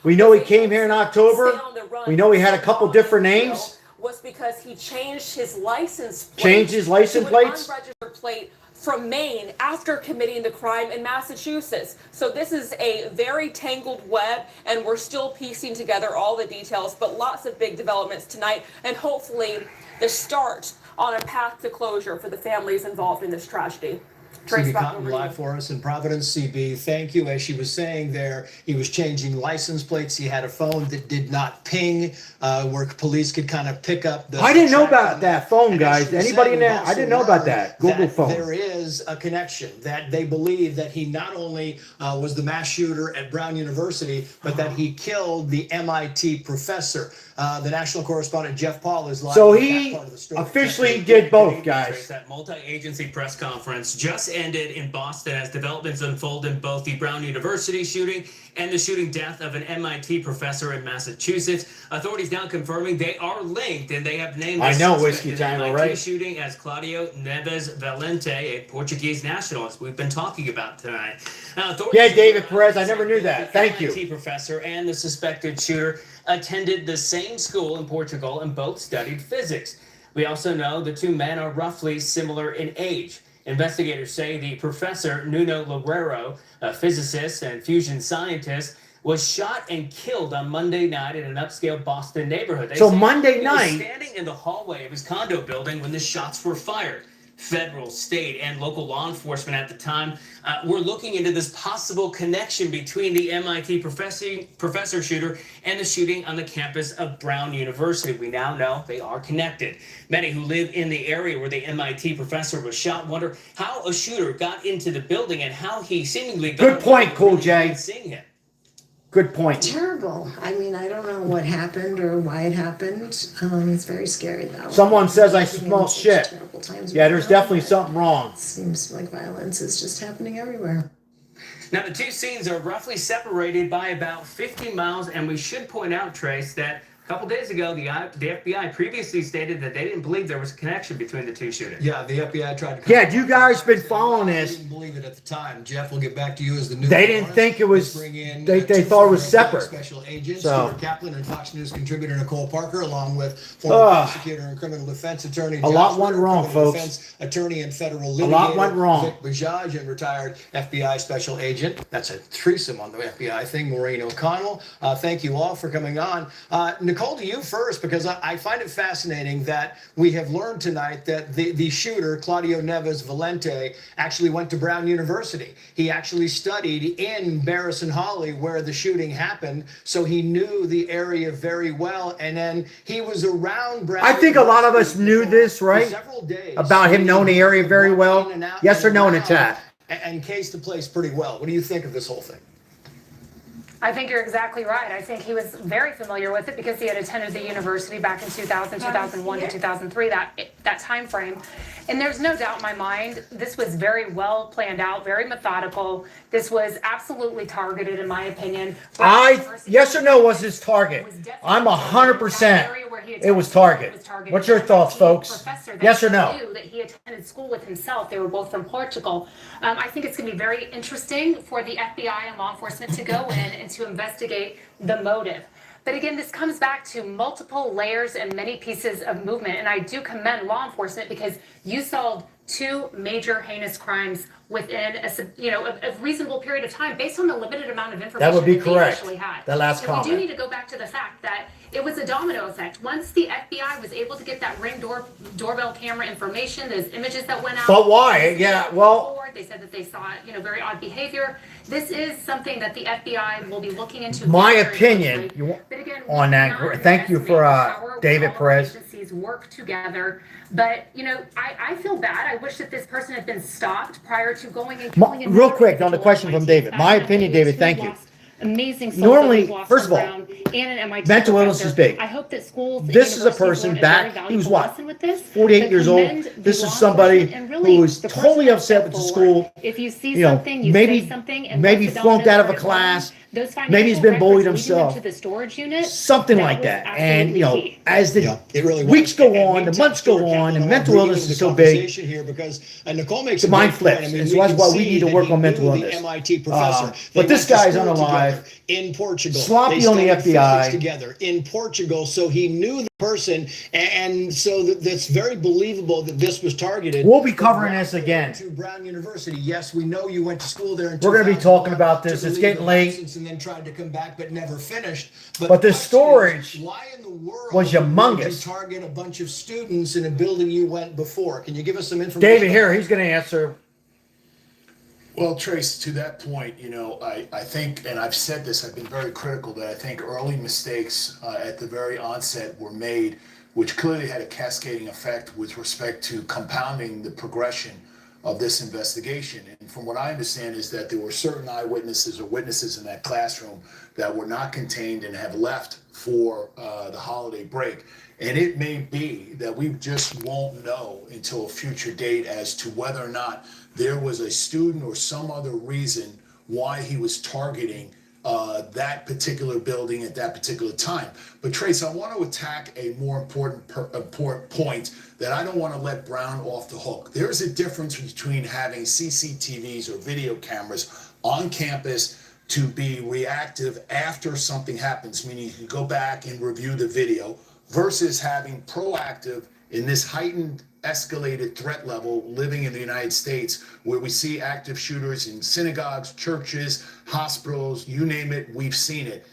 We know he came here in October. We know he had a couple different names. Was because he changed his license plate. Changed his license plates? To an unregistered plate from Maine after committing the crime in Massachusetts. So this is a very tangled web, and we're still piecing together all the details, but lots of big developments tonight, and hopefully the start on a path to closure for the families involved in this tragedy. Trace, CB back Cotton over to live you. for us in Providence, CB. Thank you. As she was saying there, he was changing license plates. He had a phone that did not ping, where police could kind of pick up the. I didn't know about that phone, guys. Anybody in there? there? I didn't know about that. Google phone. There is a connection that they believe that he not only was the mass shooter at Brown University, but that he killed the MIT professor. The national correspondent Jeff Paul is live. So with he that part of the story. officially did both, guys. That multi-agency press conference just ended in Boston as developments unfold in both the Brown University shooting and the shooting death of an MIT professor in Massachusetts. Authorities now confirming they are linked, and they have named the I know, suspect Whiskey in the Tango, MIT right? shooting as Claudio Neves Valente, a Portuguese nationalist we've been talking about tonight. Now, authorities Yeah, David Perez. I never knew that. Thank MIT you. professor and the suspected shooter attended the same school in Portugal and both studied physics. We also know the 2 men are roughly similar in age. Investigators say the professor, Nuno Loureiro, a physicist and fusion scientist, was shot and killed on Monday night in an upscale Boston neighborhood. They So say Monday he was night- standing in the hallway of his condo building when the shots were fired. Federal, state, and local law enforcement at the time were looking into this possible connection between the MIT professor shooter and the shooting on the campus of Brown University. We now know they are connected. Many who live in the area where the MIT professor was shot wonder how a shooter got into the building and how he seemingly got Good point, away Cool with J. seeing him. Good point. Terrible. I mean, I don't know what happened or why it happened. It's very scary, though. Someone says I smell shit. Terrible times Yeah, right there's now, definitely but something wrong. it seems like violence is just happening everywhere. Now, the two scenes are roughly separated by about 50 miles, and we should point out, Trace, that A couple days ago, the FBI previously stated that they didn't believe there was a connection between the two shootings. Yeah, the FBI tried to. Yeah, you guys been following I this. didn't believe it at the time. Jeff, we'll get back to you as the news. They didn't think it was. Bring in, They two thought it was former separate. Special agents, So. Stuart Kaplan and Fox News contributor Nicole Parker, along with former prosecutor and criminal defense attorney. A lot Josh went Ritter, wrong, criminal folks. defense attorney and federal A lot litigator went wrong. Vic Bajaj, and retired FBI special agent. That's a threesome on the FBI thing. Maureen O'Connell. Thank you all for coming on. Nicole, to you first, because I find it fascinating that we have learned tonight that the shooter, Claudio Neves Valente, actually went to Brown University. He actually studied in Barris and Hawley where the shooting happened, so he knew the area very well. And then he was around Brown. I think a lot of us knew this, right? Several days About him knowing the area very well. Yes or no in the chat? And cased the place pretty well. What do you think of this whole thing? I think you're exactly right. I think he was very familiar with it because he had attended the university back in 2000, 2001 to 2003, that time frame. And there's no doubt in my mind, this was very well planned out, very methodical. This was absolutely targeted, in my opinion. Yes or no was his target? I'm 100%. It was target. What's your thoughts, folks? Yes or no? Knew that he attended school with himself. They were both from Portugal. I think it's going to be very interesting for the FBI and law enforcement to go in and to investigate the motive. But again, this comes back to multiple layers and many pieces of movement. And I do commend law enforcement because you solved two major heinous crimes within a reasonable period of time based on the limited amount of information That would be they correct. initially had. That last So comment. we do need to go back to the fact that it was a domino effect. Once the FBI was able to get that Ring doorbell camera information, those images that went out. But why? Yeah, well. They said that they saw, very odd behavior. This is something that the FBI will be looking into. My very opinion closely. But again, on that. Thank you for David Perez. Agencies work together. But, I feel bad. I wish that this person had been stopped prior to going and killing him. Real quick on the question from David. My opinion, David, thank you. Amazing. Normally, first of all, and an MIT mental illness professor. is big. I hope that schools. This is a person back, he was what, 48 years old. This is somebody who was totally upset with the school. If you see something, you say something, and maybe let the flunked out of a dominoes class. Those Maybe he's financial been bullied records leading them himself. to the storage unit, Something like was that. And, absolutely key. as the It really weeks was. go And on, we the took months go Stuart on, Kaplan and on mental bringing illness the is so big. conversation here because Nicole makes The a mind great flips. point. I mean, It's we why can we see need to that work he on mental knew illness. The MIT professor. But They this went to guy's school unalive. together in Portugal. Sloppy They on the studied FBI. physics together in Portugal, so he knew the person, and so that's very believable that this was targeted. We'll be covering this again. To Brown University. Yes, we know you went to school there. We're going to be talking about this. It's getting late. And then tried to come back, but never finished. But this storage why in the world was would you humongous. target a bunch of students in a building you went before? Can you give us some information? David here, he's going to answer. Well, Trace, to that point, I think, and I've said this, I've been very critical that I think early mistakes at the very onset were made, which clearly had a cascading effect with respect to compounding the progression of this investigation. And from what I understand is that there were certain eyewitnesses or witnesses in that classroom that were not contained and have left for the holiday break. And it may be that we just won't know until a future date as to whether or not there was a student or some other reason why he was targeting that particular building at that particular time. But Trace, I want to attack a more important point that I don't want to let Brown off the hook. There's a difference between having CCTVs or video cameras on campus to be reactive after something happens, meaning you can go back and review the video, versus having proactive in this heightened escalated threat level living in the United States, where we see active shooters in synagogues, churches, hospitals, you name it, we've seen it.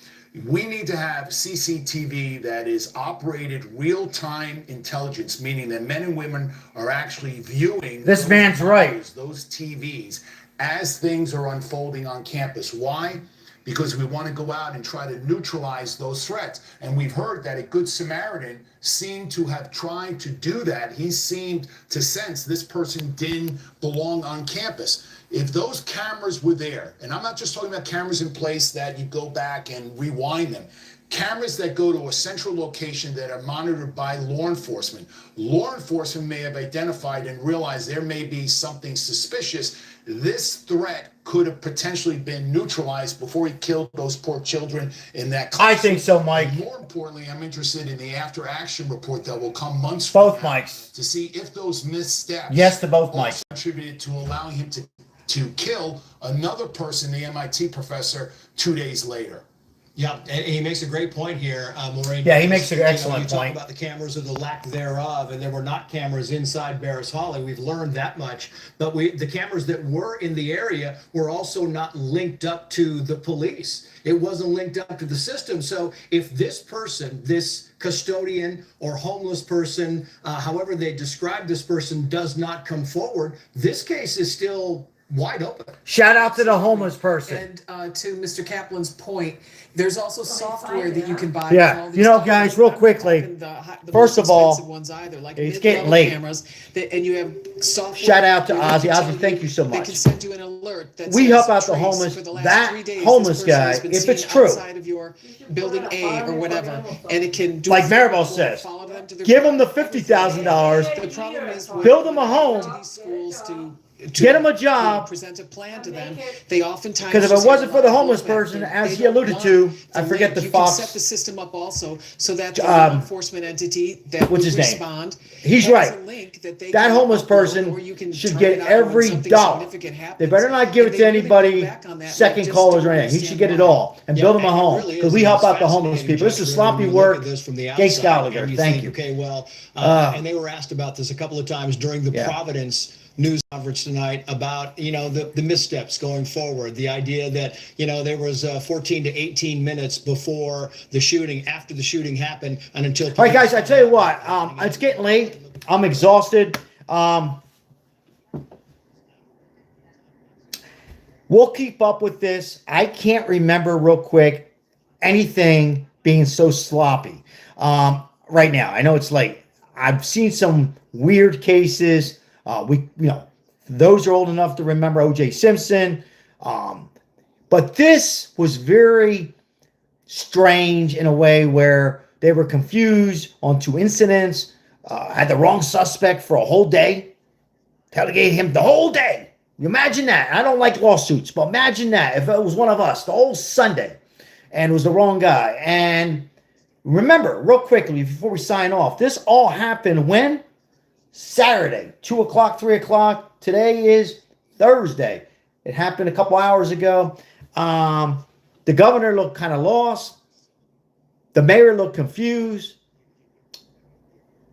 We need to have CCTV that is operated real-time intelligence, meaning that men and women are actually viewing This man's right. those TVs as things are unfolding on campus. Why? Because we want to go out and try to neutralize those threats. And we've heard that a Good Samaritan seemed to have tried to do that. He seemed to sense this person didn't belong on campus. if those cameras were there, and I'm not just talking about cameras in place that you go back and rewind them, cameras that go to a central location that are monitored by law enforcement may have identified and realized there may be something suspicious. This threat could have potentially been neutralized before he killed those poor children in that classroom. I think so, Mike. And more importantly, I'm interested in the after action report that will come months Both from now Mikes. to see if those missteps Yes to both also Mikes. contributed to allowing him to kill another person, the MIT professor, 2 days later. Yeah, and he makes a great point here, Maureen. Yeah, he makes an You know, excellent you talk point. about the cameras or the lack thereof, and there were not cameras inside Barris Holly. We've learned that much. But the cameras that were in the area were also not linked up to the police. It wasn't linked up to the system. So if this person, this custodian or homeless person, however they describe this person, does not come forward, this case is still wide open. Shout out to the homeless person. And to Mr. Kaplan's point, there's also software that you can buy. Yeah, for all you these know, cameras. guys, real I'm not quickly, talking the first most of all, expensive ones either, like it's mid-level getting late. cameras and you have software. Shout out to where Ozzy. they can Ozzy, tell thank you so They much. can send you an alert that We says, help out the "Trace, homeless. for the last That 3 days, homeless this person guy, has been if seen it's true, outside of your building A or whatever," and it can do like a Maribel follow-up, says, follow them to their give them the $50,000, The problem is when build them a home, these schools to get them a job. present a plan to them. They oftentimes Because if it just have wasn't a for the lot of homeless blowback. person, They as he don't alluded want to, I the forget link. the You Fox. can set the system up also so that the law enforcement entity that what's would his name? respond He's has right. a link that they That can homeless upload, person or you can should turn get it on when every something dollar. significant They happens. better not give it And to they really anybody go back on that. second They just callers or don't anything. He should understand get it why. all and build them a home really because is, we and help it's out the homeless fascinating, people. This is Jeffrey, sloppy when you look work. at this from the Gates outside, Gallagher, and thank think, you. Okay, well, Uh, and they were asked about this a couple of times during the Yeah. Providence news conference tonight about, you know, the missteps going forward. The idea that, you know, there was 14 to 18 minutes before the shooting, after the shooting happened, and until. All right, guys, I tell you what, it's getting late. I'm exhausted. We'll keep up with this. I can't remember real quick anything being so sloppy right now. I know it's late. I've seen some weird cases. Those are old enough to remember O.J. Simpson. But this was very strange in a way where they were confused on two incidents, had the wrong suspect for a whole day, interrogated him the whole day. You imagine that. I don't like lawsuits, but imagine that if it was one of us the whole Sunday and it was the wrong guy. And remember, real quickly, before we sign off, this all happened when? Saturday, 2 o'clock, 3 o'clock. Today is Thursday. It happened a couple hours ago. The governor looked kind of lost. The mayor looked confused.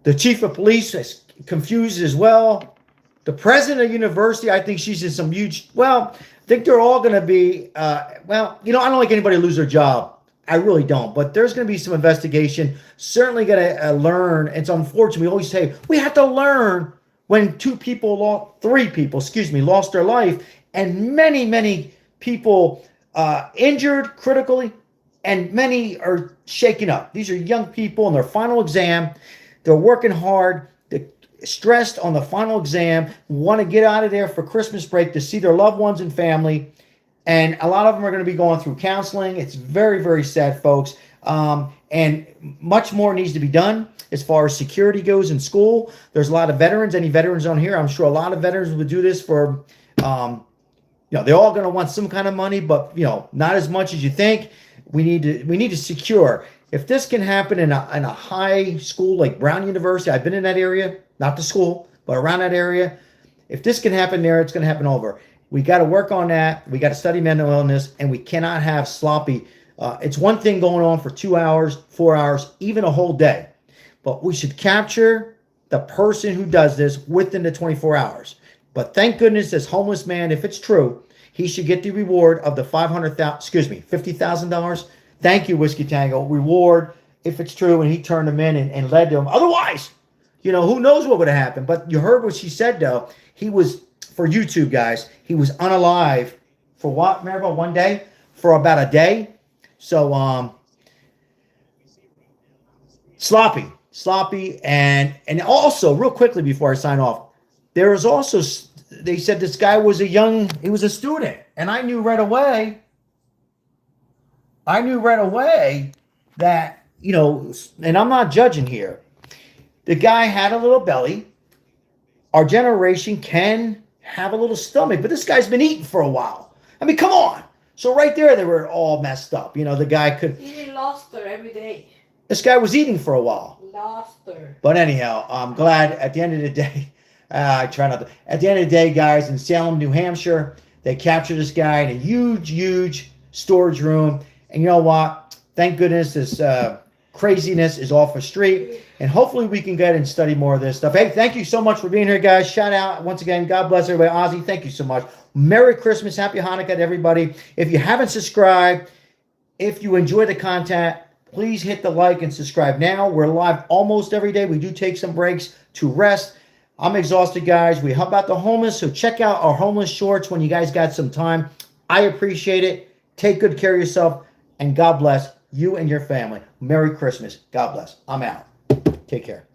The chief of police is confused as well. The president of the university, I think she's in some huge, I think they're all going to be, I don't like anybody to lose their job. I really don't. But there's going to be some investigation. Certainly going to learn. It's unfortunate. We always say we have to learn when three people, lost their life, and many, many people injured critically, and many are shaken up. These are young people in their final exam. They're working hard. They're stressed on the final exam, want to get out of there for Christmas break to see their loved ones and family. And a lot of them are going to be going through counseling. It's very, very sad, folks. And much more needs to be done as far as security goes in school. There's a lot of veterans. Any veterans on here? I'm sure a lot of veterans would do this for, they're all going to want some kind of money, but, not as much as you think. We need to secure. If this can happen in a high school like Brown University, I've been in that area, not the school, but around that area. If this can happen there, it's going to happen over. We got to work on that. We got to study mental illness, and we cannot have sloppy. It's one thing going on for 2 hours, 4 hours, even a whole day. But we should capture the person who does this within the 24 hours. But thank goodness this homeless man, if it's true, he should get the reward of the $50,000. Thank you, Whiskey Tango. Reward, if it's true, and he turned them in and led them. Otherwise, who knows what would have happened. But you heard what she said, though. He was, for YouTube, guys, he was unalive for what, Maribel? 1 day? For about a day. So, sloppy. And also, real quickly before I sign off, there is also they said this guy was he was a student. And I knew right away that, you know, and I'm not judging here. The guy had a little belly. Our generation can have a little stomach, but this guy's been eating for a while. I mean, come on. So right there, they were all messed up. You know, the guy could... Eating lobster every day. This guy was eating for a while. Lobster. But anyhow, I'm glad at the end of the day, I try not to. At the end of the day, guys, in Salem, New Hampshire, they captured this guy in a huge, huge storage room. And you know what? Thank goodness this craziness is off the street. And hopefully we can get and study more of this stuff. Hey, thank you so much for being here, guys. Shout out once again. God bless everybody. Ozzy, thank you so much. Merry Christmas. Happy Hanukkah to everybody. If you haven't subscribed, if you enjoy the content, please hit the like and subscribe now. We're live almost every day. We do take some breaks to rest. I'm exhausted, guys. We help out the homeless, so check out our homeless shorts when you guys got some time. I appreciate it. Take good care of yourself, and God bless you and your family. Merry Christmas. God bless. I'm out. Take care.